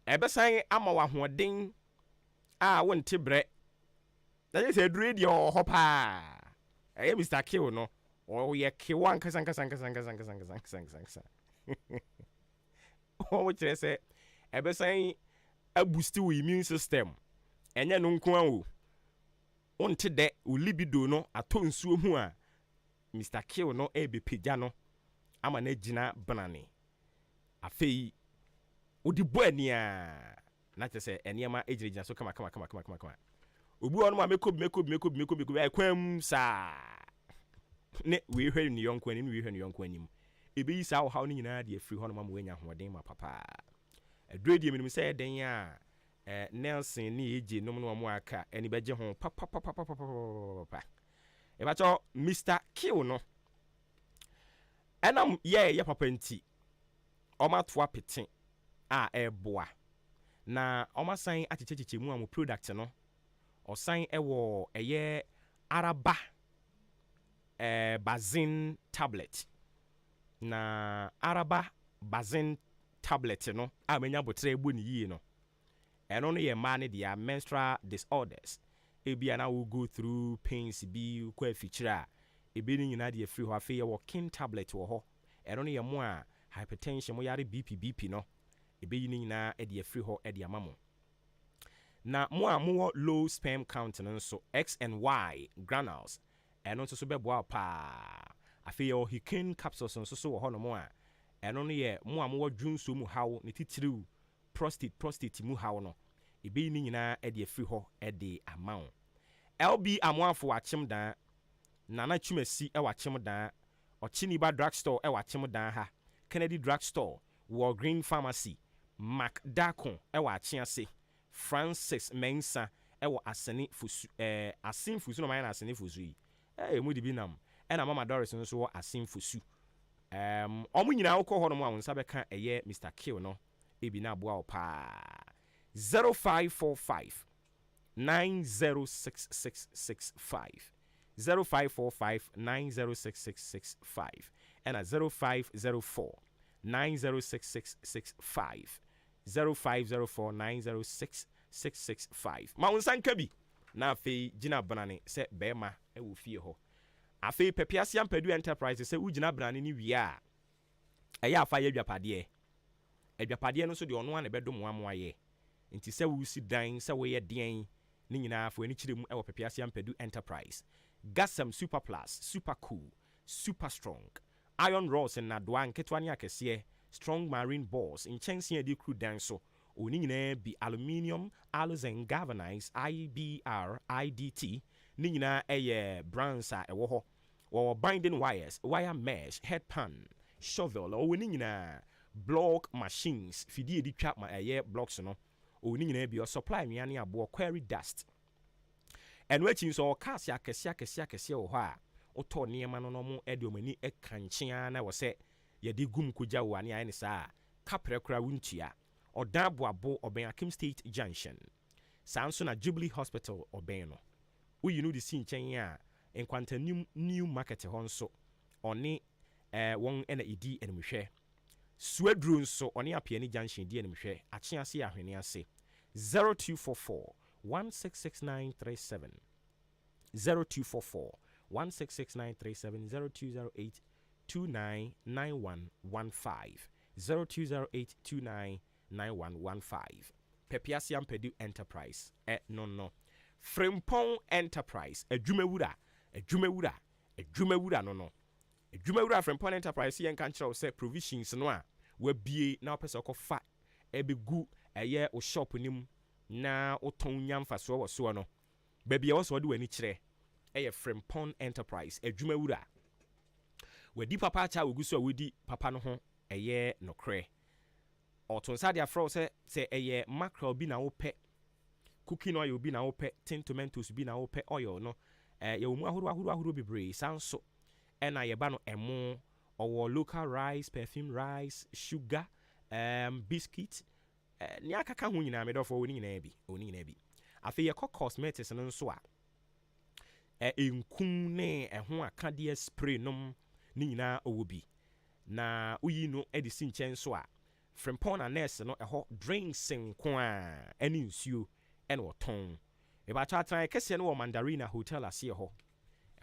ebesan ama wa hoden a wonte bre na je se dure de ho pa Mr. Kill no o ye kiwan kasan o chere se ebesan a boost your immune system enya no nko an o nte de o libido no atonsuo hu a Mr. Kill no ebepagya no ama na gina banane afei odi bo ania na tese eniema ejirigina so kama obu onu ma mekobi akwam sa ne we hwe ni yonko anim ebe yi sa wo haw ni nyina de afiri hono ma mo wenya hoden ma papa adredi minim se den a Nelson ni eje nom no mo aka eni beje ho papa e ba cho Mr. Kill no enam ye papa nti omatoa peten a eboa na omasan achecheche mu am product no osan ewo eye araba bazin tablet na araba bazin tablet no amenya botre egbo ni yi no eno no ye ma ne dia menstrual disorders ebia na will go through pains bi kwa feature ebe ni nyina de free ho afi ye working tablet wo ho eno no ye mo a hypertension mo yare BP no ebe yi ni nyina e de free ho e de amamo na mo a mo low sperm count no so X and Y granules eno nso so beboa pa afi ye Hikin capsules nso so wo ho no mo a eno no ye mo a mo dwunso mu hawo ne titiriw prostate mu hawo no ebe ni nyina e de free ho e de amount LB amwafo wachim dan nana chumasi e wachim dan Ochiniba drugstore e wachim dan ha Kennedy drugstore Walgreen pharmacy Macdacon e wachia se Francis Mensa e wa aseni fusu asin fusu no man aseni fusu yi mu di binam e na mama Doris nso wo asin fusu omu nyina wo ko ho no mo awonsa beka eye Mr. Kill no ebi na aboa opa 0545 906665 0545 906665 and at 0504 906665 0504 906665 ma unsan kabi na afi gina banane se bema e wo fie ho afi pepiasia mpadu enterprise se ugina banane ni wi a eya afa ye adwapade no so de ono an ebedom amoaye nti se wo si dan se wo ye den ni nyina afo ani kirem e wo pepiasia mpadu enterprise gasam super plus super cool super strong iron rods na doa nketwa ne akese strong marine balls in chensi edi crude dan so oni nyina bi aluminium aluzen galvanized IBR IDT ni nyina eye brands a ewo ho wo binding wires wire mesh headpan shovel o ni nyina block machines fidi edi twa ma eye blocks no oni nyina bi o supply nwane abo quarry dust and wetin so cast akese wo ho a oto niema no no mo edi omani ekanchia na wo se ye di gum kugya wo ane ayi saa kaprekra wuntua odabo abo oben Akim State Junction sanso na Jubilee Hospital oben no uyi no di si nchen a enkwanta new market ho nso oni won ena edi enimhwe suadru nso oni apiani junction di enimhwe achiase ahwene ase 0244 166937 0244 166937 0208 299115 Pepiasiam Pedu Enterprise no Frimpong Enterprise adwumawura no adwumawura Frimpong Enterprise yɛn kan kyerɛw sɛ provisions no a wabie na wopɛ sɛ ɔkɔfa ɛbɛgu ɛyɛ o shop nim na wotɔn nyamfasoɔ wɔ soɔ no baabi a wɔsɔ de w'ani kyerɛ ɛyɛ Frimpong Enterprise adwumawura wadi papa acha wogu so a wodi papa no ho ɛyɛ nokorɛ ɔtonsa de afrɛ sɛ ɛyɛ mackerel bi na wopɛ cooking oil bi na wopɛ tin tomatoes bi na wopɛ oil no yɛwɔ mu ahorow bebree sanso ɛna yɛba no ɛmo ɔwɔ local rice perfume rice sugar biscuit ne akaka ho nyinaa medɔfo wɔ ne nyinaa bi afei yɛkɔ cosmetics no nso a enkum ne ɛho akadeɛ spray nom ne nyinaa ɔwɔ bi na uyi no ɛde si nkyɛn so a Frimpong na nurse no ɛhɔ drinks nko a ɛne nsuo ɛna wɔtɔn ebato atran kɛseɛ no wɔ Mandarina Hotel aseɛ hɔ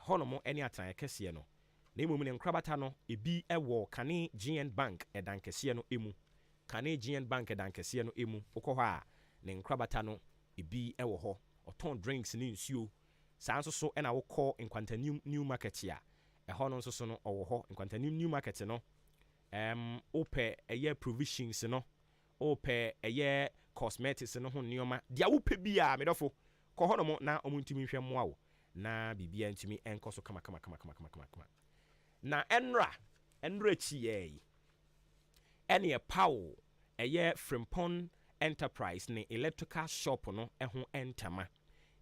ɛhɔ no mo ɛne atran kɛseɛ no na mmom ne nkrabata no ebi ɛwɔ Kane GN Bank ɛdan kɛseɛ no emu Kane GN Bank ɛdan kɛseɛ no emu wokɔ hɔ a ne nkrabata no ebi ɛwɔ hɔ ɔtɔn drinks ne nsuo saa nso so ɛna wokɔ Nkwanta new market a ɛhɔ no nso so no ɔwɔ hɔ Nkwanta new market no opɛ ɛyɛ provisions no opɛ ɛyɛ cosmetics no ho nneɛma dia wopɛ bi a medɔfo kɔ hɔ no mo na ɔmo ntumi hwɛ mmoa wo na bibia ntumi ɛnkɔ so kama na ɛnra chi ɛne ɛpawo ɛyɛ Frimpong Enterprise ne electrical shop no ɛho ɛntama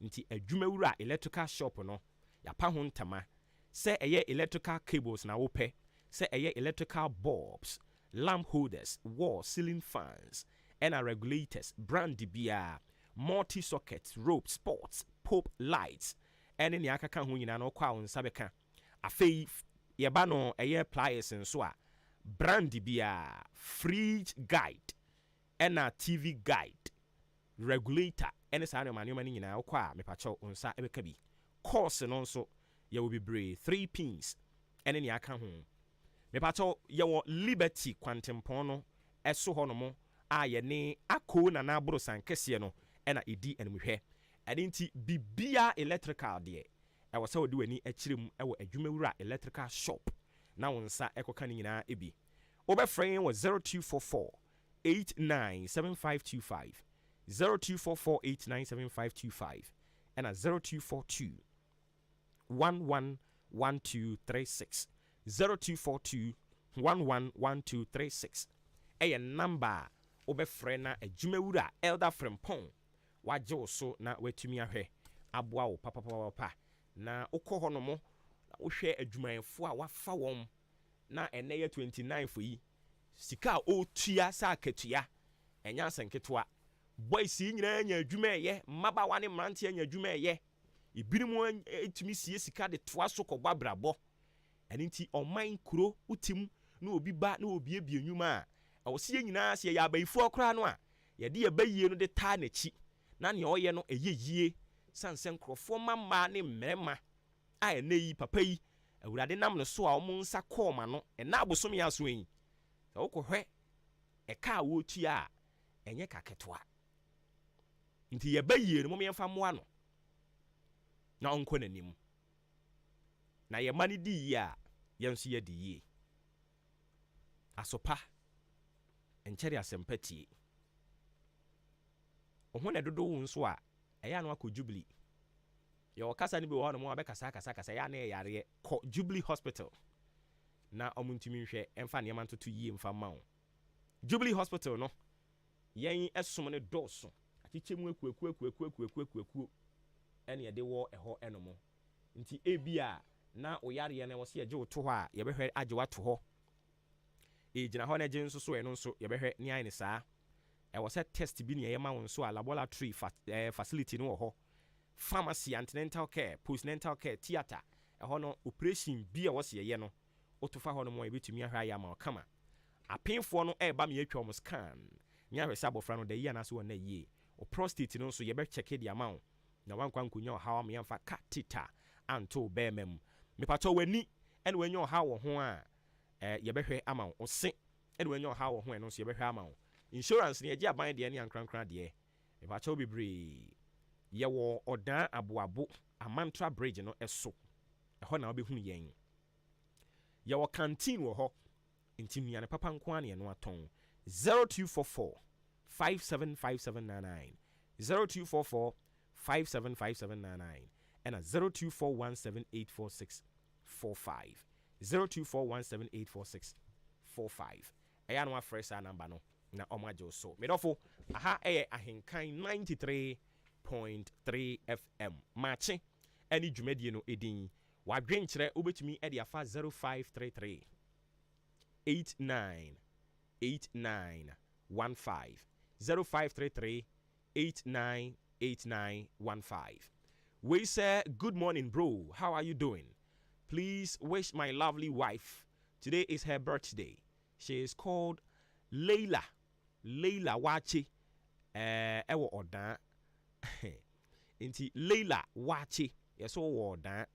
nti adwumawura electrical shop no yapa ho ntama sɛ ɛyɛ electrical cables na wopɛ sɛ ɛyɛ electrical bulbs lamp holders wall ceiling fans ɛna regulators brand bia multi sockets rope sports pop lights ɛne ne akaka ho nyina no kwa wo nsa bɛka afei yɛba no ɛyɛ pliers nso a brand bia fridge guide ɛna TV guide regulator ɛne saa nneɛma no nyinaa wokɔ a mepakyɛw wo nsa ɛbɛka bi course no nso yɛwɔ bebree 3 pins ɛne ne aka ho mepakyɛw yɛwɔ Liberty kwantempɔn no ɛso hɔ no mo a yɛne akɔ na naboro sankɛseɛ no ɛna ɛdi animhwɛ ɛde nti bibia electrical deɛ ɛwɔ sɛ wode w'ani akyerɛ mu ɛwɔ adwumawura electrical shop na wo nsa ɛkɔka ne nyinaa ɛbi wobɛfrɛ wɔ 0244 897525 0244 897525 ɛna 0242 111236 0242 111236 ɛyɛ number wobɛfrɛ na adwumawura Elder Frimpong wagye wo so na watumi ahwɛ aboa wo papapapa na wokɔ hɔ no mo na wohwɛ adwumayɛfo a wafa wɔn na ɛnɛ yɛ 29 fo yi sika a ɔtua sa akatua ɛnya asɛnketewa boys yi nyinaa nya adwuma ɛyɛ mmabawa ne mmeranteɛ nya adwuma ɛyɛ ebinom etumi sie sika de toa so kɔbɔ abrabɔ ɛne nti ɔman kuro utim na obi ba na obi ebie nnwuma a ɔsie nyinaa sie yɛ abayifoɔ koraa no a yɛde yɛbayie no de taa n'akyi na nea ɔyɛ no ɛyɛ yie sanse nkrɔfoɔ mama ne mmarima a ɛnɛ yi papa yi awurade nam no so a ɔmo nsa kɔɔma no ɛna abosom yɛ aso yi sɛ wokɔhwɛ ɛka a wɔtua a ɛnyɛ kaketoa nti yɛbayie no momyɛmfa mmoa no na ɔnkɔ n'anim na yɛma no di yie a yɛnso yɛdi yie asopa nkyɛre asɛmpa tie ɔho na dodo wo nso a ɛyɛ ano akɔ Jubilee yɛwɔ kasa no bi wɔ hɔ no mo abɛkasa yɛ na yɛyareɛ kɔ Jubilee Hospital na ɔmo ntumi nhwɛ ɛmfa nneɛma ntoto yie mfa ma wo Jubilee Hospital no yɛn ɛsom no dɔɔso akyekyɛ mu akuakuo ɛne yɛde wɔ ɛhɔ ɛnom nti ebia na oyareɛ no wɔ se yɛgye wo to hɔ a yɛbɛhwɛ agye wato hɔ gyina hɔ no agye nso so ɛno nso yɛbɛhwɛ ne ayɛ ne saa ɛwɔ sɛ test bi ne yɛma wo nso a laboratory facility no wɔ hɔ pharmacy antenatal care postnatal care theatre ɛhɔ no operation bi a wɔse yɛyɛ no woto fa hɔ no mu a yɛbɛtumi ahwɛ ayɛ ama ɔkama apemfoɔ no ɛba me yɛtwa ɔmo scan ne ahwɛ sɛ abɔfra no da yie anaasɛ wɔ na yie o prostate no nso yɛbɛkyɛke de ama wo na wankwa nkonya ɔhaw ama yɛmfa catheter anto bɛɛma mu mepatɔ w'ani ɛne wanya ɔhaw wɔ ho a yɛbɛhwɛ ama wo ɔse ɛne wanya ɔhaw wɔ ho ɛno nso yɛbɛhwɛ ama wo insurance ne yɛgye aban deɛ ne ankrankra deɛ mepatɔ bebree yɛwɔ ɔdan aboabo amantra bridge no ɛso ɛhɔ na wobɛhunu yɛn Your canteen wo ho. Inti nuane papa nko ane no aton. 0244 575799 0244 575799 and a 0241784645 0241784645. Eya no afresh number no na omajo so. Medofo aha ahenkan 93.3 FM. Maakye any dwumadie no edin. Wadwen kyerɛ obetumi e de afa 0533 898915 0533 898915. We say good morning, bro. How are you doing? Please wish my lovely wife. Today is her birthday. She is called Leila Wachi. Ewo oda. Inti Leila Wachi. Yes, oda.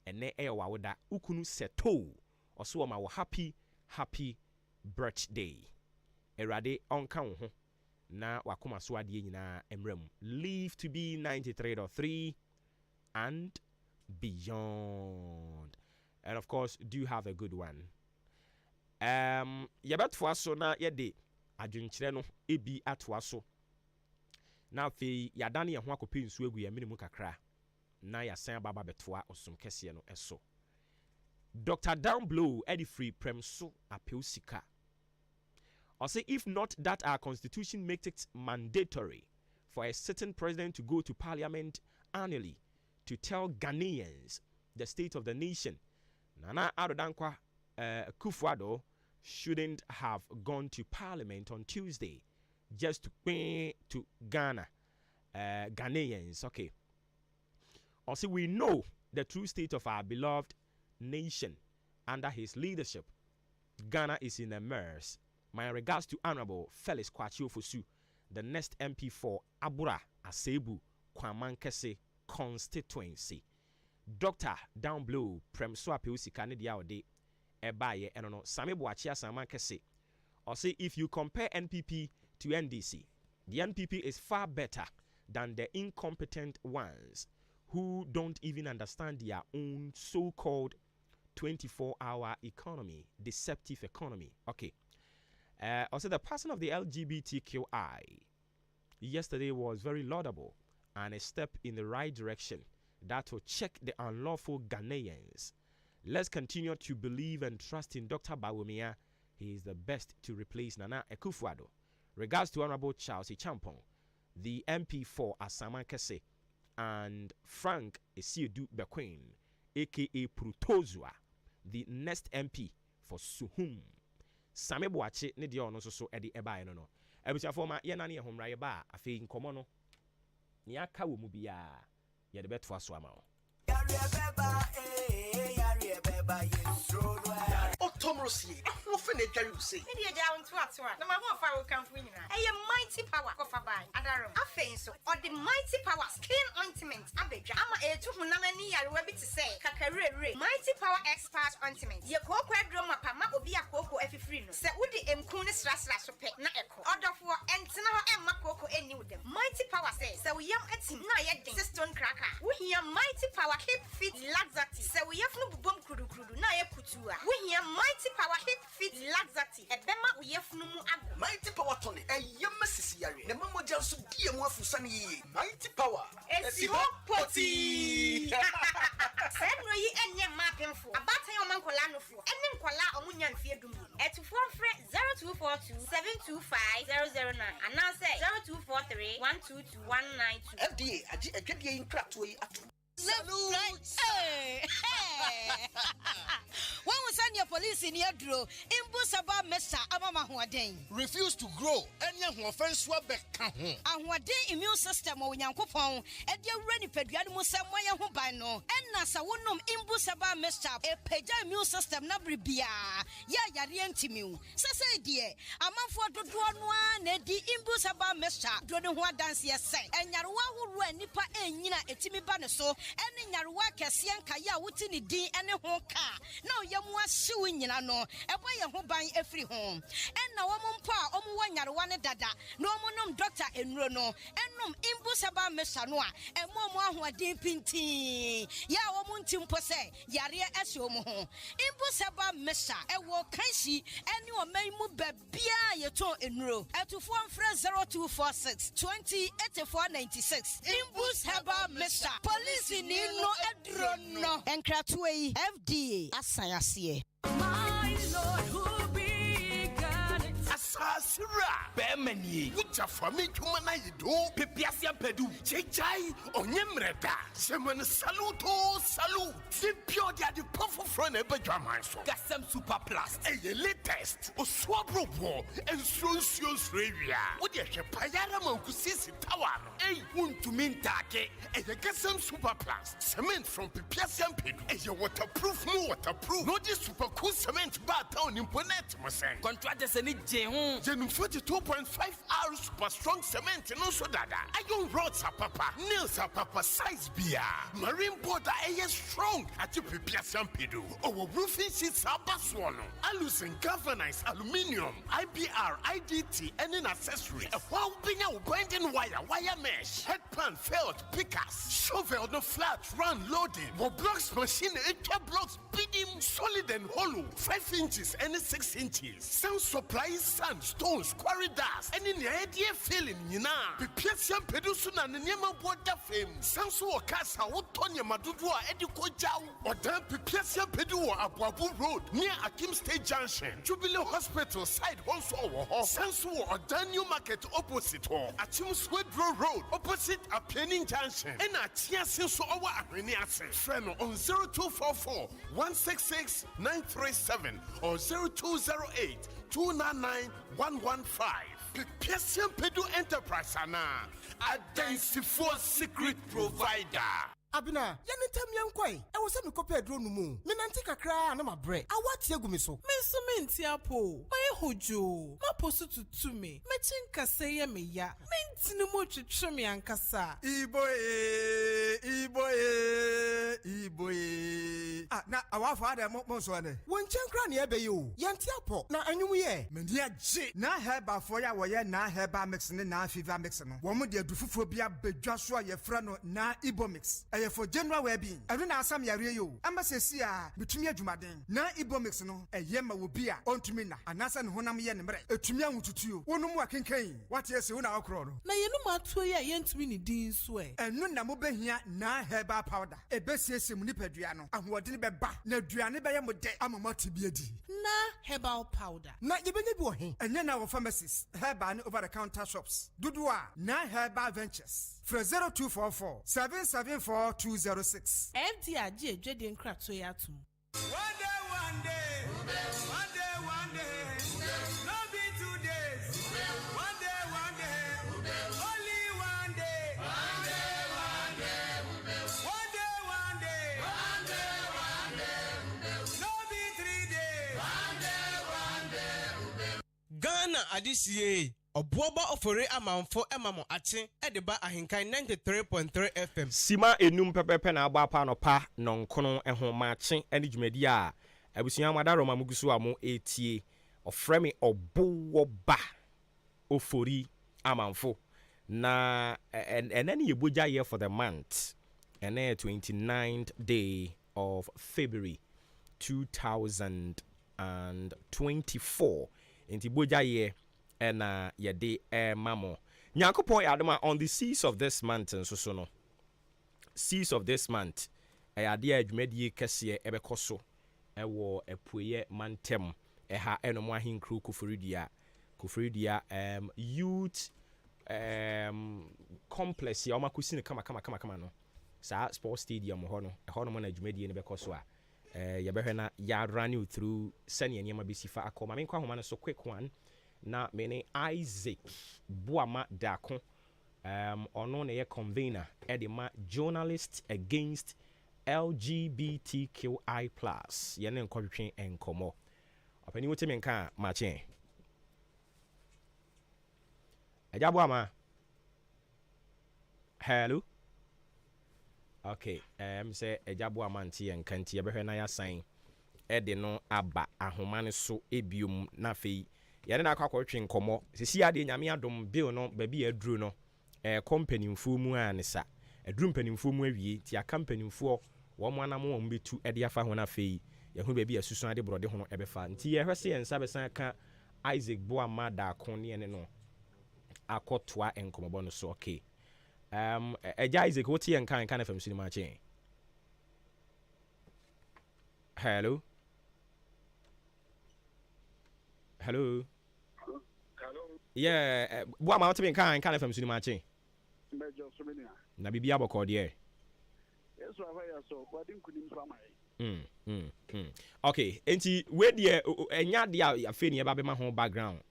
Ene ewa woda ukunu seto. Oso ma wo happy birthday. Erade onka wo ho. Na wakoma so ade nyina emrem. Live to be 93.3 and beyond. And of course, do have a good one. Yabet so na yede adwenkyere no ebi atwa so. Na fe yadane ye ho akopi nsu egu ye minimu kakra. Na yasan baba betwa osum kese no eso. Dr. Downblow Eddie Free Premso Apeusika. Or say if not that our constitution makes it mandatory for a certain president to go to parliament annually to tell Ghanaians the state of the nation. Nana Adodankwa Kufuado shouldn't have gone to parliament on Tuesday just to pay to Ghana Ghanaians. Okay. Also, we know the true state of our beloved nation under his leadership. Ghana is in a mess. My regards to Honorable Felix Kwachio Fosu, the next MP for Abura Asebu Kwamankese constituency. Dr. Downblow Premso Apeusika ne dia ode ebaye enono Same Boachia Samankese. Or say if you compare NPP to NDC, the NPP is far better than the incompetent ones who don't even understand their own so-called 24-hour economy, deceptive economy. Okay. Also, the passing of the LGBTQI yesterday was very laudable and a step in the right direction that will check the unlawful Ghanaians. Let's continue to believe and trust in Dr. Bawumia. He is the best to replace Nana Akufo-Addo. Regards to Honorable Charles Champong, the MP for Asamankese, and Frank Esiedu Bequin, aka Prutozua, the next MP for Suhum. Same Boache ne dia ono so e de eba no no. Ebusia forma ye na ne homra ye ba afi nkomo no. Ni aka wo mu bia ye de beto aso ama o. Otomrosi, aho na dware usei. Me dia ja onto ato na ma ho fa wo kanfo nyina. Eye mighty power kofa bai. Adarom. Afei so, or the mighty power skin ointment abedwa. Ama etu hunam ani yare we bi te say kakarere. Mighty power expert ointment. Ye kokko adrom apa ma obi akoko afifiri no. Se wodi emku ne srasra so pe na eko. Odofo entena ho emma kokko eni wudem. Mighty power say se we yam atim na ye den. Stone cracker. We hear mighty power keep fit laxative. Se we yefnu bubom krudu na ye kutua. We hear mighty power keep fit laxative. Ebema we yefnu mu ag. Mighty power tonic. Yam sisi yare. Ne mamoja so die mu afusane yi. Mighty power. Esi ho poti. Semro yi enye mapemfo. Abata yo mankola no fo. Ene nkola omunya mfie dum. Etufo mfre 0242 725009. Announce 0243 122192. FDA agi edwede yin krato yi atu. Salute. Hey. When we send your police in your draw, Imbusaba Mesa Amama Huaden. Refuse to grow. Any offense will be count. And what day immune system or Yankopon, and your ready pedian Musamaya Hubano, and Nasa Wunum Imbusaba Mesa, a peja immune system Nabribia. Ya Yarientimu. Sasa dear, a month for the one, Nedi Imbusaba Mesa, Dronua dance yes, and Yarwa who ran Nipa and Yina Etimi Banaso, and in Yarwa Kasian Kaya Wutini D and a honka. na oyemu ahyew nyina no ebo ye ho ban afiri ho enna wo mpo a omu wanyarewa ne dada na omunum doctor enuro no enum imbusaba mesa no a emu omu ahoden pintin ya wo mu ntimpo se yare ahye omu ho imbusaba mesa ewo kansi eni oman mu babia yeton enuro etufo mfre 0246 208496 imbus heba mesa police ni no edro no enkratoe FDA asayase my lord who began it asasira bemani ucha fami chuma na yido pepiasia pedu chechai onyemreda semana saluto salute the pure the powerful friend ebedwaman so gasem super plus e latest oswabro bo ensuncious revia wo de hwepayara mankusisi tower ei untumi ntake e gasem super plus cement from pepiasia pedu e waterproof no this super cool cement bar town imponent mo sen contract se ni je 42.5 hours super strong cement no so dada iron rods are papa nails are papa size bia marine border is strong at you prepare some pedo our roofing sheets are baswono alucin galvanized aluminium IBR IDT and an accessory a while being out binding wire mesh headpan felt pickers shovel no flat run loading for blocks machine 8 blocks bidding solid and hollow 5 inches and 6 inches some supply sand stones quarry dust and in the idea feeling prepare some pedusuna and nyama border fame sanso okasa wotonya madudu a ediko jaw odan prepare some pedu Abuabu road near Akim State Junction Jubilee Hospital side also sanso odan new market opposite ho Achim Swedro road opposite Apening Junction and atia senso owa ahwene ase friend on 0244 166 937 or 0208 299-115. Pepiasian Pedu Enterprise ana identify secret provider. Abina, yanitam yankwai. I was a copy drone mu. Menantika cry and my bread. I want you gumiso. Mensumenti apo. My hojo. Ma posu to me. Mechinka say me ya. Menti no mo chumi ankasa. Iboye. Ah, na our father monso ane. One chankra ni ebe yo. Yanti apo. Na anyu ye. Mendia J. Na heba for ya woye na heba mix na fever mix no. Womu de adufufu bia bedwa so ye fra no na Ibo mix. For general well-being, I don't know some yare you. Ambassador, between your Jumaden, na Ibomix no, a yema will be on to Mina, and Nasan Honam Yen, a Tumian to you. One more can cane. What yes, you know, Crono. Na you know my 2 year yen to win the sway. And no Namobe here, na herba powder. A best yes, Munipedriano, and what didn't be back. No Driani by a I'm a multi-beardy. Na herbal powder. Not even a boy, and then our pharmacists, herban over the counter shops. Dudua, na herba ventures. For 0244 774 206. FDR J. Crack to Yatum. One day, no be 2 days. One day, only one day. One day, no be 3 days. Ghana adisiye. Obuoba ofore amanfo emamo ache edeba ahenkan 93.3 FM. Sima enum pepepe na agba pa no pa nonkono eho mache ene dwumadi a abusuan madaro mamugusu amo etie ofremi obuoba ofori amanfo na enani yeboja year for the month ene 29th day of February 2024 inti boja year and yade mamo Nyankopon yadoma on the seas of this month and so no seas of this month ayade adwumadi kese ebekoso ewo epuye mantem eha enomo ahinkru kufuridia youth complex ya omakusine kama no sa sports stadium ho no mo na adwumadi ne bekoso a yebehwe na ya run through senior nyama bisifa akoma me kwa homa no so quick one na mene Isaac Buama Dako ono na ye convener edema journalist against LGBTQI+ yene nkotwe enkomo opani wote menka mache eja Buama hello okay say eja Buama nti enkanti ye behwe na ya sign ɛde no aba ahoma ne so ebiom na afei yɛne na akɔtwe nkɔmmɔ sisi ade nyame adom bill no baabi aduru no company mfuo mu a ne sa aduru mpanimfoɔ mu awie ti aka mpanimfoɔ wɔn anam wɔn betu ɛde afa ho na afei yɛho baabi asusu ade brɔde ho no ɛbɛfa nti yɛhwɛ sɛ yɛn nsa bɛsan ka Isaac Boama daako ne ne no akɔtoa nkɔmmɔbɔ no so okay ɛgya Isaac wote yɛn kan kan FM sinima kyɛn hello yeah Boama wote yɛn kan FM sinima kyɛn na bibi abɔkɔ deɛ okay enti we deɛ enya deɛ afei ne yɛba bɛma ho background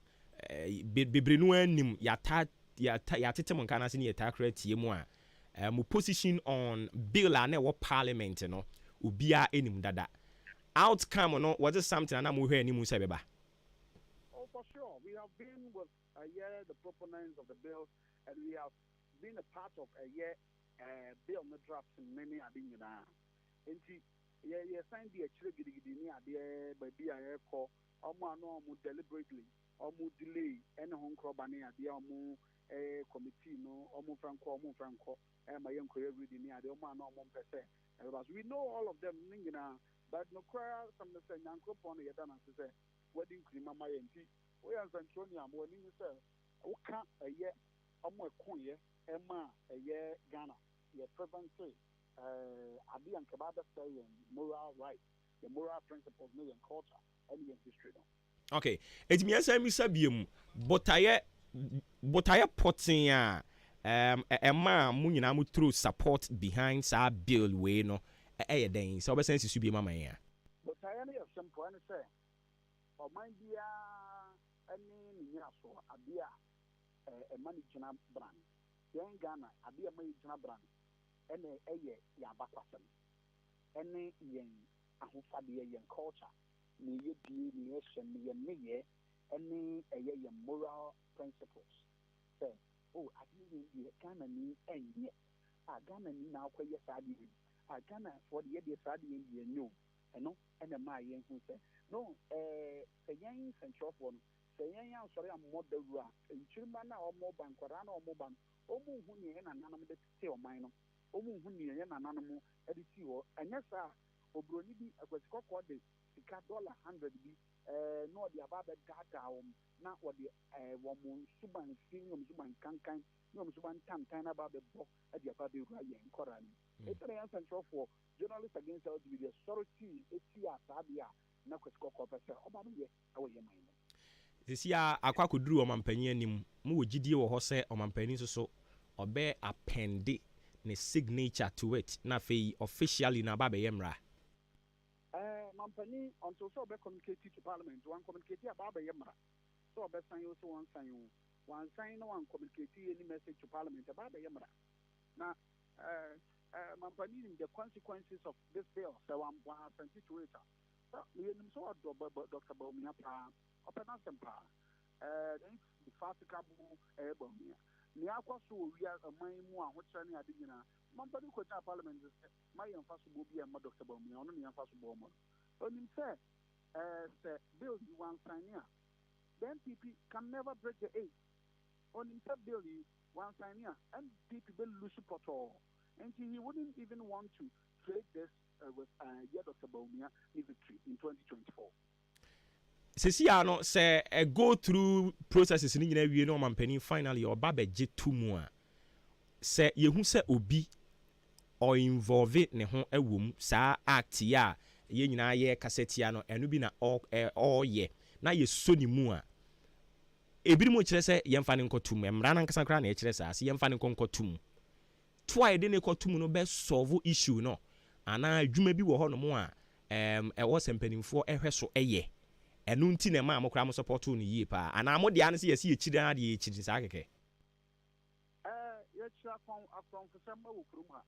bebre no anim yɛatete mo nka nase ne yɛtaa kora tie mu a mo position on bill a na ɛwɔ parliament no obia anim dada outcome no was it something na mo hwɛ anim sɛ bɛba for sure we have been with the proponents of the bill and we have been a part of bill no draft many adinina enti sign the actually gidigidi ni ade baabi a yɛkɔ ɔmo ano ɔmo deliberately ɔmo delay ɛne ho nkɔba ne ade ɔmo committee no ɔmo franco ma yɛnkɔ ready ni ade ɔmo ano ɔmo mpɛsɛ because we know all of them nyina but no cry some say nyankopɔn yɛda na sɛ wedding krima ma yɛnti we are Santonia mo ni sɛ woka ɔmo ɛkoyɛ ɛma Ghana yɛ prevent ade ankaba bɛsɛ moral right the moral principles no yɛn culture and yɛn history no okay etimi yɛsɛ mi sɛ biem botaye potin a ɛma mo nyinaa mo through support behind sa bill we no ɛyɛ den sɛ ɔbɛsan sisu bi mama yɛn botaye no yɛ simple ɛne sɛ ɔman bia ɛne ne nyina so ade a ɛma ne gyina bran yɛn Ghana ade a ɛma ne gyina bran ɛne ɛyɛ yɛabakwasɛm ɛne yɛn ahofadeɛ yɛn culture ne yɛdie ne yɛhyɛ ne yɛn nneyɛ ɛne ɛyɛ yɛn moral principles sɛ adeɛ yɛn deɛ Ghana ni ɛnyɛ a Ghana ni na akɔyɛ saa adeɛ yi a Ghana for the yɛdeɛ saa adeɛ yi yɛn nyɛ ɛno ɛna maa yɛn ho sɛ no sɛ yɛn nsɛnkyerɛfoɔ no sɛ yɛn yɛn asɔre ammɔ dawuro a nkyirima na ɔmo ba nkwadaa na ɔmo ba no ɔmo hu ne yɛn nananom de tete ɔman no ɔmo hu ne yɛn nananom de ti hɔ ɛnyɛ saa obroni bi akwasi kɔkɔɔ de sika $100 bi na ɔde aba abɛdaadaa wɔn na ɔde wɔn suban fi ne wɔn suban kankan ne wɔn suban tantan na aba abɛbɔ de aba abɛwura yɛn nkɔraa no ɛtɛnɛ yɛn nsɛnkyerɛfoɔ journalist against LGBT sɔrɔ tii eti a saa deɛ a na akwasi kɔkɔɔ pɛ sɛ ɔba no yɛ ɛwɔ yɛn man no. sisi a akɔ akɔduru ɔmampanyin anim mo wɔ gyidie wɔ hɔ sɛ ɔmampanyin soso ɔbɛ appende ne signature to it na afei officially na aba bɛyɛ mmara. Mampani until so be communicate to parliament one communicate about the yamra so be sign also one sign no one communicate any message to parliament about the yamra now Mampani the consequences of this bill so one sent it to it so we so Dr. Baumia pa open us pa then the fatikabu Baumia ni akwa so we are a mine mu a hotrani ade nyina Mampani ko ta parliament my emfaso bo bi e ma Dr. Baumia ono ni emfaso bo mo onim sɛ bill you one sign here the NPP can never break the age onim sɛ bill you one sign here NPP will lose support all and he wouldn't even want to trade this with Dr. Baumia victory in 2024 sisi ano sɛ go through processes ni nyina wie no ɔmampanin finally ɔba bɛgye to mu a sɛ yehu sɛ obi or involve ne ho ɛwɔ mu saa act ya yɛn nyinaa yɛ kasetia no ɛno bi na ɔyɛ na yɛ so ne mu a ebi mu kyerɛ sɛ yɛmfa ne nkɔtum mmara na nkasa kra na ɛkyerɛ saa sɛ yɛmfa ne nkɔtum to a yɛde ne kɔtum no bɛ solve issue no ana adwuma bi wɔ hɔ no mu a ɛwɔ sɛ mpanimfoɔ ɛhwɛ so ɛyɛ ɛno nti na ma amokra mo support no yie paa ana mo de ane sɛ yɛsi yɛkyiri na de yɛkyiri saa kɛkɛ yɛkyira akɔnfosɛm ma wɔ kurom ha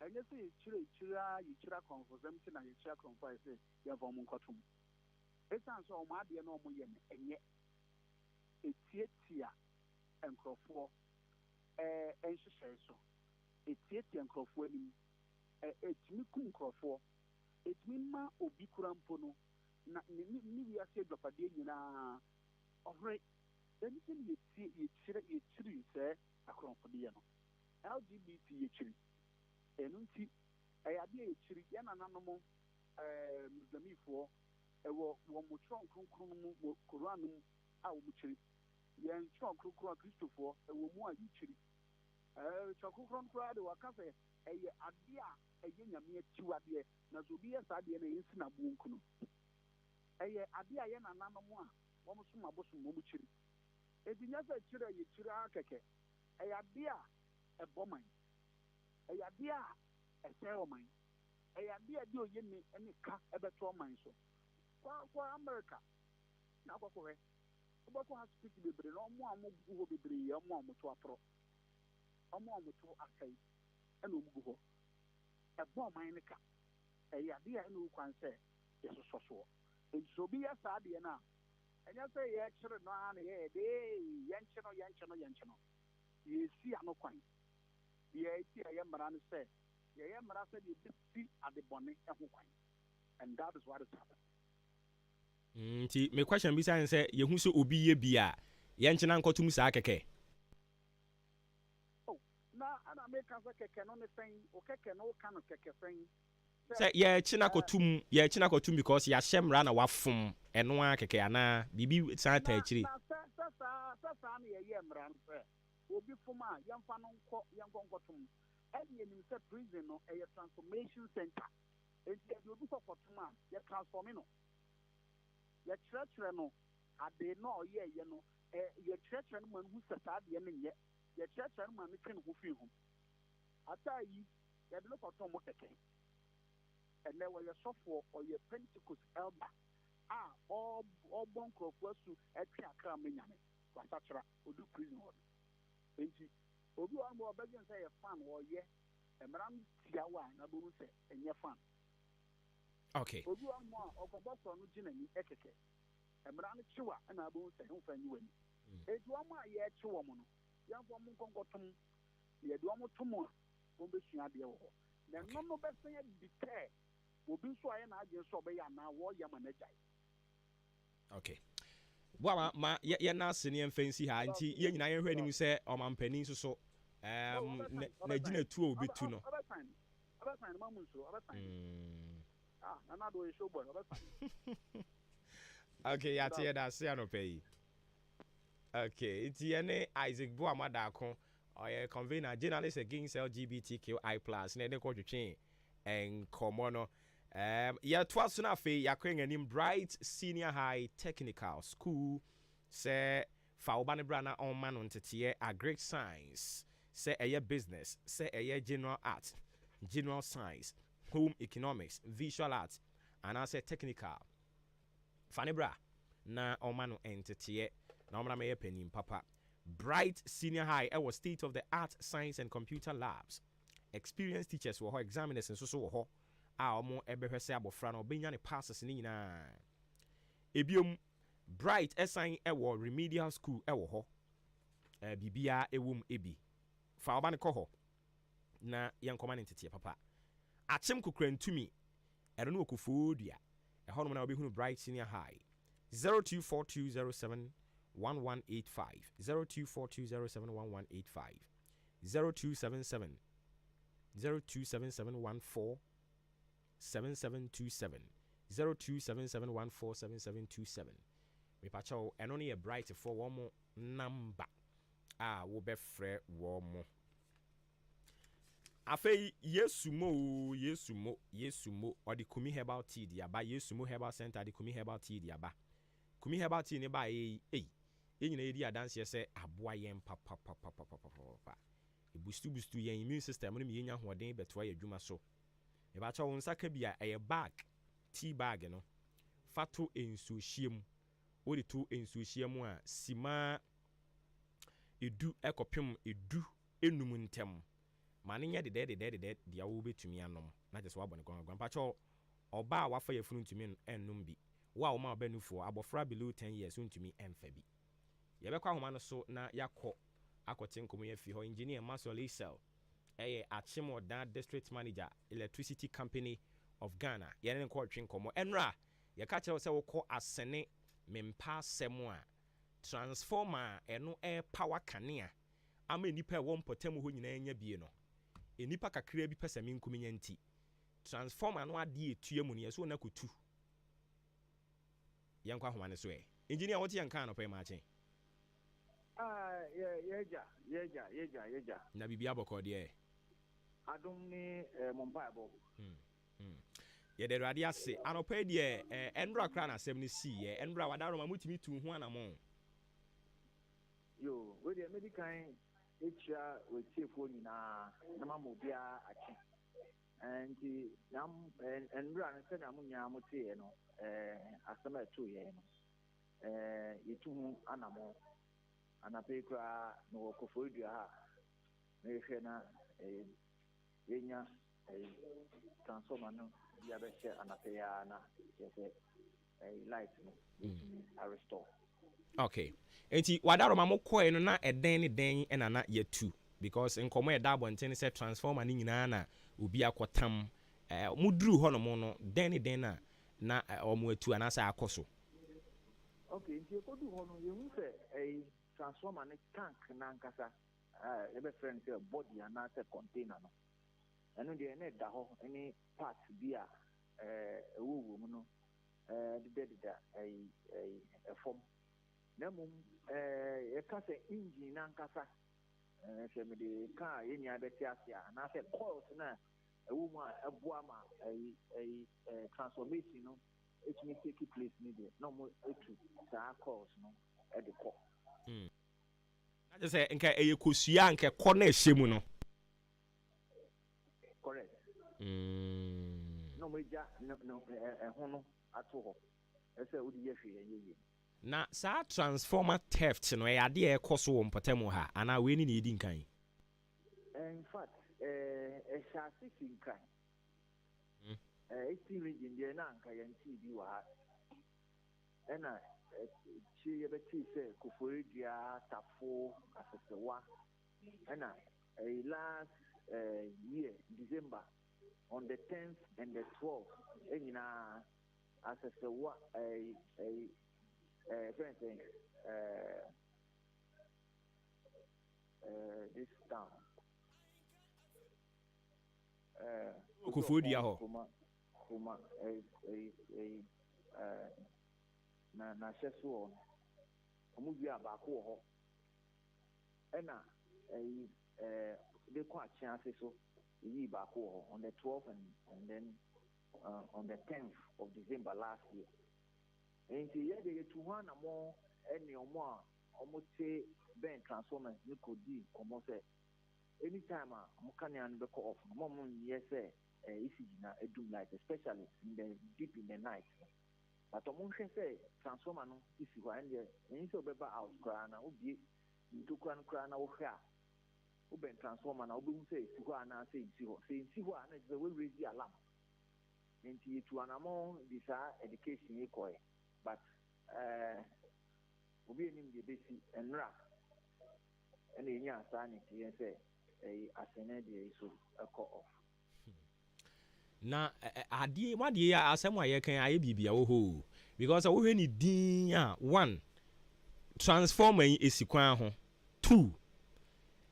ɛnyɛ sɛ yɛkyira akɔnfosɛm nti na yɛkyira akɔnfo a sɛ yɛmfa ɔmo nkɔtom ɛsiane sɛ ɔmo adeɛ na ɔmo yɛ no ɛnyɛ ɛtiatia nkurɔfoɔ nhyehyɛe so ɛtiatia nkurɔfoɔ anim ɛtumi kum nkurɔfoɔ etimi obi kura mpo no na ni wi ase dopade nyina ohre anything you chiri say akronfode ye no LGBT ye chiri enunti ayade ye chiri ye nananom muslimifo ewo wo mo tron kronkron mu Quran mu a wo chiri ye tron kronkron Christopher ewo mu a ye chiri chokron kra de wakafe eye ade a eye nyame atiwade na zo bi yesa ade na yensi na bunku no eye ade a ye nananom a wo mo so maboso mo chiri ebinya fa chiri ye chiri akeke eye ade a eboman eye ade a eseoman eye ade a de oye ni ene ka ebeto man so kwa America na kwa he obako hospital bebre no mo amogu ho bebre ye mo amoto apro omo amoto akai ena omugu ho ebo man ne ka eye ade a ene kwan se yesososo enso bi ya sa ade na enya se ye kire no ana ye de yencheno ye si ano kwan ye ti ye mara ne se ye mara se de si ade bone eho kwan and that is what is happening. Nti me question bi say say ye hu so obi ye bia ye nchena nkotum sa keke. Oh, na ana me kan say keke no ne sen o keke no kan keke sen. Say ye china kotum because ya hyemra na wafom eno a keke ana bibi san ta akiri. Na sa na ye mra no say obi fuma yemfa no nkotum any nim say prison no a transformation center. Enti e obi kotum a ye transform no. Ye church no ade no ye no ye church no man hu sasa de ne ye ye church no man ken hu fi hu ata yi ye de ko to mo keke and there were sofo or ye Pentecost elder all bon crofo su etwa akra menyame wasachra odu prison hall enti obi wa mo begin say ye fan wo ye emram tiawa na bo se enye fan. Okay. Obi wa mo okobofo no ginani ekeke emra no chiwa na abo se hu fa nyiwani edu omo a ye chiwo mo no yamfo mo konkotom ye du omo tomo a be sua de wo na no be sen detail obi so aye na age so be ya na wo ye managai. Okay. Ma ye na se ne mfansi ha nti ye nyina ye hwɛ anim sɛ ɔmampanin so na gina tu obi tu no. Aba ma mun so aba na do show boy aba Okay, ya tie da se anopai. Okay, it's ene Isaac Boamadako or convener journalist against LGBTQI+ na de ko twetwe en komono. Ya twaso na fe ya kwen anim Bright Senior High Technical School say fa obane bra na on man ntete agric science say eye business say eye general art general science home economics visual arts and I say technical fanibra na omano entity na omra me penim papa Bright Senior High was state of the art science and computer labs experienced teachers were examiners and so ho a omo ebehwese abofra na obenya ne passes ni nyina ebiom Bright assign ewo remedial school ewo ho bibia ewum ebi fa oba ne ko ho na yankoma ne tete papa achem kukrantumi ero no okufodua ehɔ nom na obehunu Bright Senior High 0242071185 0242071185 027714 7727 0277147727 me pacho eno ne Bright for one more number wo be frɛ wo mo afei yesumo odi Kumi Herbal Tea dia ba yesumo Herbal Center di Kumi Herbal Tea dia ba Kumi Herbal Tea ne ba nyina yedi adanse sɛ aboa yɛn papa bustu yɛn immune system no me yenya hoɔden betoa yɛ adwuma so e ba cha wo nsaka bia ɛyɛ bag tea bag no fato ensuo hyiam wode to ensuo hyiam a sima edu ekopem edu enum ntem mane nya de dia wo betumi anom na je so abone gongon pa cha oba wafa yafunu ntumi ennom bi wa wo ma obanufo abofra below 10 years ntumi emfa bi yebekwa ahoma no so na yakọ akotin komo ya fi ho engineer Masol Isel eye Achimoda district manager electricity company of Ghana. Yɛne nkɔ twe nkɔmmɔ. Enra, yɛka kyerɛ sɛ wokɔ asene mempa asɛm a transformer ɛno power kanea ama nipa ɛwɔ mpɔtam hɔ nyinaa nya bie no. Enipa kakra bi pɛ sɛ menkumi nya nti. Transformer no ade etua mu no yɛso na kotu. Yɛnkɔ ahoma ne so ɛ. Engineer wote yɛnka no pɛ maache. Yeja. Na bibia bɔkɔ deɛ. Adom ni Mombaibo. Yɛde Awurade ase. Anɔpɛ deɛ Enra kra na asɛm ne si yɛ. Enra wadaro ma mutimi tu ho anamon. Yo, we the medical echa we tiefo nyina na ma mobia achi. And Enra ne sɛ na munya motie no asɛm eto yɛ no. Yetu ho anamon. Anapɛ kra no Koforidua ha. Na yɛhwɛ na yenya transformer no ya be share anapɛ ya na yɛsɛ light no restore. Okay. Enti wadaro ma mokɔe no na ɛdɛn ne dɛn ɛna na yɛtu because nkɔmɔ ɛda abɔnten sɛ transformer ne nyinaa na obi akɔtam muduru hɔ no mo no dɛn ne dɛn na ɔmo atu anasa akɔ so. Okay, nti ekodu hɔ no yehu sɛ transformer ne tank na nkasa ebe friend say body and na say container no eno de na da ho any part bi a ewu mu no de form na mum e ka say engine na nkasa se me de ka yenya beti asia na say coils na ewu mu a eboa ma transformation no it may take place ni de no mo etu sa coils no e de ko I say nke eyekosua nke kɔ na ehye mu no. Correct. No meja no ho no ato ho. Ese odi yehwe yeye. Na sa transformer theft no e ade e kɔ so wɔ mpɔtam ha ana we ni edi nkan. In fact, sha 6 nkan. 18 region there na nka yanti bi wa ha. Ena she yebeti say Koforidua Tafo Asesewa and last year December on the 10th and the 12th Asesewa this town Koforidua ho Kuma na sheso omubi abako ho ena de kwa chance so yi bako ho on the 12th and then on the 10th of December last year enti ye de tu ho na mo eni omo a omo te ben transformers ni kodi omo se anytime a mo kan ya no be off mo mo ye se isi na edum light especially in the deep in the night. But on one say transformer no if you are in there and so beba out krana obi to krana wo hwa wo ben transformer na obi say si ho ana say si ho ana the way raise the alarm enti to anamo this education equal but obi enim de besi enra and enya sanity say asene de so call off. Na adie wadie ya asɛm a yɛkan ayɛ bibia wo ho because wo hwɛ ni din a 1 transformer yi esikwan ho 2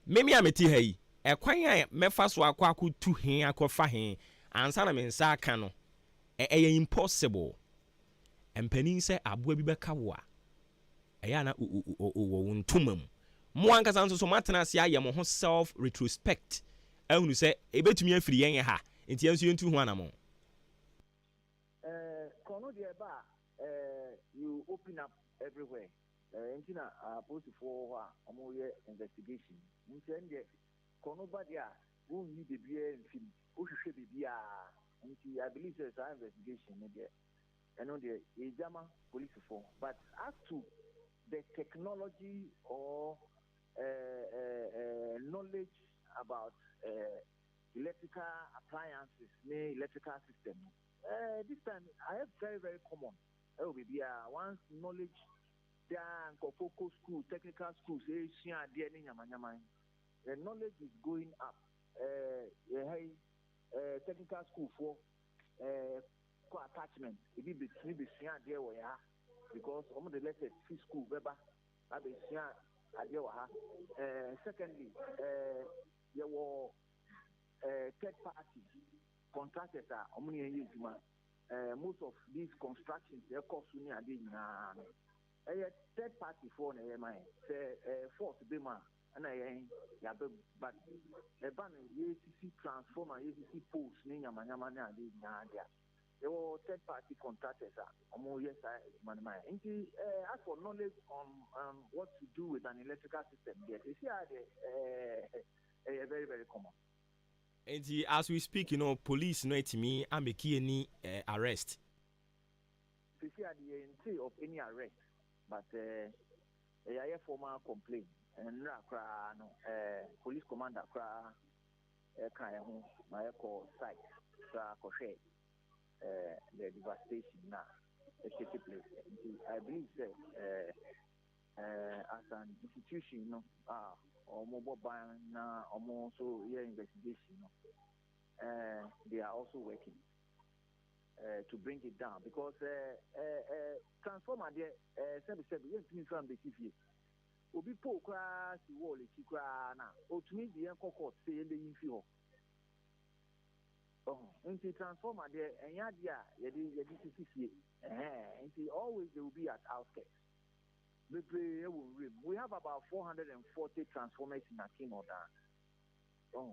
memi a meti ha yi ɛkwan a mɛfa so akɔ tu he akɔfa he ansa na me nsa aka no ɛyɛ impossible empanin sɛ aboa bi bɛka wo a ɛyɛ na wo ntoma mu mo ankasa nso so matena se ayɛ mo ho self retrospect ahunu sɛ ebetumi afiri yɛn ha enti yanso yentu ho anamo kono de ba you open up everywhere entina post for omo ye investigation nti ende kono ba dia wo ni bebia mfim wo hwehwe bebia nti I believe there's an investigation there eno de ejama police for but as to the technology or knowledge about electrical appliances, electrical system. This time I have very, very common. Oh, baby, once knowledge there and focus school, technical schools, the knowledge is going up. Technical school for co attachment it be seen there where because almost the latest school beba I be seen there secondly there were third party contractors most of these constructions they cost me third party for force bema and but ban transformer post there were third party contractors as for knowledge on what to do with an electrical system they see very very common. And as we speak, police know to me, I make any arrest. You see, at the end of any arrest, but a formal complaint and police commander cry home, my call site, the devastation now, take place. I believe as an institution, or mobile ban or also here investigation, they are also working to bring it down because transformer there said yes from the TV. Obi po kra si wall ti kra na otumi de enko say the info. Into transformer there enya dia yedi sisi always they will be at outskirts. We have about 440 transformers in Akimoda. You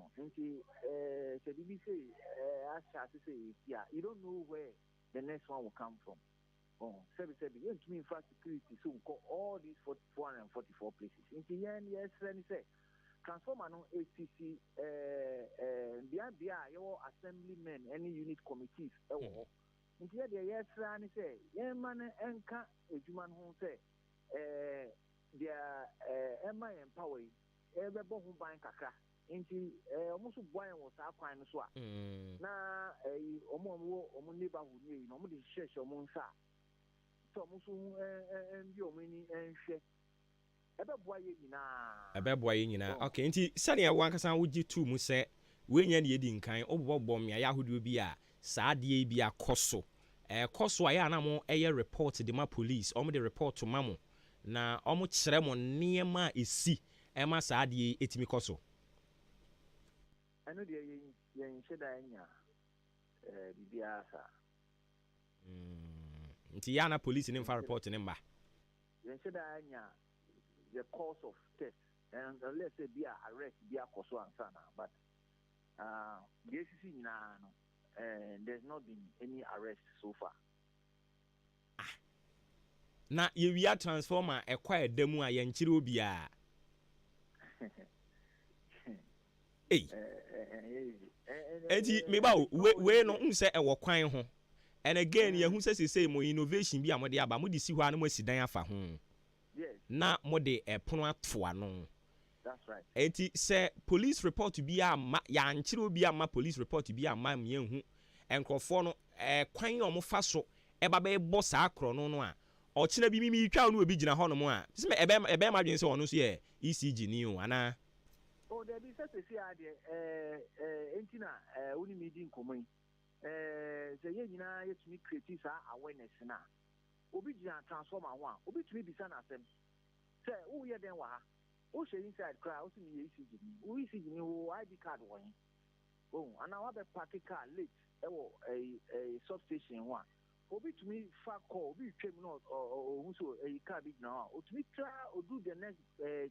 don't know where the next one will come from. Security soon call all these 444 places. In the end, yes, transformer no ACC, your assemblymen, any unit committees. In the end, yes, man, enka ejuman hon say. Their MI empowering everybody who buying kakra into almost buying was our crime as well. Now, omo neighborhood, no more share your monsa. So, and your mini and share. Okay, nti sani wanka would you two mu say when ye din kan obobom ya yahudu bi a saa de bi akoso koso aya na mo report the ma police the report to mamo na omo kyerɛ mo niema esi ema saa de etimi koso eno de yen hyeda anya bibia sa nti ya na police ni mfa report ni mba yen hyeda anya the cause of death and let's say be arrest be koso ansana but the ACC no there's not been any arrest so far. Na ye transformer ekwa edemu a yenkyire obi a enti me ba we no nse ewo kwan ho and again ye hu say mo innovation bi a mo de aba mo de si ho an mo sidan afa ho na mo de epono ato ano. That's right. Enti say police report bi a ya nkyire obi a ma police report bi a ma me hu enkrofo no kwan o mo fa so eba be bo saa kro no a ochina bi mi twa no obi gina ho no mo a se ebe ma dwen se ono so ye ECG ni o ana oh there be say entina uni meeting komai say ye nyina yetumi create sa awareness na obi gina transformer ho a obi tumi bisa na asem say wo ye den wa ha wo she inside cry wo tumi ye ECG ni wo ECG ni wo ID card wo yin oh ana wa be party car late ewo a substation one obi to me fa call obi twem no who so a car big now o to me try o do the next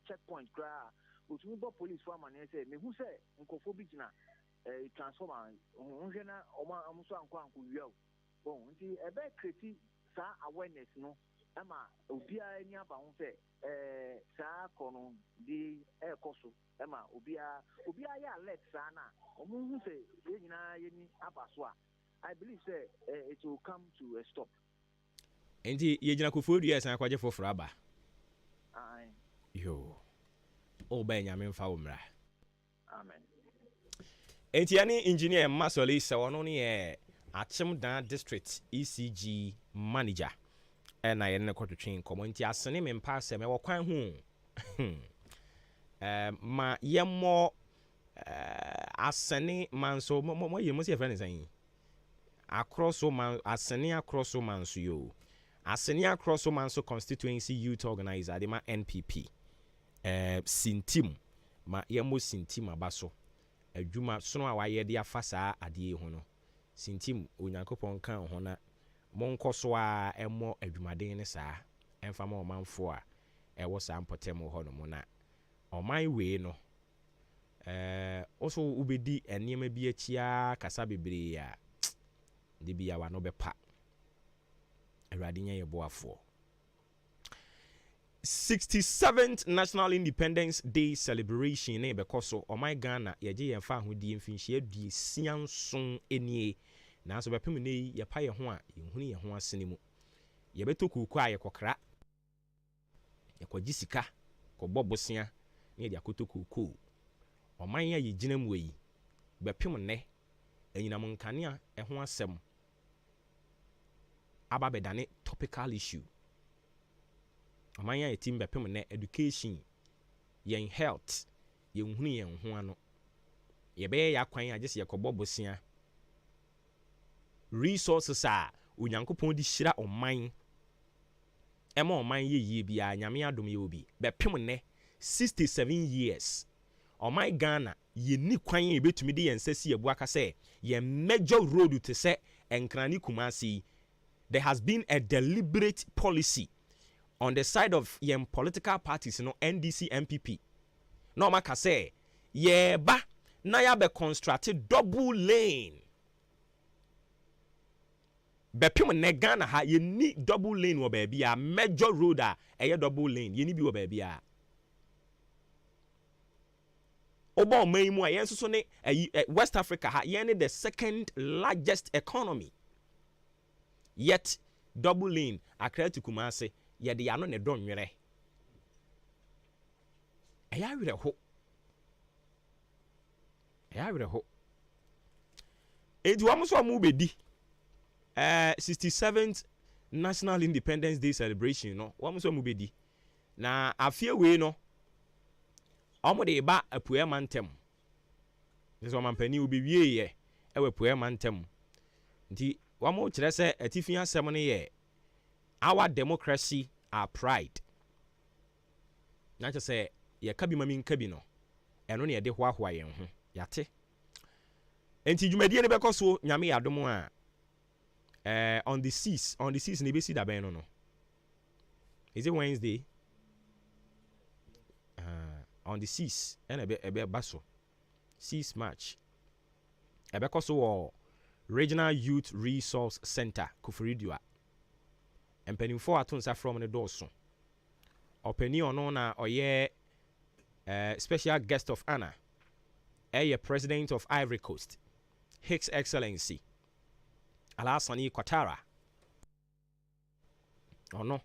checkpoint cry o to me bo police for man say me who say nkofo big na transformer unhwe na o so anko wi o nti e be create sa awareness no ama obi a ni aba ho say sa kono di ekoso ama obi a ya alert sa na omo hu say ye nyina ye ni aba so a I believe it will come to a stop. Enti ye gina kofu du yesan akwaje foforo aba. Aye. Yo. O ba nyame mfa wo mra. Amen. Enti ani engineer Masoli se wono ne Achimdan District ECG manager. Na ye ne kwotwetwen komo enti asene me mpa se me wo kwan hu. Ma ye mo asene manso mo ye mo se friend san. across Oman Asenia across Oman so yo Asenia across Oman so constituency youth organizer de ma NPP Sintim ma yemo Sintim abaso adwuma sono a waye de afa saa ade ho no Sintim onyankopon kan ho na monko so a emo adwumaden ne saa emfa ma omanfo a ewo saa mpotem ho no mo na oman we no also ubedi enema bi achia kasa bebre ya de bia wa no bepa awrade nya yeboafo 67th National Independence Day celebration na because so oman Ghana yeje yemfa ahodi mfinhie adie sianson enie na so bepem nei yepa ye ho a yenhunu ye ho asene mu yebeto kuku a yekokra yekogisika ko bobosia na ye akoto kuku oman ya yegyina mu yi bepem ne enyinam nkane a ho asem aba bedane topical issue oman ya yetim bepem ne education yen health yenhunu yen ho ano yebe ya kwan a gese yekobo bosia resources a onyankopon di hira oman ema oman ye bia nyame adom ye obi bepem ne 67 years oman Ghana ye ni kwan ye betumi de yensasi ebu aka se ye major road to say enkrani Kumasi. There has been a deliberate policy on the side of yen political parties, NDC, MPP. No maka say ye ba na ya be constructed double lane. Bepim ne Ghana ha ye ni double lane wo baby a major road a double lane ye ni bi wo baby a oba oman mu a yen so ne West Africa ha yen the second largest economy, yet double lane Accra to Kumasi ye de ano ne don nwere eya were ho edu amuso mu bedi 67th National Independence Day celebration no wamuso mu bedi na afie we no omo de ba apue mantem so mampani obi wie ye ewe apue mantem nti wamo kire se atifi asem no ye our democracy, our pride. Na che se ye kabi mami nkabi no eno ne ye de hoahoa yen ho yate enti dwumadie ne bekoso nyame yadom a on the 6 ne be si da ben no. Is it Wednesday? On the 6th and ebe baso 6 March ebe koso Regional Youth Resource Center Kufuridua empanimfo atonsa from the doorso openi ono na oye special guest of honor President of Ivory Coast His Excellency Alassane Ouattara ono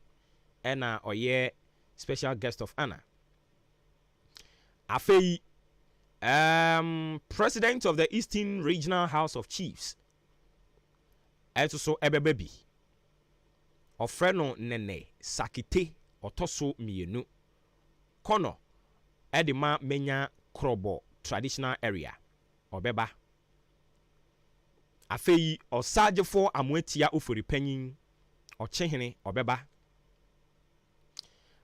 ena oye special guest of honor afei President of the Eastern Regional House of Chiefs also ebebebi ofreno nene sakite otoso mienu kono edema menya krobo traditional area obeba afei osagefo amoatia ofori panyin ochehene obeba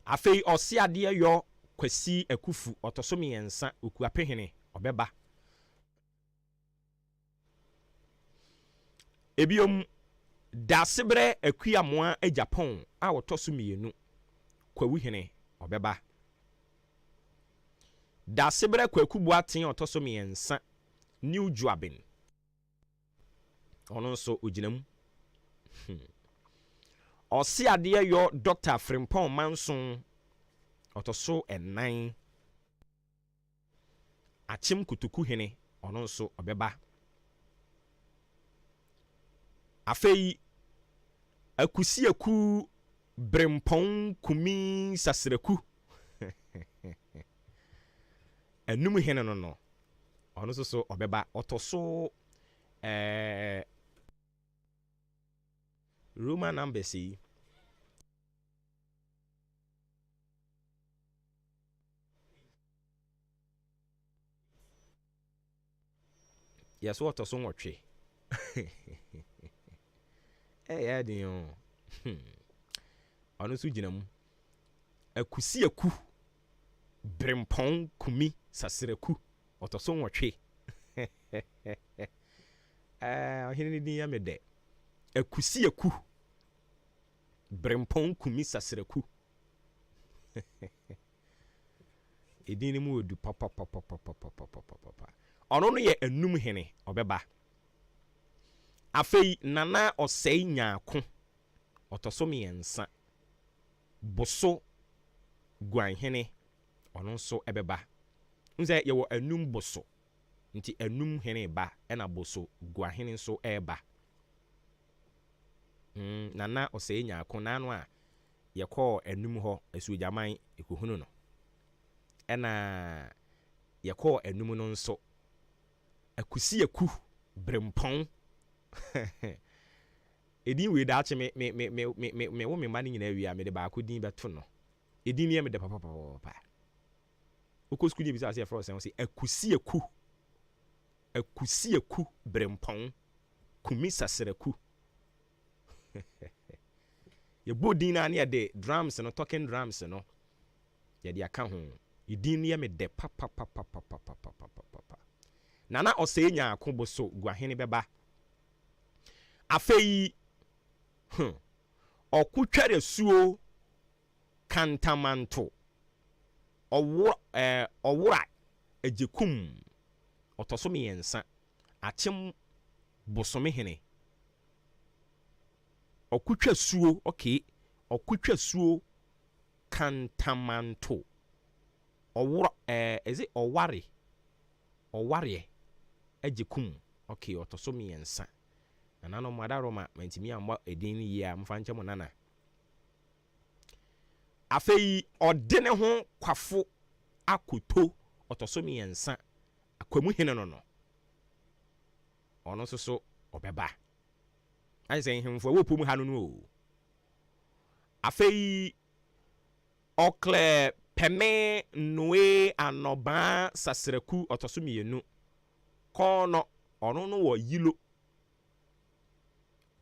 afei osiade yo kwasi akufu otoso miensa okuapehene obeba ebiom dasebre akuamoa Japan a wotoso mienu kwawuhene obeba dasebre kwakubuaten otoso miensa New Joabin ono so oginam osiade yo Dr. Frimpong Manson otoso enan achim kutuku hene ono nso obeba afei akusiaku Brempong Kumi Sasreku enum hene no ono so obeba otoso Roman embassy yes what otoso nwotwe yeah de on ono so gina mu akusi aku brempon kumi sasiraku otoso nwotwe ohene ni din ya me de akusi aku brempon kumi sasiraku edin mu odu papa ono no ye enum hene obeba afei nana osei nyaako otoso miensa boso guan hene ono nso ebeba nze ye wo enum boso nti enum hene ba ena boso guan hene nso eba nana osei nyaako nanu a ye ko enum ho asujaman ekohunu no ena ye ko enum no nso akusi aku brempon edin we da che me wo me mani nyina wi a me de ba ko din beto no edin ne me de papa uko skuli bi say for say akusi aku brempon kumi saseraku ye bodin na ne de drums no talking drums no ye de aka ho edin ne me de papa nana osenya akoboso guahene beba afei okutware suo kantamanto owura ejekum otosomi yensa achim bosome hene okutwa suo okutwa suo kantamanto owura eze oware ejekum otosomi yensa nana mwada roma mentimi amba edin yi a mfanche mo nana afei odene ho kwafo akoto otosomi yensa akwamu hene no ono so obeba anse hemfo wo pom ha no afei okle peme noe anoba saseraku otosomi yenu kono ono no wo yilo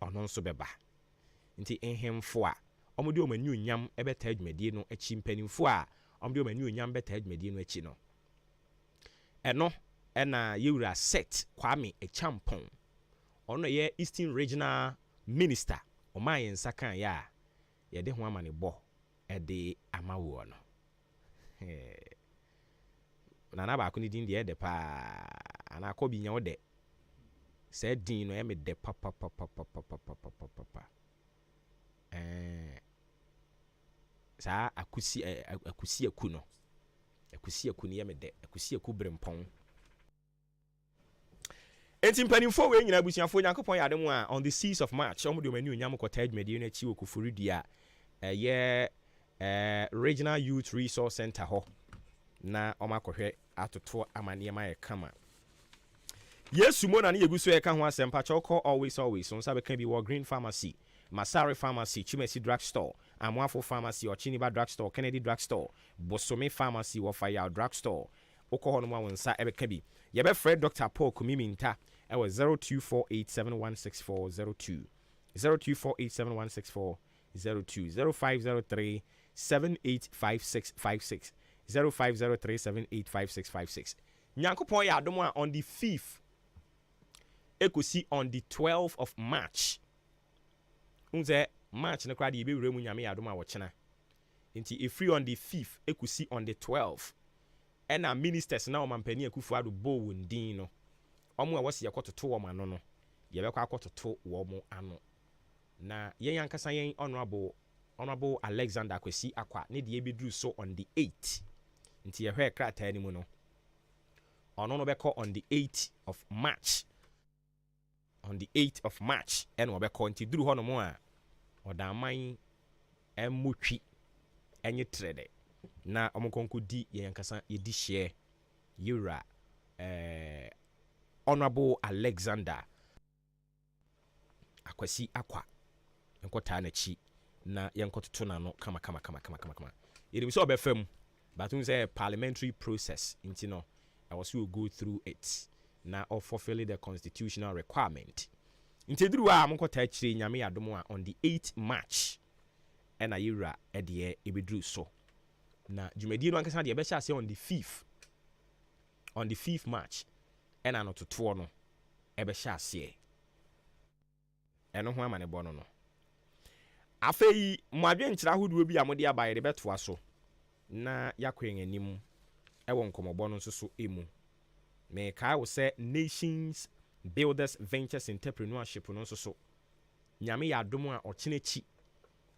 ono nso beba nti ehemfo a omode omani onyam ebeta adwumadie no achi mpanimfo a omode omani onyam beta adwumadie no achi no eno ena yewura set kwame echampon ono ye Eastern Regional Minister omayen sakan ya ye de ho amane bo ede amawo no nana ba ko ni din de ede pa ana ko bi nya wo de se din no e me de papa sa akusi aku no akusi aku ni ye me de akusi aku brempon enti mpanimfo we nyina busuafo Nyankopon yade mu a on the 6th of March omo de manu onyam ko tag medie no achi okufurudia ye Regional Youth Resource Center ho na omakohwe atoto amane ma ye kama Yesu mo na ne yeguso e ka ho asempa choko always so nsa be kan bi wo Green Pharmacy, Masari Pharmacy, Chimesi Drug Store, Amwafo Pharmacy, Ochiniba Drug Store, Kennedy Drug Store, Bosome Pharmacy, Wofaya Drug Store. Oko ho no ma wonsa e be ka bi. Ye be Fred Dr. Paul Kumiminta e wo 0248716402. 0248716402. 0503 785656. 0503 785656. Nyankopon ya adom a on the 5th ekosi on the 12th of March. Unze March na kwa di be wuremu nyame ya adom a wo chena. Nti e free on the 5th ekosi on the 12th. Ena ministers na omampani akufu ado bo wondin no. Omo a wose yakototo wo mano no. Ye be kwa akototo wo mo ano. Na yen yankasa yen honorable Alexander Kwesi Akwa ne de ebedru so on the 8th. Nti ye hwe krata ni mu no. Ono no beko on the 8th of March. On the 8th of March and wabeko nti duru hono mo a odaman emotwi enye trede na omokonko di yankasa yedi share yura honorable Alexander Akwasi Akwa enkota na chi na yankototo na no kama yedi so obefam but we say parliamentary process nti no I was will go through it now or fulfill the constitutional requirement Intedru a mokota achire nyame adom a on the 8th March ena yira ede ebedru so na dwumadi no ankasa de be sha ase on the 5th March ena no totoɔ no ebe sha ase eno ho amane bɔ no afei mo adwen nkyira hodoɔ bi a mo de abaye de betoa so na yakwen anim ewo nkomobɔ no so emu me kai wo say Nations Builders Ventures Entrepreneurship no so nyame ya adom a ɔkyenechi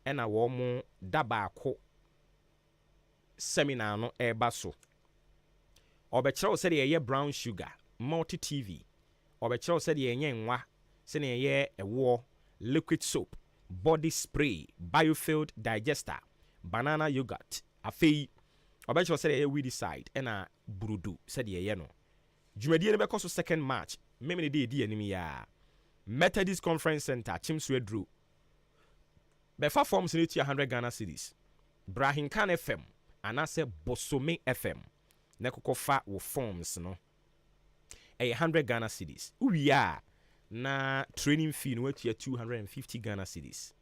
ena wo mo daba ako seminar no eba so obekere wo say ye brown sugar multi TV obekere wo say ye nwa se ne ye ewo liquid soap body spray biofield digester banana yogurt afei obekere wo say ye weed side ena burudu se de ye no dwumadi ne bekoso 2nd March memene de anim ya Methodist Conference Center Chimswedru befa forms ne 100 Ghana cedis Ahenkan FM anase Bosome FM ne kokofa wo forms no 100 Ghana cedis uwiya na training fee no watua 250 Ghana cedis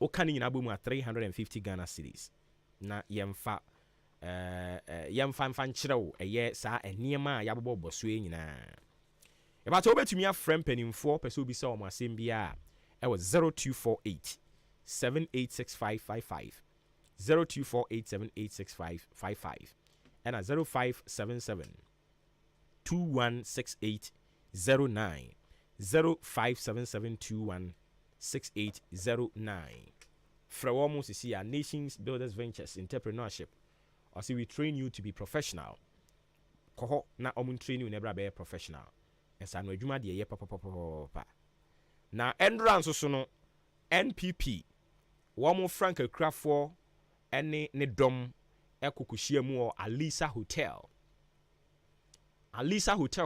okani nyina bomu 350 Ghana cedis na yemfa yemfa nkyerɛw ɛyɛ saa eniema a yabobɔ boso nyina ebato obetumi afrɛ mpanimfoɔ pɛ sɛ obi sɛ ɔmo asɛm bia ɛwɔ 0248 786555 0248 786555 ɛna 0577 216809 0577 216809 frɛ wɔ mo sisi a Nations Builders Ventures Entrepreneurship or see we train you to be professional koho na omun train you never be professional ensa no adwuma de ye papa na endurance so no NPP wo mo Frank Akrafo ene ne dom ekokuhia mu o Alisa Hotel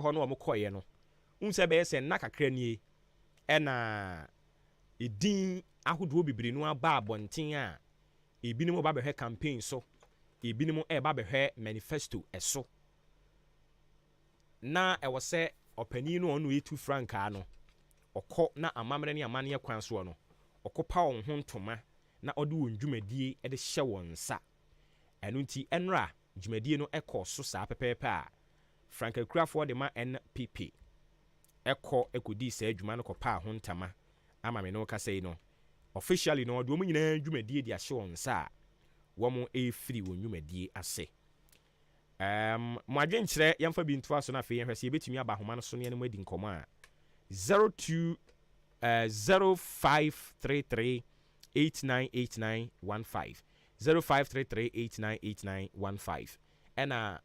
ho no wo koye no unse be se na kakra nie ena edin ahodo bibiri no aba abonten a ebinimo ba behwe campaign so ebinimo eba behwe manifesto eso na ewo se opani no onu etu franka no okọ na amamre ne amane kwan so no okopa won ho ntoma na ode won dwumadie de hye won sa enu nti enra dwumadie no ekọ so saa pepepe a Frank Akrafo de ma NPP ekọ ekodi saa dwuma no kopa ho ntama ama me no ka sei no officially no ode mo nyina dwumadie de ahye won sa womo free won dwumadie ase mo adwen kyerɛ yɛmfa bi ntoa so na afei yɛhwɛ sɛ yɛbɛtumi aba homa no so ne no adi nkɔmɔ a 0533 898915 0533 898915 ɛna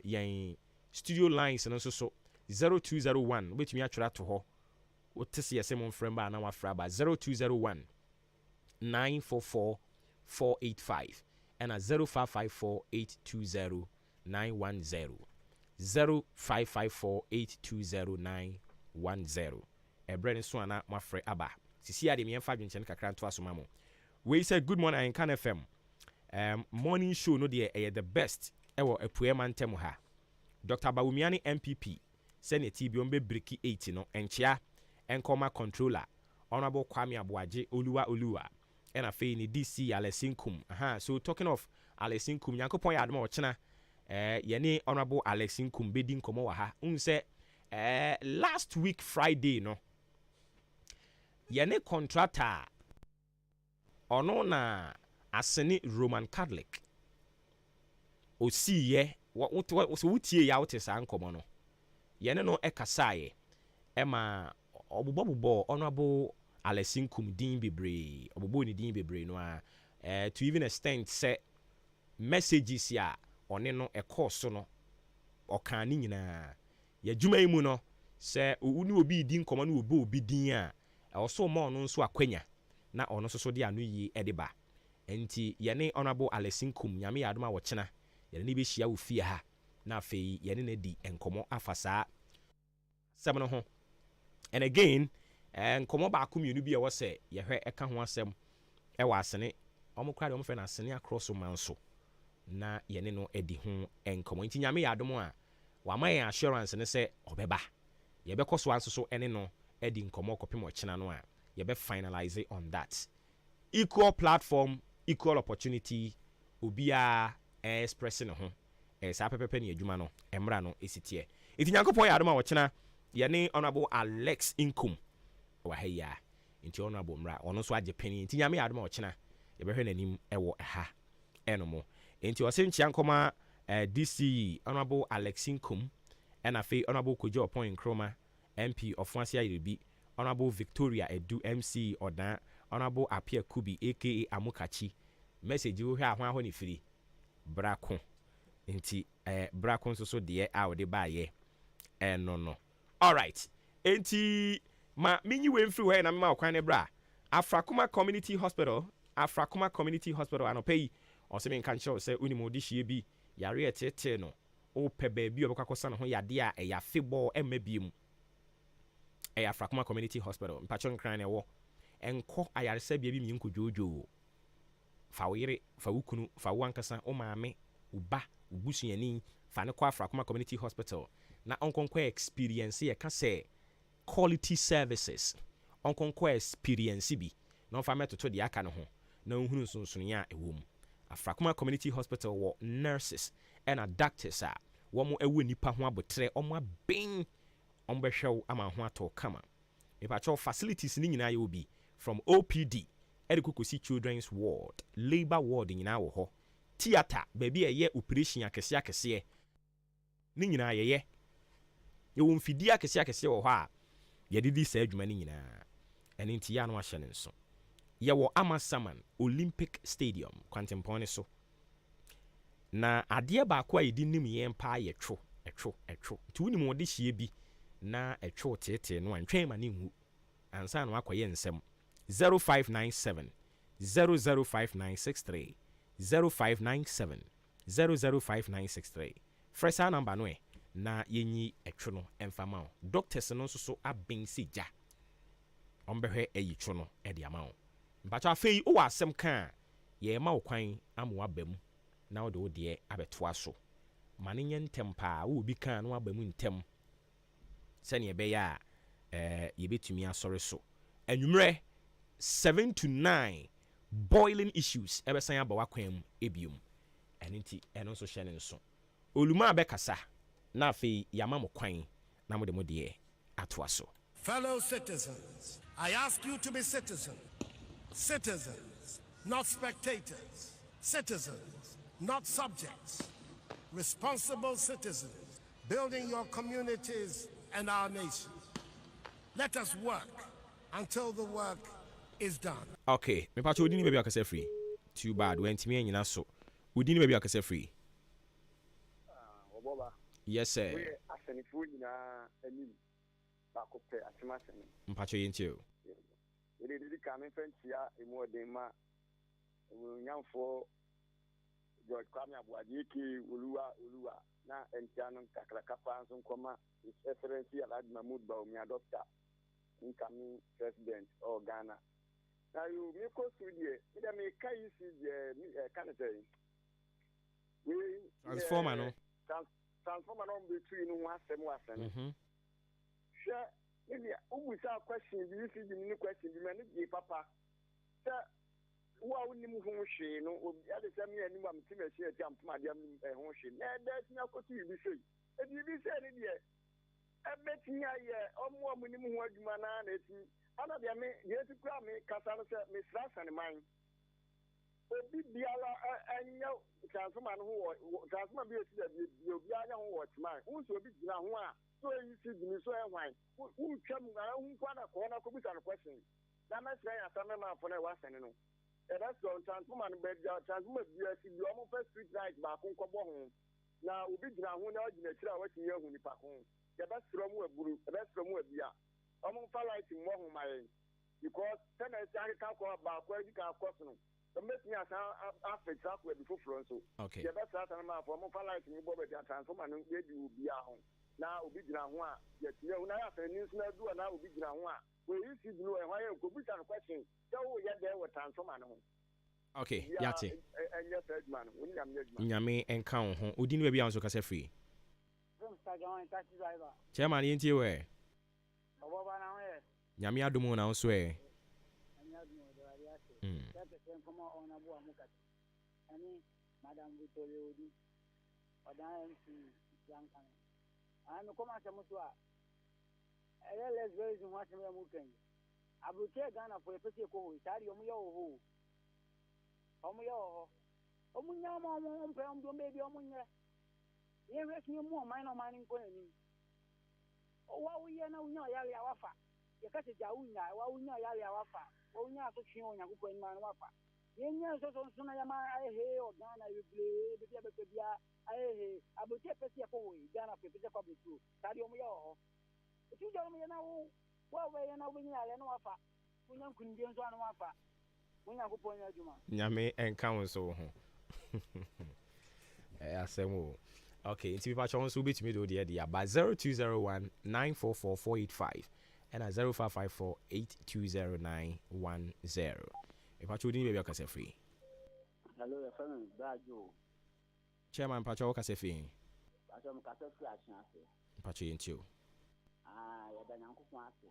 yɛn studio lines no nso so 0201 wobɛtumi atwerɛ ato hɔ wote sɛ yɛsɛ mo mfrɛ ba na wafrɛ ba 0201 944 485 and a 0554820910 0554820910 ebrene so ana mafre aba sisi ade me mfa dwenchen kakra nto asoma mo we say good morning Ahenkan FM morning show no de the best ewo apue mantem ha Dr. Bawumiani MPP Senate bi ombe breki 8 no enchia enkoma controller honorable Kwame Abuaje Oluwa and a fee ni DC Alesinkum. So talking of Alesinkum, Yankopon Yadma Ochina, Yene Honorable Alesinkum bidding Komo ha. Unse last week Friday, no. Yene contractor ono na aseni Roman Catholic. O si ye what wutie ya wote sa nkomo no. Yene no ekasaye. Ema obubobubo honorable Alesinkum din bebre obobo ni din bebre no to even extent say messages ya one no e course no okan ni nyina ya dwuma yi mu no say uni obi din komo no obi din a also mo no nso akwanya na ono so de anu yi edeba enti ye ne honorable Alesinkum nyame ya adoma wo kyena ye ne be hia wo fie ha na afei ye ne di enkomo afasa sem no ho and again nkomo ba akomienu bi e wo se ye hwe eka ho asem e wa asene omo kra de omo fe na asene across manso na ye ne no edi ho enkomo nti nyame ya adom a wa ma assurance ne se obeba yɛbɛkɔ so anso so ɛne no ɛdi nkɔmmɔ kɔpem ɔkyena no a yɛbɛ finalize on that. Equal platform, equal opportunity, obiara expressing ne ho. Saa pepepe ne adwuma no emra no esitie. Iti Nyankopɔn yɛ adom a ɔkyena yɛne Honorable Alex Inkum wa ha ya. Nti Honorable mra ɔno so agye pani. Nti nyame yɛ adom a ɔkyena yɛbɛhwɛ n'anim ɛwɔ ha ɛno mo. Nti ɔse nkyia nkɔma DC Honorable Alex Inkum ɛna afei Honorable Kojo Opon Nkroma MP of Wansia Yerebi, Honorable Victoria Edu MC Odan, Honorable Apia Kubi aka Amukachi. Message you hear ahwa ni free. Brako. Nti brako nso so de a wo de ba ye. No. All right. Nti ma minyi we mfiri we na me ma okwan ne bra. Afrakuma Community Hospital anopei ose me nka nkyerɛ sɛ unimo de hie bi yare etete no. O pe ba bi obakwakosa no ho yade a ɛya febɔ emma biem. Afrakuma Community Hospital mpachon kran ne wo enko ayaresa bia bi mi nkodwoodwo fa wo yere fa wo kunu fa wo ankasa o maame uba ubusuani fa ne kwa Afrakuma Community Hospital na onkonko experience ye ka say quality services onkonko experience bi na on fa metoto de aka no ho na ohunu nsonsono ya ewom. Afrakuma Community Hospital wo nurses and doctors a wo mo ewo nipa ho abotre o mo aben ombehwew ama ho ato kama. Epacho facilities ni nyina ye obi from OPD, Edikokosi Children's Ward, Labor Ward nyina wo ho. Theater baby eye operation akese ni nyina ye ye wo mfidi akese wo ho a ye didi sa adwuma ni nyina. Eni nti ya no ahye ne nso. Ye wo Amasaman Olympic Stadium kwantempone so. Na ade ba kwa yedi nim ye mpa ye tro. Ti woni mo de hie bi na etwo tete no antwen ma ne hu ansa no akoye nsem 0597 005963 0597 005963 fresa number no na yenyi etwo no emfama o doctors no nso so aben sija ombehwe eyi two no e de ama o mpacha afei o asem kan ye ma okwan amwa bam na o de o de abetoa so mane nye ntempa wo bi kan no abamu ntem sani ebeya yebetumi asore so anwumre 7 to 9 boiling issues ebesan aba wakwam ebium enenti eno so hye ne nso oluma abekasa na afei yama mo kwan na mo de atoa so. Fellow citizens, I ask you to be citizens, not spectators, citizens, not subjects, responsible citizens, building your communities and our nation. Let us work until the work is done. Okay, me pacho udini baby akase free. Too bad when timi anyina so. Udini baby akase free. Oboba. Yes sir. We asenifu nyina anim. Ba ko pe asemasene. Mpacho yentio. Edi ka me fentia emu odema. Nyamfo George Kwame Abuaje ki oluwa na entiano kakra kapa nso nkoma his excellency Alhaji Mahmoud Bawumia doctor incoming president of Ghana. Now you me ko studie me kai si je can say we transformer no between no asem sure maybe ubusa question bi si di ni question bi me ni papa sir wa woni mu ho hwe no obi ade sɛ me ani ma mti me hye ati ampoma de ho hwe na da tia kotu bi sei e bi sei ne de e betia ye omo mu ni mu ho adwuma na na eti ana de me ye ti kura me kasa no sɛ me srasa ne man obi biala anya transformer no ho transformer bi esi da bi obi anya ho wo tman unso obi gina ho a so yi si gini so e hwan twam na hu kwa na ko na ko bisa no question na me sra ya sa me ma fo na wa sene no that's on transformer and bed transformer BSC you almost first street light back on Kobo now we be now when I did a watching you when you pack home the best from a brew the best from a beer among light in more my because then I can't about where you can cost no the make me as after track where before front so okay the best for light in Bob transformer and you be a home now we be now one yet you know I have a news now do and now we be now one we you see blue and why you go with a question. Okay, yate. Nyame enka ho. Odi ni baby anso kasa free. Chairman yenti we. Nyame adomu na nso e. Madam Victoria Odi, Odan Yankan. I'm a commander Mutua. Let's go to watch me a mukin. I will take Ghana for a pretty cool, Tadi Omuyo. Omuyo. Omuya, maybe Omuya. Here is no more minor mining coin. Oh, what we are now, Yali Awafa. You cut it, Yawina, Wawina Yali Awafa. Onya to Chion Yakupo in Manwafa. Yenya so suna yama ahe o Ghana you play be bia ahe abote pese ko we Ghana pe pese ko betu tadi o yo tu jo me na wo we na wo nya le no afa kunya kunje nso anu afa kunya ko ponya adwuma Nyame enka won so ho asemo okay nti pa chon so betimi do de dia ba 0201 944485 and 0554 820910. If I told you, maybe I can say free. Hello, your friend, Brajo. Chairman Pacho Casefi. Pacho Casefi, I can't say. Pacho into. You're the young Kumasi.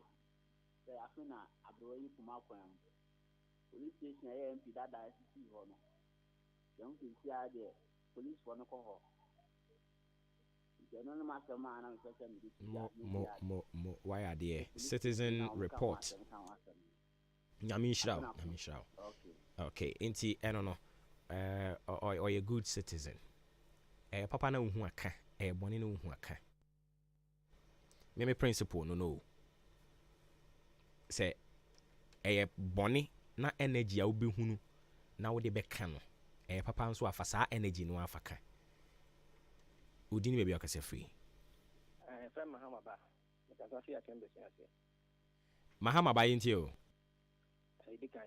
They are finna, I blow you to Malcolm. Police station, MP, that I see one. Young to see idea. Police for no call. Why are there? Citizen report. Nyamishrao. Okay, inti eno or a good citizen. Papa na uhu aka, boni na uhu aka. Me principle no. Say boni na energy a obi hunu na wo de beka no. Papa nso afa saa energy no afaka. Udini baby akase free. Friend Mahama ba. Because I can be say. Mahama ba yinti o. Idi kan.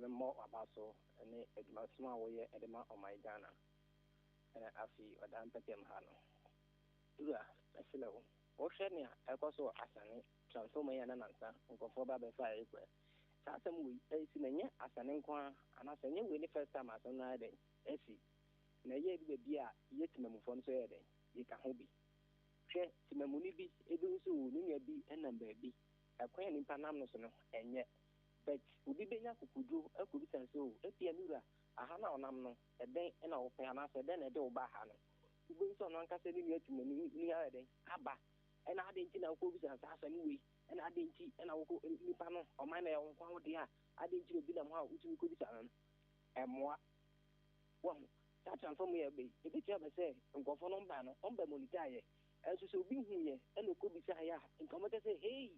Na more about so any edmasma wo ye edema o my Ghana. Afi odan petem ha no. Dura, afile wo. Wo hwe ne ekoso asane transformer ya na nansa nkofo ba be fa ekwe. Sa asem we esi na nye asane nkwa anase nye we ni first time asane na dey. Esi na ye bi bia ye timamufo nso ye dey. Ye ka ho bi. Hwe timamuni bi ebi nso wo ni bi enam ba bi. Akwan ni panam no so no enye. But ubi benya kukudu akubi sanse o epia nura aha na onam no eden na wo pe ana se den na de wo ba ha no. Ubi nso no anka se ni atimani ni ha den aba na ade nti na ko bi sanse asani we na ade nti na wo ko nipa no o man na ye wo kwa wo de a ade nti obi na mo ha utumi ko bi sanse emoa wo ta transform ye be ebi tia be se nkofo no mba no omba monita ye enso se obi hu ye na ko bi sa ya nkomo te se hey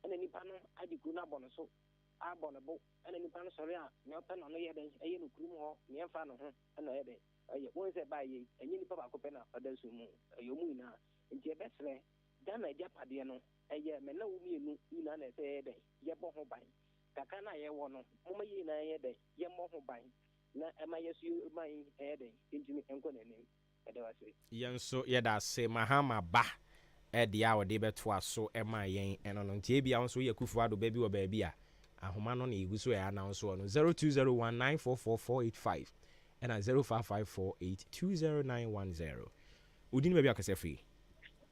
na nipa no adi ku na bono so abonabo na nipa no sori a ne opa no ye den eye no kurum ho ne emfa no ho na ye den eye won se ba ye enyi nipa ba ko pe na oda su mu eye mu ina nti e besre Ghana dia pade no eye me na wo mienu ina na se ye den ye bo ho ban kaka na ye wo no mo ma ye na ye den ye mo ho ban na ema yesu man ye den nti enko na ni e de wase yenso ye da se Mahama ba dia wo de beto aso ema yen eno no nti e bia won so ye kufu ado ba bi wo ba bia ahoma no na iguso ya announce no 0201944485 and 0554820910. Udini baby akase free.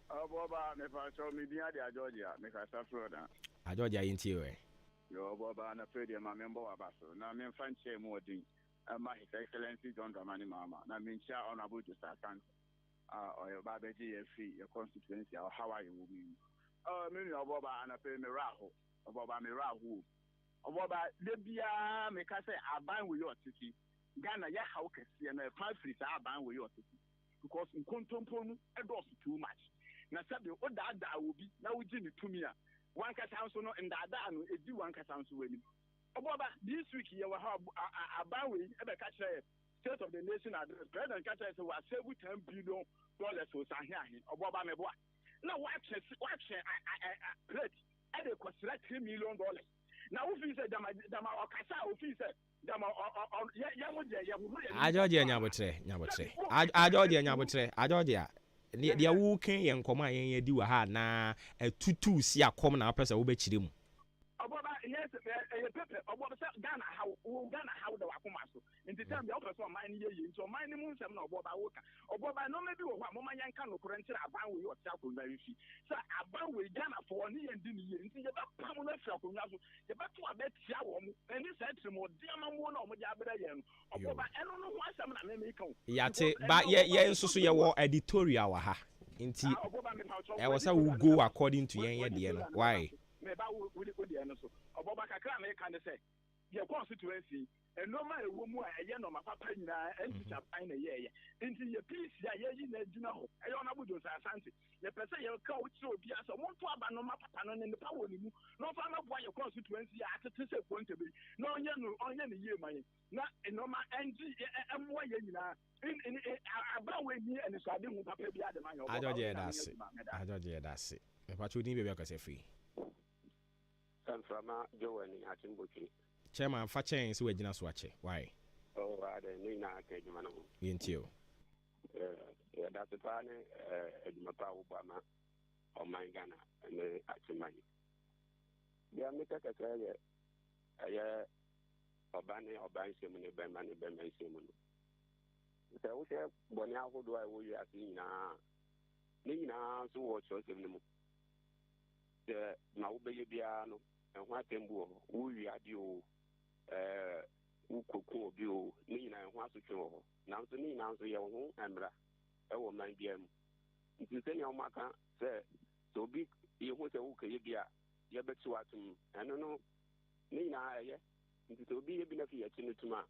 Boba me fa so me dia dia Georgia me ka sa Florida. A Georgia yinti we. Yo boba na fe dia ma member wa baso na me fa nche mu odin. Ma His Excellency John Dramani Mahama na me ncha honorable to stand. Or ba beji ye free your constituency or how are you moving. Me no boba na fe me raho. Boba me raho. Oboba de bia me ka say aban we your titi Ghana ya how kese na fa free sa aban we your titi because nkontompo nu e do too much na sabe o da obi na wo gi ni tumi a wan ka sanso no ndada no eji wan ka sanso wani oboba this week ye wa ha aban we e be ka kire state of the nation address president ka kire say wa save $10 billion so sa ahe oboba me boa na wa che plate e dey cost $3 million. Now, who feels that Dama or Kasa, who feels that Dama or I Georgia Nyabotre. I Georgia Nyabotre. I Georgia. Dia wu ken yen koma yen di wa ha na tutu si akom na pesa wo be chire mu. Oboba yes pepe oboba say Ghana how the wakoma so. Nti time be opese man ye nti man ni mu nsem na oboba wo ka. Oboba no maybe wo mo man yanka no korantira aban we o tia ko na yifi. So aban we Ghana for ni ye yɛn di ne yie nti yɛbɛpam no afiri akonnwa so yɛbɛto abɛtia wɔn mo ɛne saa tirimɔden amamuo na wɔn de abrɛ yɛn no ɔbɔba ɛno no ho asɛm na mɛmɛka o yate ba yɛ nso so yɛwɔ editorial wɔ ha nti ɛwɔ sɛ wo go according to yɛn yɛdeɛ no why mɛba wo deɛ no so ɔbɔba kakra mɛka ne sɛ yɛ constituency ɛnɔma ɛwɔ mu a ɛyɛ nɔma papa nyinaa ɛntika pan na ɛyɛɛyɛ nti yɛ peace a yɛyi na agyina hɔ ɛyɛ ɔnabo dwo sa asante yɛpɛ sɛ yɛka wo kyerɛ obi asɛ ɔmonto aba nɔma papa no ne nipa wɔ ne mu na ɔfa maboa yɛ constituency a atete sɛ kuontɛbɛ na ɔnyɛ ne yie ma yɛ na ɛnɔma ɛngye ɛmmoa yɛ nyinaa aba wɔ ni ɛnisade ho papa bi ade ma yɛ adɔgye yɛ dase mepatwo din baabi akasɛ firi Mframa Joani Atimbotri. Chairman Fachen is wagyina so ache. Why? Oh, no na ke juma no. Yentio. That's the plan Edmapa Obama or my Ghana and Achimani. Yeah, me take a say Obani or Ban Simon Bemani Bemen Simon. So we say Bonia who do I will you see na Nina so watch us in the the Maube Biano. And what tembo, we are due, Ukoko, Bio, Nina, and what's the show. Now, to me, now, so your home, Ambra, I will mind them. If you say your maka, say, so big, you want a Ukabia, you bet to atom, and no, Nina, yes, it will be a benefit at Chinutuma.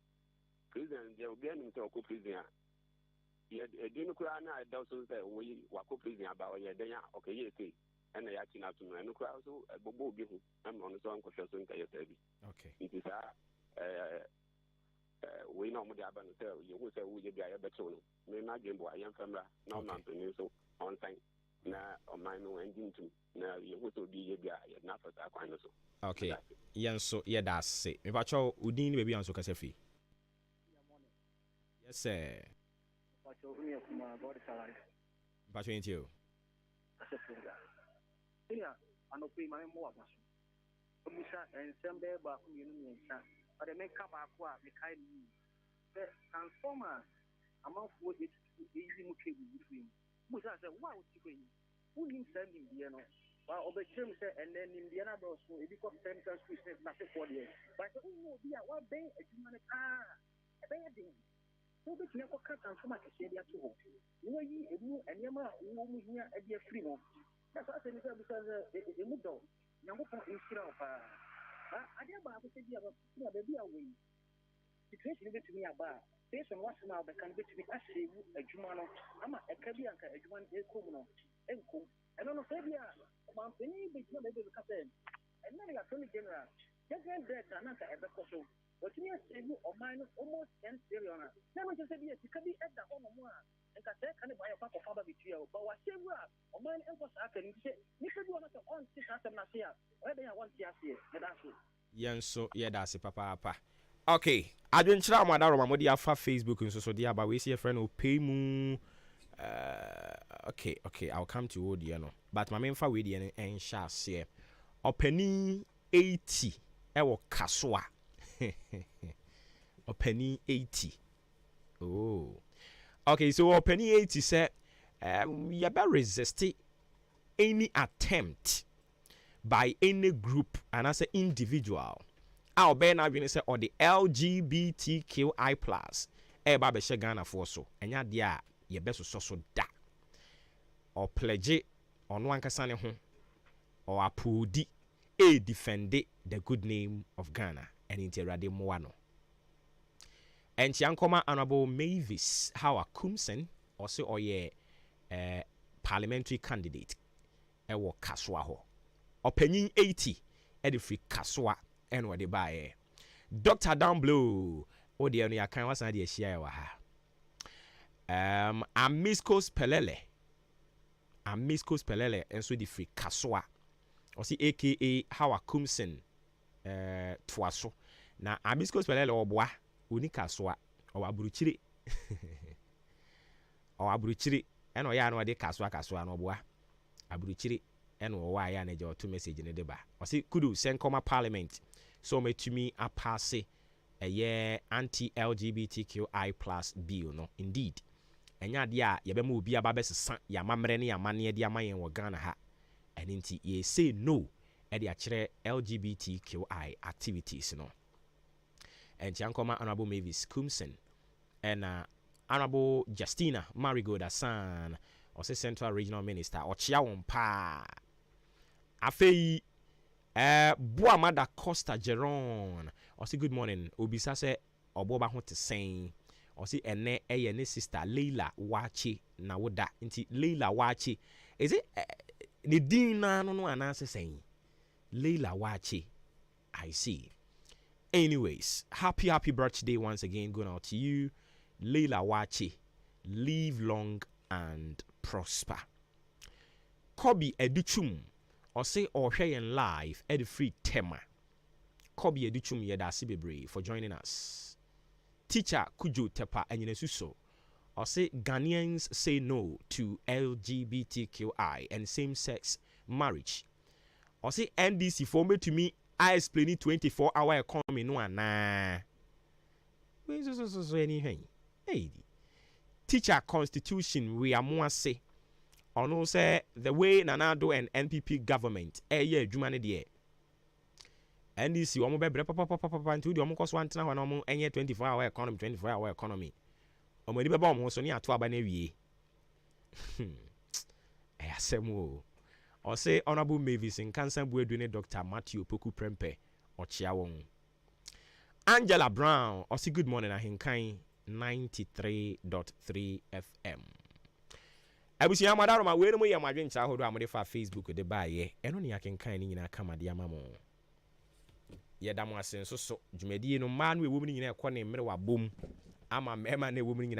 Prison, there will be an interco prison. Yet, a dinner crown, I doubt so that we were prison about your day, okay, yes. And I actually have to know, and also a bobo give I'm on the song for Shasson Kayasebi. Okay. It is we know what happened to tell you, who say, would you be a better one? May not give boy, I am from no mountain, so on time. Now, on my no engine to now, you would be a guy, not for that kind of so. Okay. Yes, so yeah, that's it. If I show Udin, maybe on Sokasefi. Yes, sir. But you. Yeah, and okay, my more. Commissioner and Sembe Baku, but they make up aqua, the kind the transformer among what it's easy between. Which I said, wow, who didn't send him, you know? Well, over Jim said, and then Indiana Bros, it becomes 10 countries, nothing for the but oh, dear, what bay a human car, a bad thing. So they never cut and so much as they are too. You know, you and Yama, who here at the free one. That's what I said because the Mudo, Yamuka is still I didn't have to say, baby, away. Situation to me about based on what's now the can be to be actually a Jumano, I'm a Kabianka, a Juman, a Kumo, and I don't know, Fabia, about any big maybe the captain. And then I told general, just get that another ever question. But you say you or mine almost 10 billion. Never just said yes, you can be at the home of one. And I said, can I buy a pack of father with you? But what say, or mine was happening? You could do another on 6 after last year. Where they want to see it. That's it. Yes, so yeah, that's it, Papa. Okay, I don't try my dad. I'm on Facebook and so dear, but we see a friend who pay mu. Okay, I'll come to you, you know. But my main for with you and shall say, opening 80, ewo kaswa. Opening 80. Oh. Okay, so opening 80 said, you better resist any attempt by any group and as an individual. Our Ben Avin say or the LGBTQI plus. Babe Shagana for so. And ya dia, ye best so da. Or pledge on one kasane home. Or apudi defend the good name of Ghana and interade moano. And Chiankoma Honorable Mavis Howard Kumsen also or ye parliamentary candidate ewo kaswa ho. Opening 80 edifri kaswa enwa de bae. Dr. Downblow o de no yakan wasan de ahia wa ha. Amiscos Pelele enso de free kaswa. O si aka Howard Kumsen twaso. Na Amiscos Pelele oboa unika soa o aburuchiri eno ya no de kaswa no boa aburuchiri eno wa ya na je auto message ne de ba o se kudu senkoma parliament so metumi apase anti LGBTQI+ bill no indeed enya de a ye be ma obi aba besesa ya mamre ne ya mane de amayen wo Ghana ha and inti ye say no at the actual LGBTQI activities no. And Chankoma Honorable Mavis Kumsen and Honorable Justina Marigold Asan, or say Central Regional Minister, or Chiawampa. Afei, Boamada Costa Jeron, or say good morning, Obisa say, or Boba Hunt saying, or say, ene sister Leila Wachi Nawoda, inti Leila Wachi. Is it the Dina no answer saying Leila Wachi? I see. Anyways, happy birthday once again going out to you, Leila Wachi. Live long and prosper. Kobe Educhum, or say or in live at the free tema. Kobe Educhum Yedasi Bebre for joining us. Teacher Kujo Tepa and Yenesuso, or say Ghanaians say no to LGBTQI and same-sex marriage. Or say NDC formed to me, I explain it 24-hour economy no nah. So anything. Hey. Teacher constitution we are more say. Or no say the way Nanado and NPP government yeah jumane de. NDC omo be bre papa into the omo cost one tina omo enye 24-hour economy 24-hour economy. Omo ni be ba omo so ni ato aba na wie. Asemo. Or say Honorable Mavis in Cancer Buedune Dr. Matthew Poku Prempe or Chiawong. Angela Brown, or say good morning Ahenkan 93.3 FM. Abusi amadaro ma we no ya madwen cha hodo amode fa Facebook de ba ye. Eno ne Ahenkan ni nyina kama de amamo. Ye da mo asen so dwumadi no ma no ewo mu nyina ekɔ ne mmere wa bom ama mema na ewo mu nyina